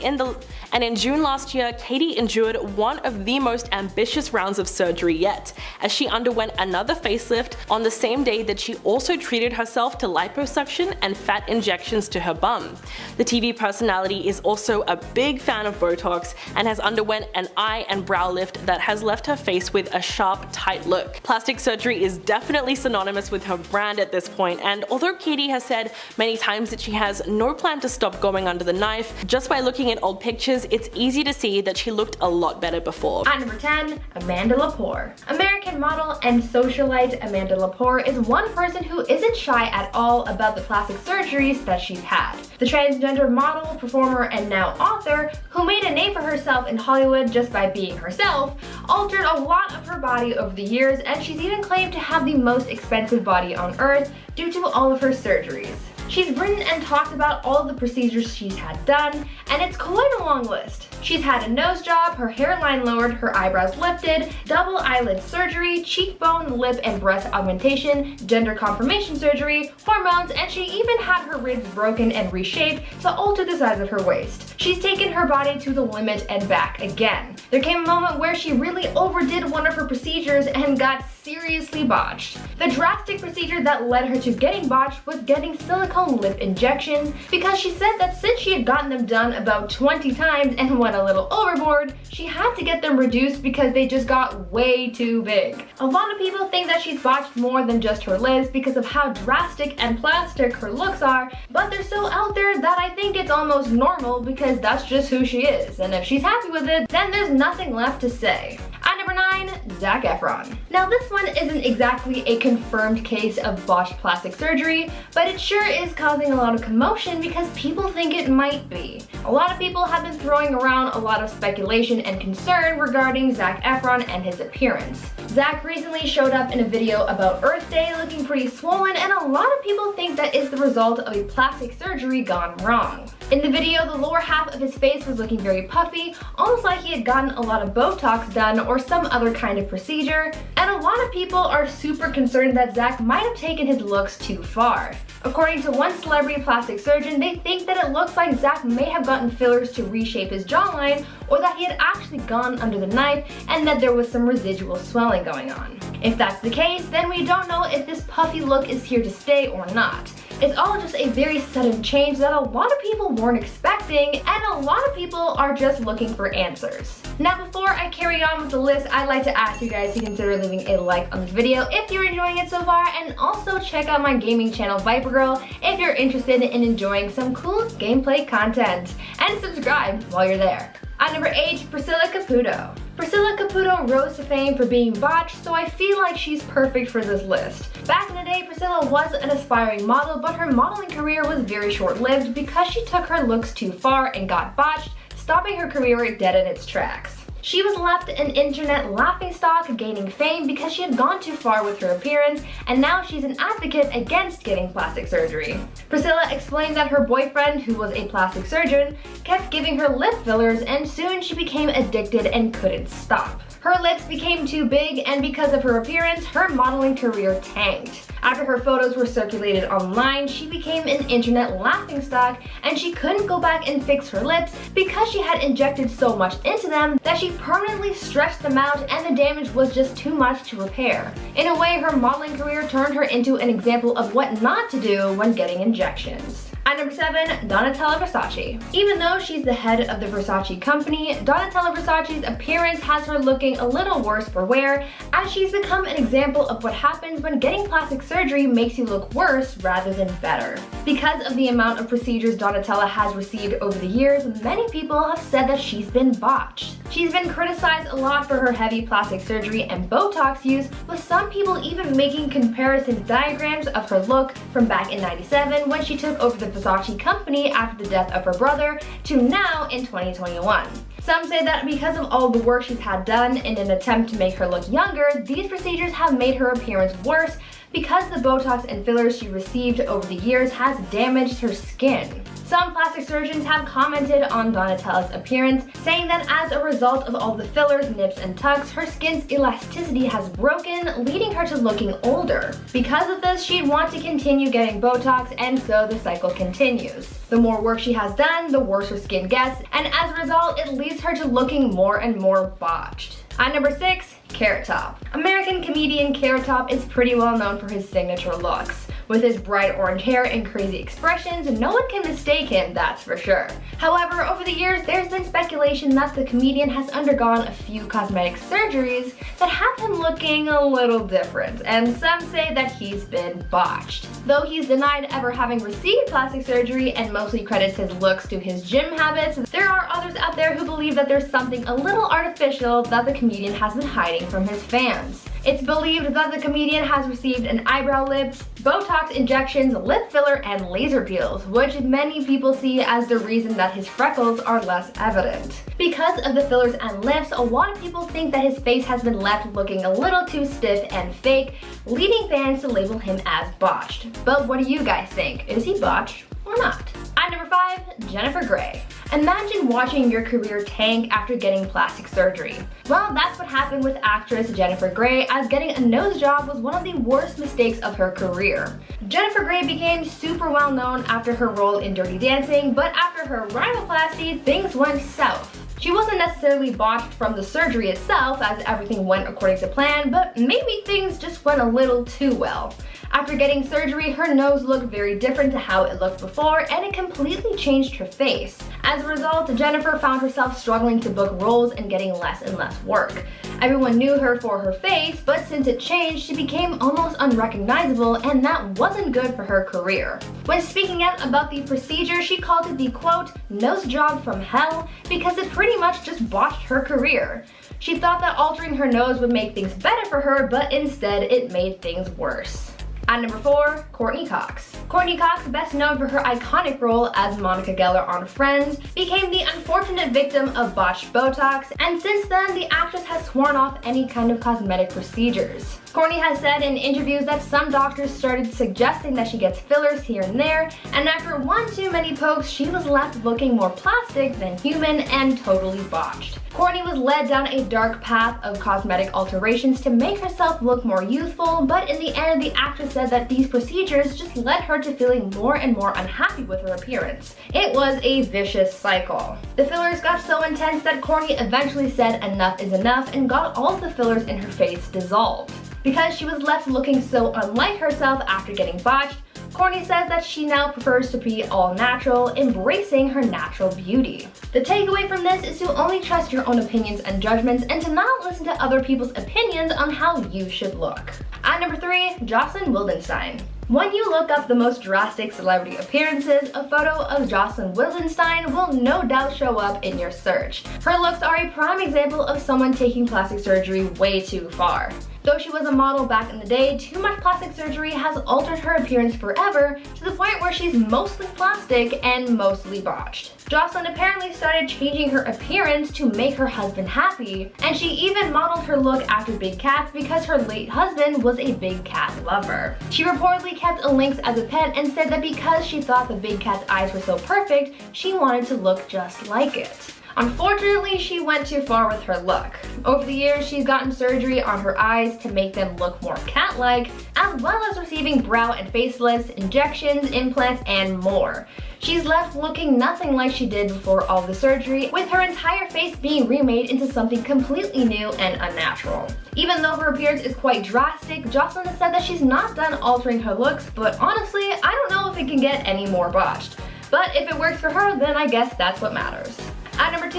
in June last year, Katy endured one of the most ambitious rounds of surgery yet, as she underwent another facelift on the same day that she also treated herself to liposuction and fat injections to her bum. The TV personality is also a big fan of Botox and has underwent an eye and brow lift that has left her face with a sharp, tight look. Plastic surgery is definitely synonymous with her brand at this point, and although Katy has said many times that she has no plan to stop going under the knife, just by looking at old pictures, it's easy to see that she looked a lot better before. At number 10, Amanda Lepore. American model and socialite Amanda Lepore is one person who isn't shy at all about the plastic surgeries that she's had. The transgender model, performer, and now author, who made a name for herself in Hollywood just by being herself, altered a lot of her body over the years, and she's even claimed to have the most expensive body on earth due to all of her surgeries. She's written and talked about all of the procedures she's had done, and it's quite a long list. She's had a nose job, her hairline lowered, her eyebrows lifted, double eyelid surgery, cheekbone, lip and breast augmentation, gender confirmation surgery, hormones, and she even had her ribs broken and reshaped to alter the size of her waist. She's taken her body to the limit and back again. There came a moment where she really overdid one of her procedures and got seriously botched. The drastic procedure that led her to getting botched was getting silicone lip injections, because she said that since she had gotten them done about 20 times and went a little overboard, she had to get them reduced because they just got way too big. A lot of people think that she's botched more than just her lips because of how drastic and plastic her looks are, but they're so out there that I think it's almost normal because that's just who she is, and if she's happy with it, then there's nothing left to say. At number 9, Zac Efron. Now this one isn't exactly a confirmed case of botched plastic surgery, but it sure is causing a lot of commotion because people think it might be. A lot of people have been throwing around a lot of speculation and concern regarding Zac Efron and his appearance. Zac recently showed up in a video about Earth Day looking pretty swollen, and a lot of people think that is the result of a plastic surgery gone wrong. In the video, the lower half of his face was looking very puffy, almost like he had gotten a lot of Botox done or some other kind of procedure, and a lot of people are super concerned that Zac might have taken his looks too far. According to one celebrity plastic surgeon, they think that it looks like Zac may have gotten fillers to reshape his jawline, or that he had actually gone under the knife and that there was some residual swelling going on. If that's the case, then we don't know if this puffy look is here to stay or not. It's all just a very sudden change that a lot of people weren't expecting, and a lot of people are just looking for answers. Now before I carry on with the list, I'd like to ask you guys to consider leaving a like on this video if you're enjoying it so far, and also check out my gaming channel Viper Girl if you're interested in enjoying some cool gameplay content, and subscribe while you're there. At number 8, Priscilla Caputo. Priscilla Caputo rose to fame for being botched, so I feel like she's perfect for this list. Back in the day, Priscilla was an aspiring model, but her modeling career was very short-lived because she took her looks too far and got botched, stopping her career dead in its tracks. She was left an internet laughingstock, gaining fame because she had gone too far with her appearance, and now she's an advocate against getting plastic surgery. Priscilla explained that her boyfriend, who was a plastic surgeon, kept giving her lip fillers, and soon she became addicted and couldn't stop. Her lips became too big, and because of her appearance, her modeling career tanked. After her photos were circulated online, she became an internet laughingstock, and she couldn't go back and fix her lips because she had injected so much into them that she permanently stretched them out, and the damage was just too much to repair. In a way, her modeling career turned her into an example of what not to do when getting injections. At number 7, Donatella Versace. Even though she's the head of the Versace company, Donatella Versace's appearance has her looking a little worse for wear, as she's become an example of what happens when getting plastic surgery makes you look worse rather than better. Because of the amount of procedures Donatella has received over the years, many people have said that she's been botched. She's been criticized a lot for her heavy plastic surgery and Botox use, with some people even making comparison diagrams of her look from back in '97 when she took over the Versace company after the death of her brother to now in 2021. Some say that because of all the work she's had done in an attempt to make her look younger, these procedures have made her appearance worse because the Botox and fillers she received over the years has damaged her skin. Some plastic surgeons have commented on Donatella's appearance, saying that as a result of all the fillers, nips, and tucks, her skin's elasticity has broken, leading her to looking older. Because of this, she'd want to continue getting Botox, and so the cycle continues. The more work she has done, the worse her skin gets, and as a result, it leads her to looking more and more botched. At number 6, Carrot Top. American comedian Carrot Top is pretty well known for his signature looks. With his bright orange hair and crazy expressions, no one can mistake him, that's for sure. However, over the years, there's been speculation that the comedian has undergone a few cosmetic surgeries that have him looking a little different, and some say that he's been botched. Though he's denied ever having received plastic surgery and mostly credits his looks to his gym habits, there are others out there who believe that there's something a little artificial that the comedian has been hiding from his fans. It's believed that the comedian has received an eyebrow lift, Botox injections, lip filler, and laser peels, which many people see as the reason that his freckles are less evident. Because of the fillers and lifts, a lot of people think that his face has been left looking a little too stiff and fake, leading fans to label him as botched. But what do you guys think? Is he botched or not? At number 5, Jennifer Grey. Imagine watching your career tank after getting plastic surgery. Well, that's what happened with actress Jennifer Grey, as getting a nose job was one of the worst mistakes of her career. Jennifer Grey became super well known after her role in Dirty Dancing, but after her rhinoplasty, things went south. She wasn't necessarily botched from the surgery itself, as everything went according to plan, but maybe things just went a little too well. After getting surgery, her nose looked very different to how it looked before, and it completely changed her face. As a result, Jennifer found herself struggling to book roles and getting less and less work. Everyone knew her for her face, but since it changed, she became almost unrecognizable, and that wasn't good for her career. When speaking out about the procedure, she called it the quote, nose job from hell, because it pretty much just botched her career. She thought that altering her nose would make things better for her, but instead it made things worse. At number 4, Courteney Cox. Courteney Cox, best known for her iconic role as Monica Geller on Friends, became the unfortunate victim of botched Botox, and since then the actress has sworn off any kind of cosmetic procedures. Courteney has said in interviews that some doctors started suggesting that she gets fillers here and there, and after one too many pokes, she was left looking more plastic than human and totally botched. Courteney was led down a dark path of cosmetic alterations to make herself look more youthful, but in the end, the actress said that these procedures just led her to feeling more and more unhappy with her appearance. It was a vicious cycle. The fillers got so intense that Courteney eventually said enough is enough and got all of the fillers in her face dissolved. Because she was left looking so unlike herself after getting botched, Courteney says that she now prefers to be all natural, embracing her natural beauty. The takeaway from this is to only trust your own opinions and judgments and to not listen to other people's opinions on how you should look. At number 3, Jocelyn Wildenstein. When you look up the most drastic celebrity appearances, a photo of Jocelyn Wildenstein will no doubt show up in your search. Her looks are a prime example of someone taking plastic surgery way too far. Though she was a model back in the day, too much plastic surgery has altered her appearance forever to the point where she's mostly plastic and mostly botched. Jocelyn apparently started changing her appearance to make her husband happy, and she even modeled her look after big cats because her late husband was a big cat lover. She reportedly kept a lynx as a pet and said that because she thought the big cat's eyes were so perfect, she wanted to look just like it. Unfortunately, she went too far with her look. Over the years, she's gotten surgery on her eyes to make them look more cat-like, as well as receiving brow and facelifts, injections, implants, and more. She's left looking nothing like she did before all the surgery, with her entire face being remade into something completely new and unnatural. Even though her appearance is quite drastic, Jocelyn has said that she's not done altering her looks, but honestly, I don't know if it can get any more botched. But if it works for her, then I guess that's what matters. At number 2,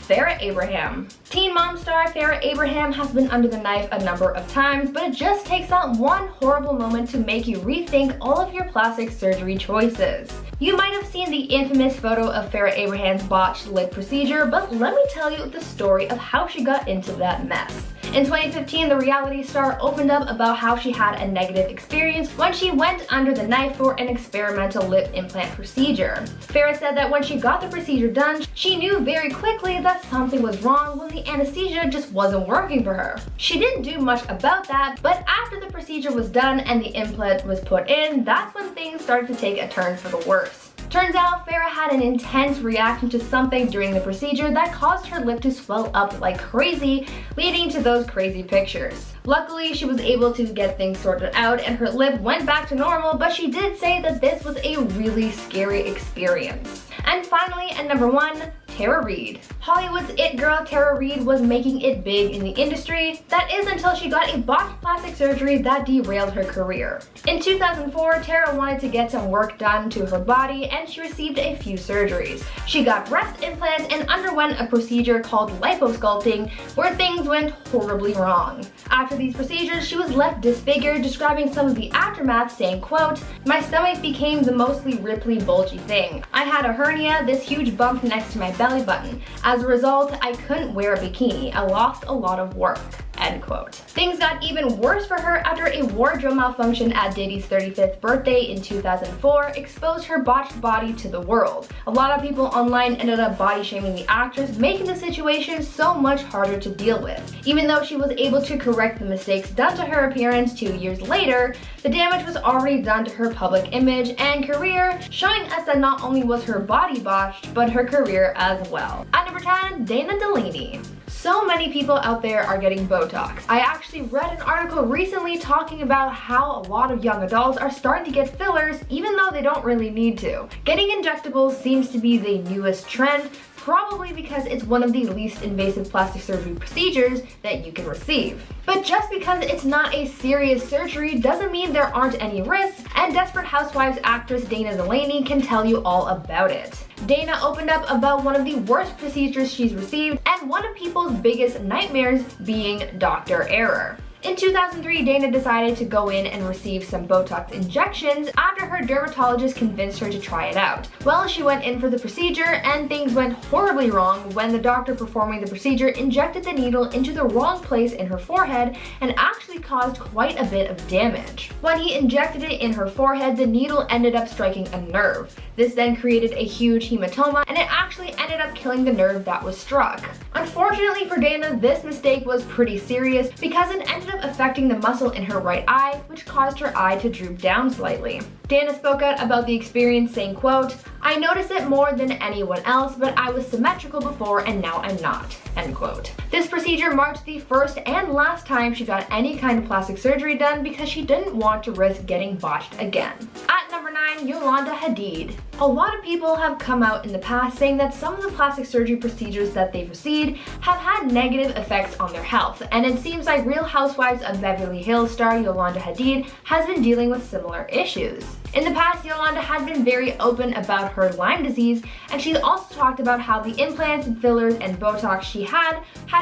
Farrah Abraham. Teen Mom star Farrah Abraham has been under the knife a number of times, but it just takes that one horrible moment to make you rethink all of your plastic surgery choices. You might have seen the infamous photo of Farrah Abraham's botched lip procedure, but let me tell you the story of how she got into that mess. In 2015, the reality star opened up about how she had a negative experience when she went under the knife for an experimental lip implant procedure. Farrah said that when she got the procedure done, she knew very quickly that something was wrong when the anesthesia just wasn't working for her. She didn't do much about that, but after the procedure was done and the implant was put in, that's when things started to take a turn for the worse. Turns out Farrah had an intense reaction to something during the procedure that caused her lip to swell up like crazy, leading to those crazy pictures. Luckily, she was able to get things sorted out and her lip went back to normal, but she did say that this was a really scary experience. And finally, at number 1, Tara Reid. Hollywood's it girl Tara Reid was making it big in the industry. That is until she got a botched plastic surgery that derailed her career. In 2004, Tara wanted to get some work done to her body and she received a few surgeries. She got breast implants and underwent a procedure called liposculpting where things went horribly wrong. After these procedures, she was left disfigured, describing some of the aftermath saying, quote, "My stomach became the mostly ripply, bulgy thing. I had a hernia, this huge bump next to my belly button. As a result, I couldn't wear a bikini. I lost a lot of work." end quote. Things got even worse for her after a wardrobe malfunction at Diddy's 35th birthday in 2004 exposed her botched body to the world. A lot of people online ended up body shaming the actress, making the situation so much harder to deal with. Even though she was able to correct the mistakes done to her appearance 2 years later, the damage was already done to her public image and career, showing us that not only was her body botched, but her career as well. At number 10, Dana Delaney. So many people out there are getting Botox. I actually read an article recently talking about how a lot of young adults are starting to get fillers even though they don't really need to. Getting injectables seems to be the newest trend, probably because it's one of the least invasive plastic surgery procedures that you can receive. But just because it's not a serious surgery doesn't mean there aren't any risks, and Desperate Housewives actress Dana Delaney can tell you all about it. Dana opened up about one of the worst procedures she's received and one of people's biggest nightmares being doctor error. In 2003, Dana decided to go in and receive some Botox injections after her dermatologist convinced her to try it out. Well, she went in for the procedure and things went horribly wrong when the doctor performing the procedure injected the needle into the wrong place in her forehead and actually caused quite a bit of damage. When he injected it in her forehead, the needle ended up striking a nerve. This then created a huge hematoma and it actually ended up killing the nerve that was struck. Unfortunately for Dana, this mistake was pretty serious because it ended up affecting the muscle in her right eye, which caused her eye to droop down slightly. Dana spoke out about the experience saying, quote, "I notice it more than anyone else, but I was symmetrical before and now I'm not," end quote. This procedure marked the first and last time she got any kind of plastic surgery done because she didn't want to risk getting botched again. At number 9, Yolanda Hadid. A lot of people have come out in the past saying that some of the plastic surgery procedures that they've received have had negative effects on their health, and it seems like Real Housewives of Beverly Hills star Yolanda Hadid has been dealing with similar issues. In the past, Yolanda had been very open about her Lyme disease, and she also talked about how the implants and fillers and Botox she had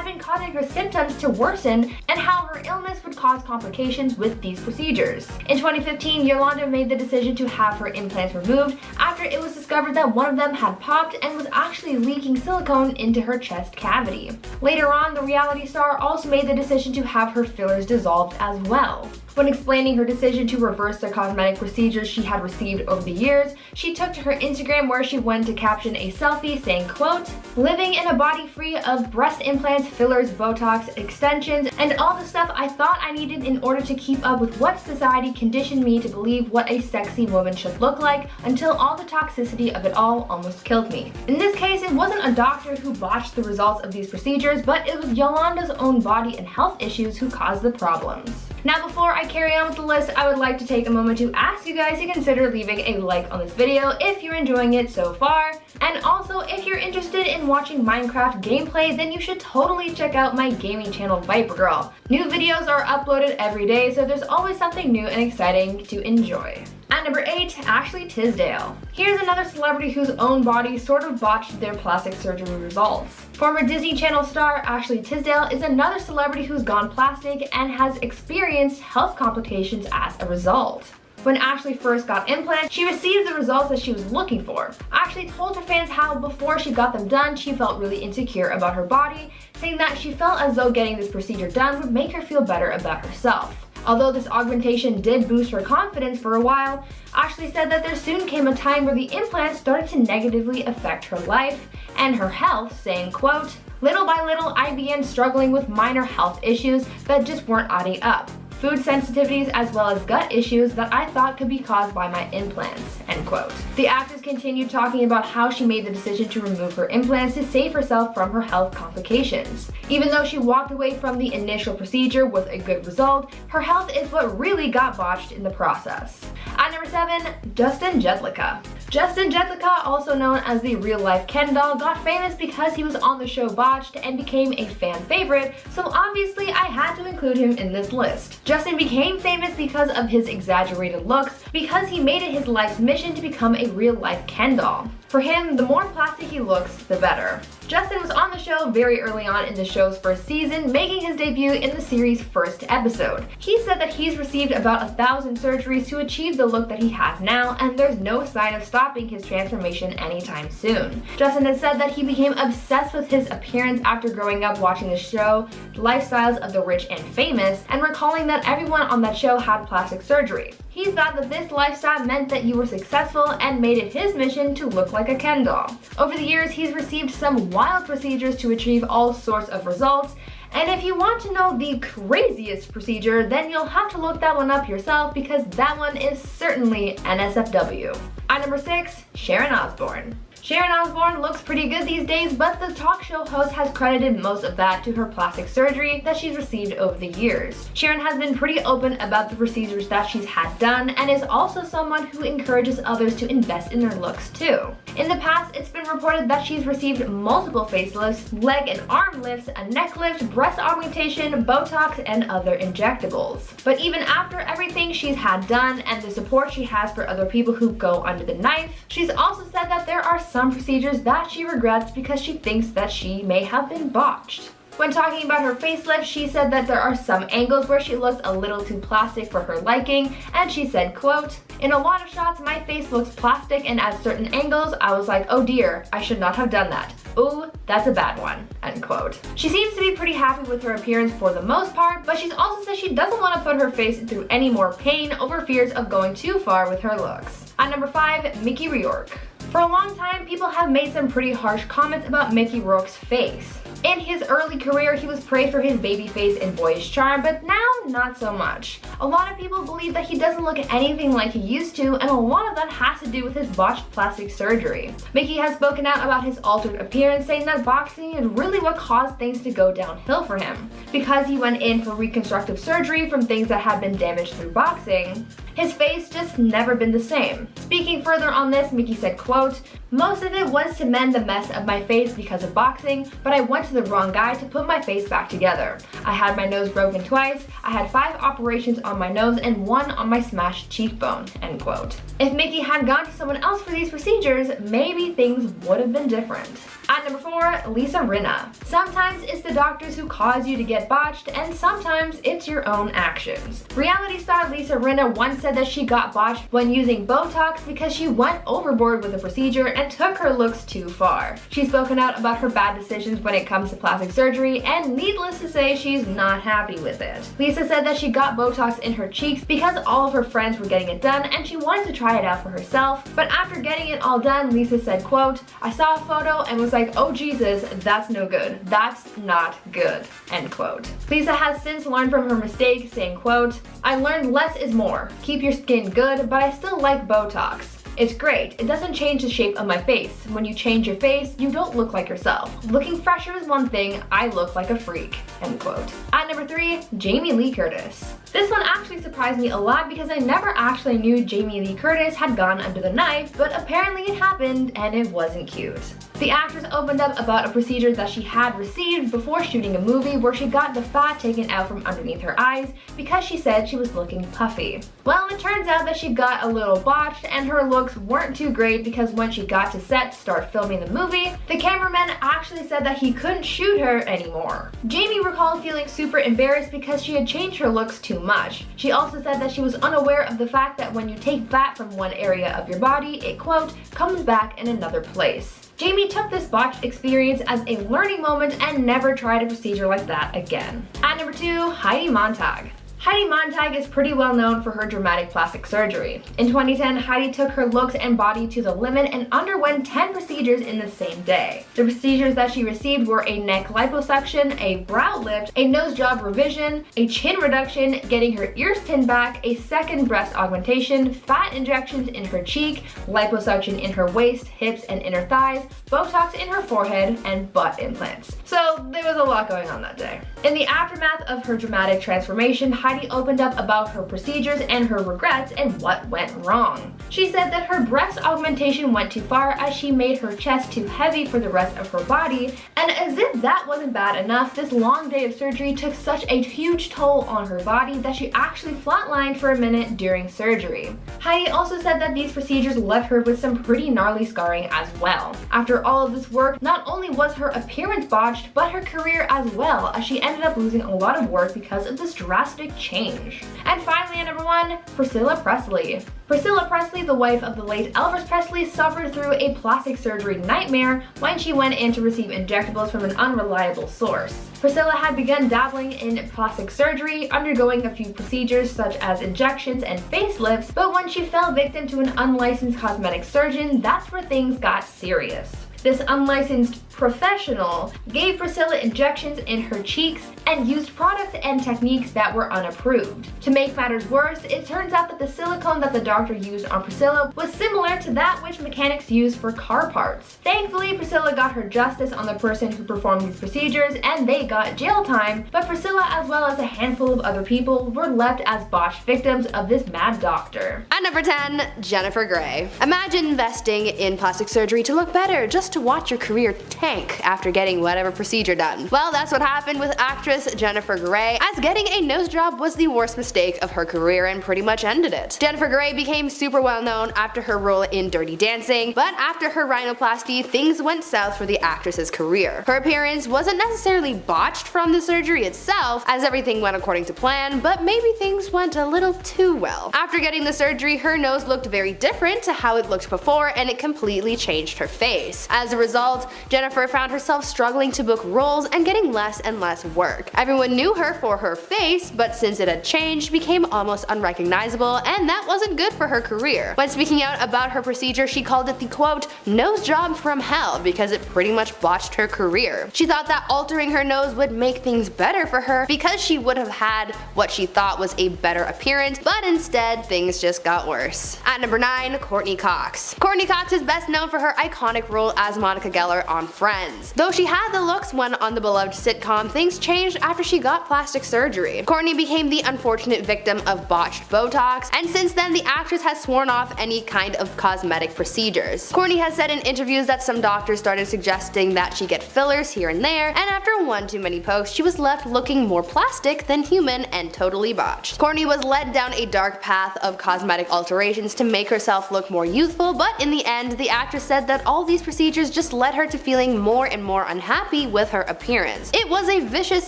been causing her symptoms to worsen and how her illness would cause complications with these procedures. In 2015, Yolanda made the decision to have her implants removed after it was discovered that one of them had popped and was actually leaking silicone into her chest cavity. Later on, the reality star also made the decision to have her fillers dissolved as well. When explaining her decision to reverse the cosmetic procedures she had received over the years, she took to her Instagram where she went to caption a selfie saying, quote, "Living in a body free of breast implants, fillers, Botox, extensions, and all the stuff I thought I needed in order to keep up with what society conditioned me to believe what a sexy woman should look like until all the toxicity of it all almost killed me." In this case, it wasn't a doctor who botched the results of these procedures, but it was Yolanda's own body and health issues who caused the problems. Now, before I carry on with the list, I would like to take a moment to ask you guys to consider leaving a like on this video if you're enjoying it so far. And also, if you're interested in watching Minecraft gameplay, then you should totally check out my gaming channel, Viper Girl. New videos are uploaded every day, so there's always something new and exciting to enjoy. At number 8, Ashley Tisdale. Here's another celebrity whose own body sort of botched their plastic surgery results. Former Disney Channel star Ashley Tisdale is another celebrity who's gone plastic and has experienced health complications as a result. When Ashley first got implants, she received the results that she was looking for. Ashley told her fans how before she got them done, she felt really insecure about her body, saying that she felt as though getting this procedure done would make her feel better about herself. Although this augmentation did boost her confidence for a while, Ashley said that there soon came a time where the implants started to negatively affect her life and her health, saying, quote, "Little by little, I began struggling with minor health issues that just weren't adding up. Food sensitivities as well as gut issues that I thought could be caused by my implants," end quote. The actress continued talking about how she made the decision to remove her implants to save herself from her health complications. Even though she walked away from the initial procedure with a good result, her health is what really got botched in the process. At number 7, Justin Jedlicka. Justin Jedlicka, also known as the real-life Ken doll, got famous because he was on the show Botched and became a fan favorite, so obviously I had to include him in this list. Justin became famous because of his exaggerated looks, because he made it his life's mission to become a real-life Ken doll. For him, the more plastic he looks, the better. Justin was on the show very early on in the show's first season, making his debut in the series' first episode. He said that he's received about 1,000 surgeries to achieve the look that he has now, and there's no sign of stopping his transformation anytime soon. Justin has said that he became obsessed with his appearance after growing up watching the show Lifestyles of the Rich and Famous, and recalling that everyone on that show had plastic surgery. He thought that this lifestyle meant that you were successful and made it his mission to look like a Ken doll. Over the years, he's received some wild procedures to achieve all sorts of results, and if you want to know the craziest procedure, then you'll have to look that one up yourself, because that one is certainly NSFW. At number 6, Sharon Osborne. Sharon Osborne looks pretty good these days, but the talk show host has credited most of that to her plastic surgery that she's received over the years. Sharon has been pretty open about the procedures that she's had done, and is also someone who encourages others to invest in their looks too. In the past, it's been reported that she's received multiple facelifts, leg and arm lifts, a neck lift, breast augmentation, Botox, and other injectables. But even after everything she's had done and the support she has for other people who go under the knife, she's also said that there are some procedures that she regrets because she thinks that she may have been botched. When talking about her facelift, she said that there are some angles where she looks a little too plastic for her liking, and she said, quote, "In a lot of shots, my face looks plastic, and at certain angles, I was like, oh dear, I should not have done that. Ooh, that's a bad one," end quote. She seems to be pretty happy with her appearance for the most part, but she's also said she doesn't want to put her face through any more pain over fears of going too far with her looks. At number 5, Mickey Rourke. For a long time, people have made some pretty harsh comments about Mickey Rourke's face. In his early career, he was praised for his baby face and boyish charm, but now, not so much. A lot of people believe that he doesn't look anything like he used to, and a lot of that has to do with his botched plastic surgery. Mickey has spoken out about his altered appearance, saying that boxing is really what caused things to go downhill for him. Because he went in for reconstructive surgery from things that had been damaged through boxing, his face just never been the same. Speaking further on this, Mickey said, quote, "Most of it was to mend the mess of my face because of boxing, but I went to the wrong guy to put my face back together. I had my nose broken twice, I had 5 operations on my nose and 1 on my smashed cheekbone," end quote. If Mickey had gone to someone else for these procedures, maybe things would have been different. At number 4, Lisa Rinna. Sometimes it's the doctors who cause you to get botched, and sometimes it's your own actions. Reality star Lisa Rinna once said that she got botched when using Botox because she went overboard with the procedure and took her looks too far. She's spoken out about her bad decisions when it comes to plastic surgery, and needless to say, she's not happy with it. Lisa said that she got Botox in her cheeks because all of her friends were getting it done and she wanted to try it out for herself, but after getting it all done, Lisa said, quote, "I saw a photo and was like, oh Jesus, that's no good. That's not good," end quote. Lisa has since learned from her mistake, saying, quote, "I learned less is more. Keep your skin good, but I still like Botox. It's great. It doesn't change the shape of my face. When you change your face, you don't look like yourself. Looking fresher is one thing. I look like a freak," end quote. At number 3, Jamie Lee Curtis. This one actually surprised me a lot because I never actually knew Jamie Lee Curtis had gone under the knife, but apparently it happened and it wasn't cute. The actress opened up about a procedure that she had received before shooting a movie where she got the fat taken out from underneath her eyes because she said she was looking puffy. Well, it turns out that she got a little botched and her looks weren't too great because when she got to set to start filming the movie, the cameraman actually said that he couldn't shoot her anymore. Jamie recalled feeling super embarrassed because she had changed her looks too much. She also said that she was unaware of the fact that when you take fat from one area of your body, it, quote, "comes back in another place." Jamie took this botched experience as a learning moment and never tried a procedure like that again. At number 2, Heidi Montag. Heidi Montag is pretty well known for her dramatic plastic surgery. In 2010, Heidi took her looks and body to the limit and underwent 10 procedures in the same day. The procedures that she received were a neck liposuction, a brow lift, a nose job revision, a chin reduction, getting her ears pinned back, a second breast augmentation, fat injections in her cheek, liposuction in her waist, hips, and inner thighs, Botox in her forehead, and butt implants. So there was a lot going on that day. In the aftermath of her dramatic transformation, Heidi opened up about her procedures and her regrets and what went wrong. She said that her breast augmentation went too far as she made her chest too heavy for the rest of her body, and as if that wasn't bad enough, this long day of surgery took such a huge toll on her body that she actually flatlined for a minute during surgery. Heidi also said that these procedures left her with some pretty gnarly scarring as well. After all of this work, not only was her appearance botched, but her career as well, as she ended up losing a lot of work because of this drastic change. And finally, at number 1, Priscilla Presley. Priscilla Presley, the wife of the late Elvis Presley, suffered through a plastic surgery nightmare when she went in to receive injectables from an unreliable source. Priscilla had begun dabbling in plastic surgery, undergoing a few procedures such as injections and facelifts, but when she fell victim to an unlicensed cosmetic surgeon, that's where things got serious. This unlicensed professional gave Priscilla injections in her cheeks and used products and techniques that were unapproved. To make matters worse, it turns out that the silicone that the doctor used on Priscilla was similar to that which mechanics use for car parts. Thankfully, Priscilla got her justice on the person who performed these procedures and they got jail time, but Priscilla as well as a handful of other people were left as botched victims of this mad doctor. At number 10, Jennifer Grey. Imagine investing in plastic surgery to look better just to watch your career tank after getting whatever procedure done. Well, that's what happened with actress Jennifer Grey, as getting a nose job was the worst mistake of her career and pretty much ended it. Jennifer Grey became super well known after her role in Dirty Dancing, but after her rhinoplasty, things went south for the actress's career. Her appearance wasn't necessarily botched from the surgery itself, as everything went according to plan, but maybe things went a little too well. After getting the surgery, her nose looked very different to how it looked before, and it completely changed her face. As a result, Jennifer found herself struggling to book roles and getting less and less work. Everyone knew her for her face, but since it had changed, she became almost unrecognizable, and that wasn't good for her career. When speaking out about her procedure, she called it the quote, nose job from hell, because it pretty much botched her career. She thought that altering her nose would make things better for her because she would have had what she thought was a better appearance, but instead things just got worse. At number 9, Courtney Cox. Courtney Cox is best known for her iconic role as Monica Geller on Friends. Though she had the looks when on the beloved sitcom, things changed after she got plastic surgery. Courtney became the unfortunate victim of botched Botox, and since then the actress has sworn off any kind of cosmetic procedures. Courtney has said in interviews that some doctors started suggesting that she get fillers here and there, and after one too many posts, she was left looking more plastic than human and totally botched. Courtney was led down a dark path of cosmetic alterations to make herself look more youthful, but in the end, the actress said that all these procedures just led her to feeling more and more unhappy with her appearance. It was a vicious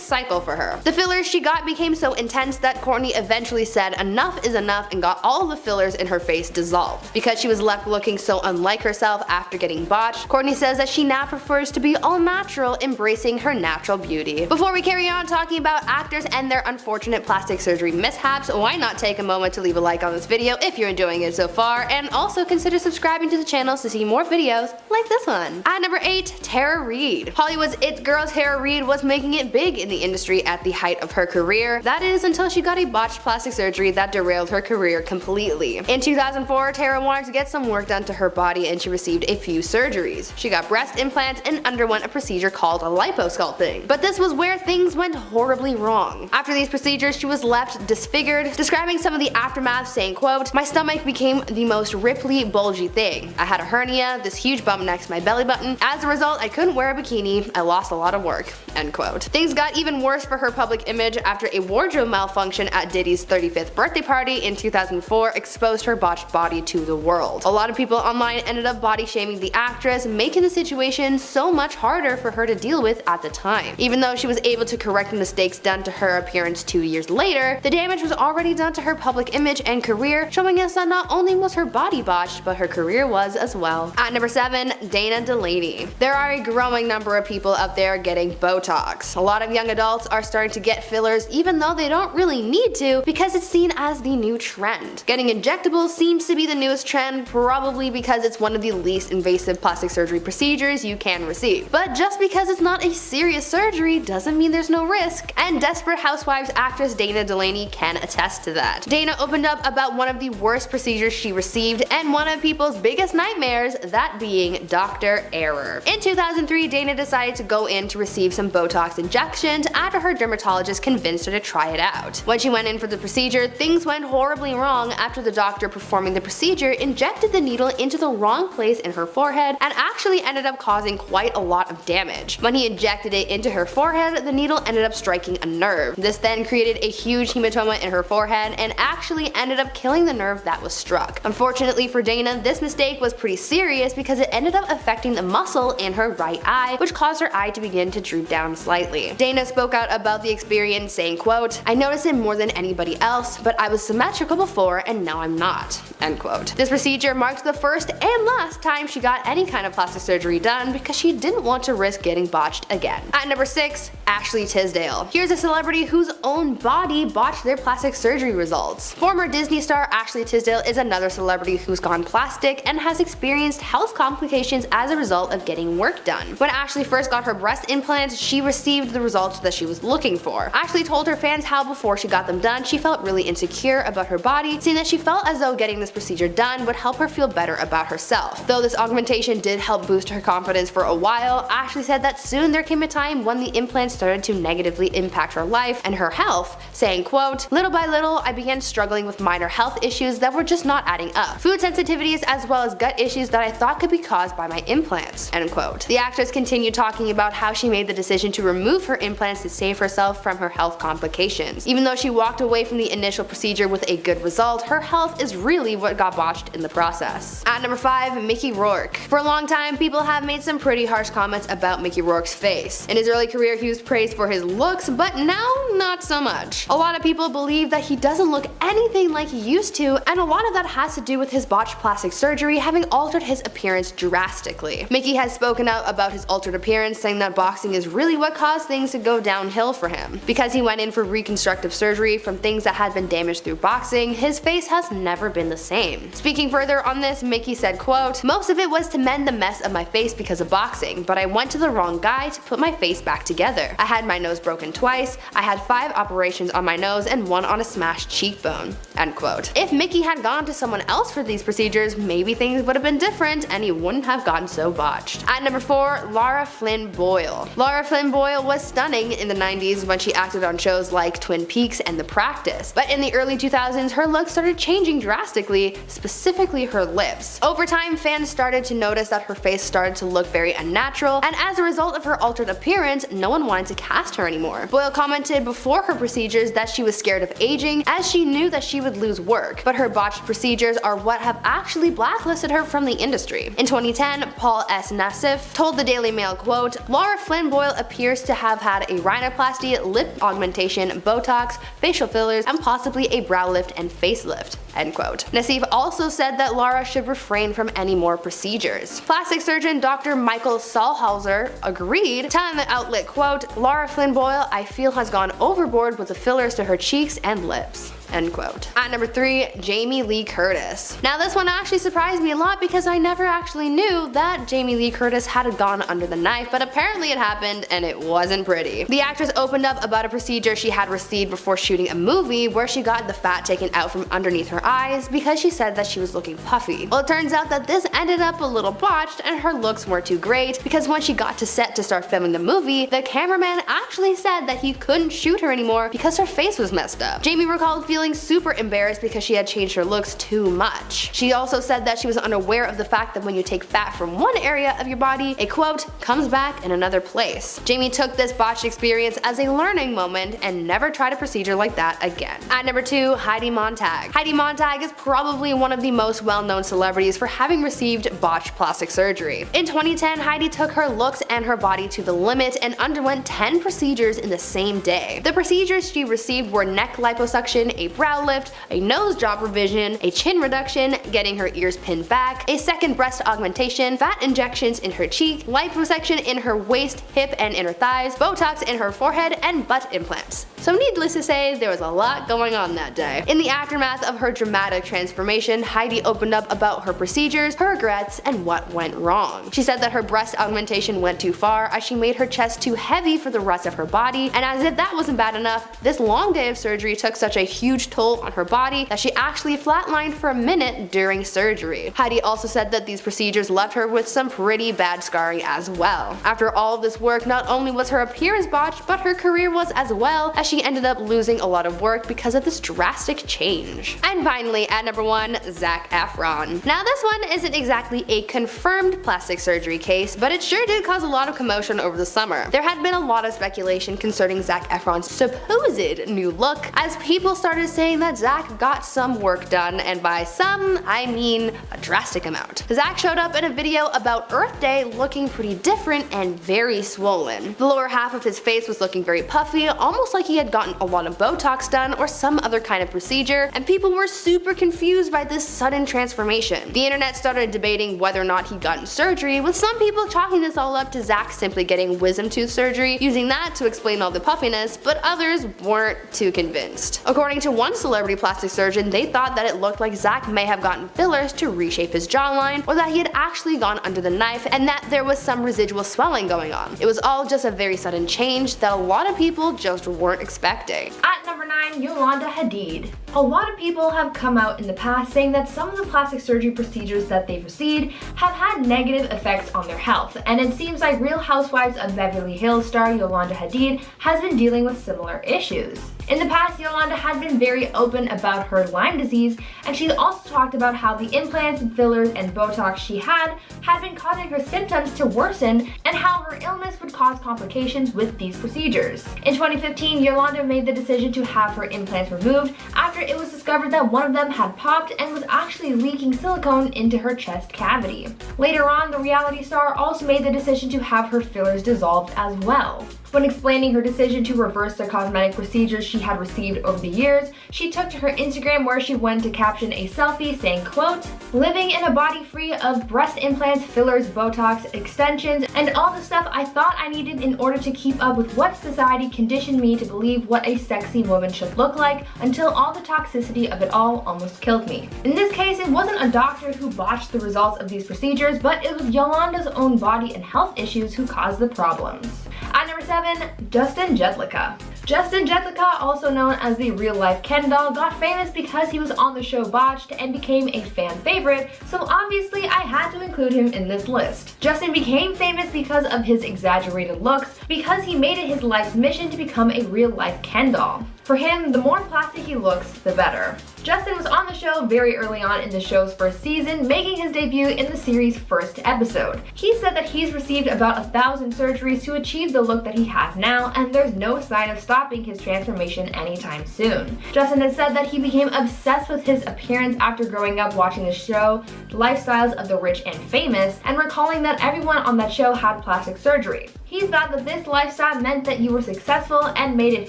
cycle for her. The fillers she got became so intense that Courtney eventually said enough is enough and got all the fillers in her face dissolved. Because she was left looking so unlike herself after getting botched, Courtney says that she now prefers to be all natural, embracing her natural beauty. Before we carry on talking about actors and their unfortunate plastic surgery mishaps, why not take a moment to leave a like on this video if you're enjoying it so far, and also consider subscribing to the channel to see more videos like this one. At number 8, Tara Reid. Hollywood's it girl Tara Reid was making it big in the industry at the height of her career, that is until she got a botched plastic surgery that derailed her career completely. In 2004, Tara wanted to get some work done to her body and she received a few surgeries. She got breast implants and underwent a procedure called liposculpting. But this was where things went horribly wrong. After these procedures, she was left disfigured, describing some of the aftermath saying, quote, my stomach became the most ripply, bulgy thing. I had a hernia, this huge bump next to my belly button. As a result, I couldn't wear a bikini. I lost a lot of work. End quote. Things got even worse for her public image after a wardrobe malfunction at Diddy's 35th birthday party in 2004 exposed her botched body to the world. A lot of people online ended up body shaming the actress, making the situation so much harder for her to deal with at the time. Even though she was able to correct the mistakes done to her appearance 2 years later, the damage was already done to her public image and career, showing us that not only was her body botched, but her career was as well. At number 7, Dana Delaney. There are a growing number of people out there getting Botox. A lot of young adults are starting to get fillers even though they don't really need to, because it's seen as the new trend. Getting injectables seems to be the newest trend, probably because it's one of the least invasive plastic surgery procedures you can receive. But just because it's not a serious surgery doesn't mean there's no risk, and Desperate Housewives actress Dana Delaney can attest to that. Dana opened up about one of the worst procedures she received and one of people's biggest nightmares, that being Dr. Error. In 2000 2003, Dana decided to go in to receive some Botox injections after her dermatologist convinced her to try it out. When she went in for the procedure, things went horribly wrong after the doctor performing the procedure injected the needle into the wrong place in her forehead and actually ended up causing quite a lot of damage. When he injected it into her forehead, the needle ended up striking a nerve. This then created a huge hematoma in her forehead and actually ended up killing the nerve that was struck. Unfortunately for Dana, this mistake was pretty serious because it ended up affecting the muscle in her right eye, which caused her eye to begin to droop down slightly. Dana spoke out about the experience, saying, quote, "I noticed it more than anybody else, but I was symmetrical before and now I'm not." End quote. This procedure marked the first and last time she got any kind of plastic surgery done because she didn't want to risk getting botched again. At number 6, Ashley Tisdale. Here's a celebrity whose own body botched their plastic surgery results. Former Disney star Ashley Tisdale is another celebrity who's gone plastic and has experienced health complications as a result of getting work done. When Ashley first got her breast implants, she received the results that she was looking for. Ashley told her fans how before she got them done, she felt really insecure about her body, saying that she felt as though getting this procedure done would help her feel better about herself. Though this augmentation did help boost her confidence for a while, Ashley said that soon there came a time when the implants started to negatively impact her life and her health, saying, quote, "Little by little, I began struggling with minor health issues that were just not adding up. Food sensitivities as well as gut issues that I thought could be caused by my implants." End quote. The actress continued talking about how she made the decision to remove her implants to save herself from her health complications. Even though she walked away from the initial procedure with a good result, her health is really what got botched in the process. At number 5, Mickey Rourke. For a long time, people have made some pretty harsh comments about Mickey Rourke's face. In his early career, he was praised for his looks, but now not so much. A lot of people believe that he doesn't look anything like he used to, and a lot of that has to do with his botched plastic surgery having altered his appearance drastically. Mickey has spoken out about his altered appearance, saying that boxing is really what caused things to go downhill for him. Because he went in for reconstructive surgery from things that had been damaged through boxing, his face has never been the same. Speaking further on this, Mickey said, quote, "Most of it was to mend the mess of my face because of boxing, but I went to the wrong guy to put my face back together. I had my nose broken twice, I had 5 operations on my nose and 1 on a smashed cheekbone." End quote. If Mickey had gone to someone else for these procedures, maybe things would have been different and he wouldn't have gotten so botched. At number 4, Lara Flynn Boyle. Lara Flynn Boyle was stunning in the 90s when she acted on shows like Twin Peaks and The Practice, but in the early 2000s her look started changing drastically, specifically her lips. Over time, fans started to notice that her face started to look very unnatural, and as a result of her altered appearance, no one wanted to cast her anymore. Boyle commented before her procedures that she was scared of aging as she knew that she would lose work, but her botched procedures are what have actually blacklisted her from the industry. In 2010, Paul S. Nassif told the Daily Mail, quote, "Lara Flynn Boyle appears to have had a rhinoplasty, lip augmentation, Botox, facial fillers, and possibly a brow lift and facelift." End quote. Nassif also said that Lara should refrain from any more procedures. Plastic surgeon Dr. Michael Saulhauser agreed, telling the outlet, quote, "Lara Flynn Boyle, I feel, has gone overboard with the fillers to her cheeks and lips." End quote. At number 3, Jamie Lee Curtis. Now this one actually surprised me a lot because I never actually knew that Jamie Lee Curtis had gone under the knife, but apparently it happened and it wasn't pretty. The actress opened up about a procedure she had received before shooting a movie where she got the fat taken out from underneath her eyes because she said that she was looking puffy. Well, it turns out that this ended up a little botched and her looks weren't too great because when she got to set to start filming the movie, the cameraman actually said that he couldn't shoot her anymore because her face was messed up. Jamie recalled feeling super embarrassed because she had changed her looks too much. She also said that she was unaware of the fact that when you take fat from one area of your body, it, quote, "comes back in another place." Jamie took this botched experience as a learning moment and never tried a procedure like that again. At number 2, Heidi Montag. Heidi Montag is probably one of the most well-known celebrities for having received botched plastic surgery. In 2010, Heidi took her looks and her body to the limit and underwent 10 procedures in the same day. The procedures she received were neck liposuction, a brow lift, a nose job revision, a chin reduction, getting her ears pinned back, a second breast augmentation, fat injections in her cheek, liposuction in her waist, hip, and inner thighs, Botox in her forehead, and butt implants. So needless to say, there was a lot going on that day. In the aftermath of her dramatic transformation, Heidi opened up about her procedures, her regrets, and what went wrong. She said that her breast augmentation went too far as she made her chest too heavy for the rest of her body, and as if that wasn't bad enough, this long day of surgery took such a huge huge toll on her body that she actually flatlined for a minute during surgery. Heidi also said that these procedures left her with some pretty bad scarring as well. After all of this work, not only was her appearance botched, but her career was as well, as she ended up losing a lot of work because of this drastic change. And finally, at number 1, Zac Efron. Now this one isn't exactly a confirmed plastic surgery case, but it sure did cause a lot of commotion over the summer. There had been a lot of speculation concerning Zac Efron's supposed new look, as people started saying that Zac got some work done, and by some, I mean a drastic amount. Zac showed up in a video about Earth Day looking pretty different and very swollen. The lower half of his face was looking very puffy, almost like he had gotten a lot of Botox done or some other kind of procedure, and people were super confused by this sudden transformation. The internet started debating whether or not he'd gotten surgery, with some people chalking this all up to Zac simply getting wisdom tooth surgery, using that to explain all the puffiness, but others weren't too convinced. According to one celebrity plastic surgeon, they thought that it looked like Zac may have gotten fillers to reshape his jawline, or that he had actually gone under the knife and that there was some residual swelling going on. It was all just a very sudden change that a lot of people just weren't expecting. At number 9, Yolanda Hadid. A lot of people have come out in the past saying that some of the plastic surgery procedures that they've received have had negative effects on their health, and it seems like Real Housewives of Beverly Hills star Yolanda Hadid has been dealing with similar issues. In the past, Yolanda had been very open about her Lyme disease, and she's also talked about how the implants, fillers, and Botox she had been causing her symptoms to worsen, and how her illness would cause complications with these procedures. In 2015, Yolanda made the decision to have her implants removed after it was discovered that one of them had popped and was actually leaking silicone into her chest cavity. Later on, the reality star also made the decision to have her fillers dissolved as well. When explaining her decision to reverse the cosmetic procedures she had received over the years, she took to her Instagram where she went to caption a selfie saying, quote, "Living in a body free of breast implants, fillers, Botox, extensions, and all the stuff I thought I needed in order to keep up with what society conditioned me to believe what a sexy woman should look like, until all the toxicity of it all almost killed me." In this case, it wasn't a doctor who botched the results of these procedures, but it was Yolanda's own body and health issues who caused the problems. At number 7, Justin Jedlicka. Justin Jedlicka, also known as the real-life Ken doll, got famous because he was on the show Botched and became a fan favorite, so obviously I had to include him in this list. Justin became famous because of his exaggerated looks, because he made it his life's mission to become a real-life Ken doll. For him, the more plastic he looks, the better. Justin was on the show very early on in the show's first season, making his debut in the series' first episode. He said that he's received about 1,000 surgeries to achieve the look that he has now, and there's no sign of stopping his transformation anytime soon. Justin has said that he became obsessed with his appearance after growing up watching the show Lifestyles of the Rich and Famous, and recalling that everyone on that show had plastic surgery. He thought that this lifestyle meant that you were successful and made it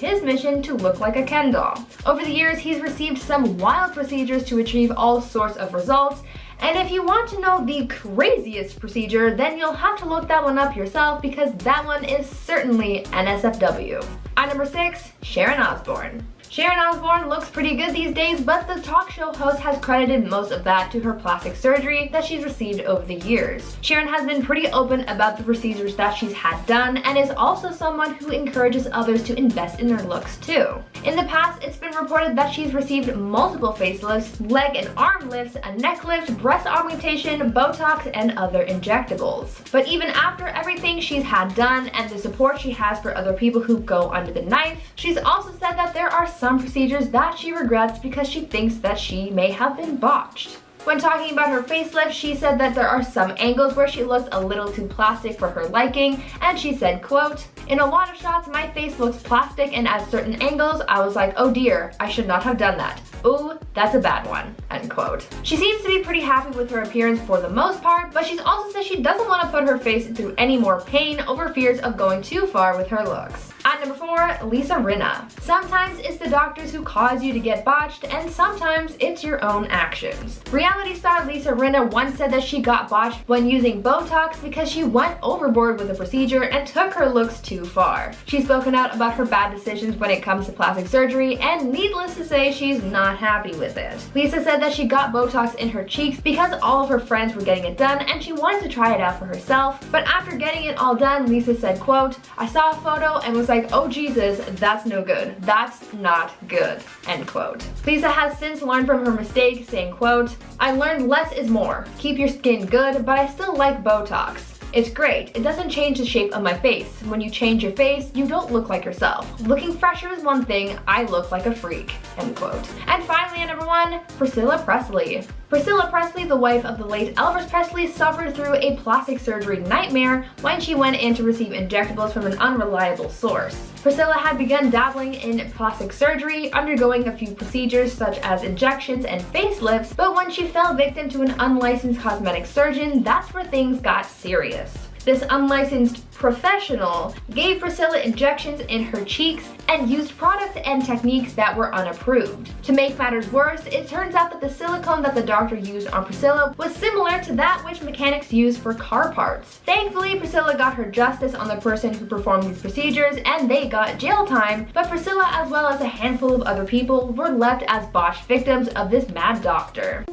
his mission to look like a Ken doll. Over the years, he's received some wild procedures to achieve all sorts of results, and if you want to know the craziest procedure, then you'll have to look that one up yourself, because that one is certainly NSFW. At number 6, Sharon Osborne. Sharon Osborne looks pretty good these days, but the talk show host has credited most of that to her plastic surgery that she's received over the years. Sharon has been pretty open about the procedures that she's had done, and is also someone who encourages others to invest in their looks too. In the past, it's been reported that she's received multiple facelifts, leg and arm lifts, a neck lift, breast augmentation, Botox, and other injectables. But even after everything she's had done and the support she has for other people who go under the knife, she's also said that there are some procedures that she regrets because she thinks that she may have been botched. When talking about her facelift, she said that there are some angles where she looks a little too plastic for her liking, and she said, quote, "In a lot of shots, my face looks plastic, and at certain angles, I was like, oh dear, I should not have done that. Ooh, that's a bad one," end quote. She seems to be pretty happy with her appearance for the most part, but she's also said she doesn't want to put her face through any more pain over fears of going too far with her looks. At number 4, Lisa Rinna. Sometimes it's the doctors who cause you to get botched, and sometimes it's your own actions. Reality star Lisa Rinna once said that she got botched when using Botox because she went overboard with the procedure and took her looks too far. She's spoken out about her bad decisions when it comes to plastic surgery, and needless to say, she's not happy with it. Lisa said that she got Botox in her cheeks because all of her friends were getting it done and she wanted to try it out for herself, but after getting it all done, Lisa said, quote, "I saw a photo and was like, like, oh Jesus, that's no good. That's not good, end quote. Lisa has since learned from her mistake, saying, quote, I learned less is more. Keep your skin good, but I still like Botox. It's great. It doesn't change the shape of my face. When you change your face, you don't look like yourself. Looking fresher is one thing, I look like a freak, end quote. And finally at number 1, Priscilla Presley. Priscilla Presley, the wife of the late Elvis Presley, suffered through a plastic surgery nightmare when she went in to receive injectables from an unreliable source. Priscilla had begun dabbling in plastic surgery, undergoing a few procedures such as injections and facelifts, but when she fell victim to an unlicensed cosmetic surgeon, that's where things got serious. This unlicensed professional gave Priscilla injections in her cheeks and used products and techniques that were unapproved. To make matters worse, it turns out that the silicone that the doctor used on Priscilla was similar to that which mechanics use for car parts. Thankfully, Priscilla got her justice on the person who performed these procedures and they got jail time, but Priscilla as well as a handful of other people were left as botched victims of this mad doctor.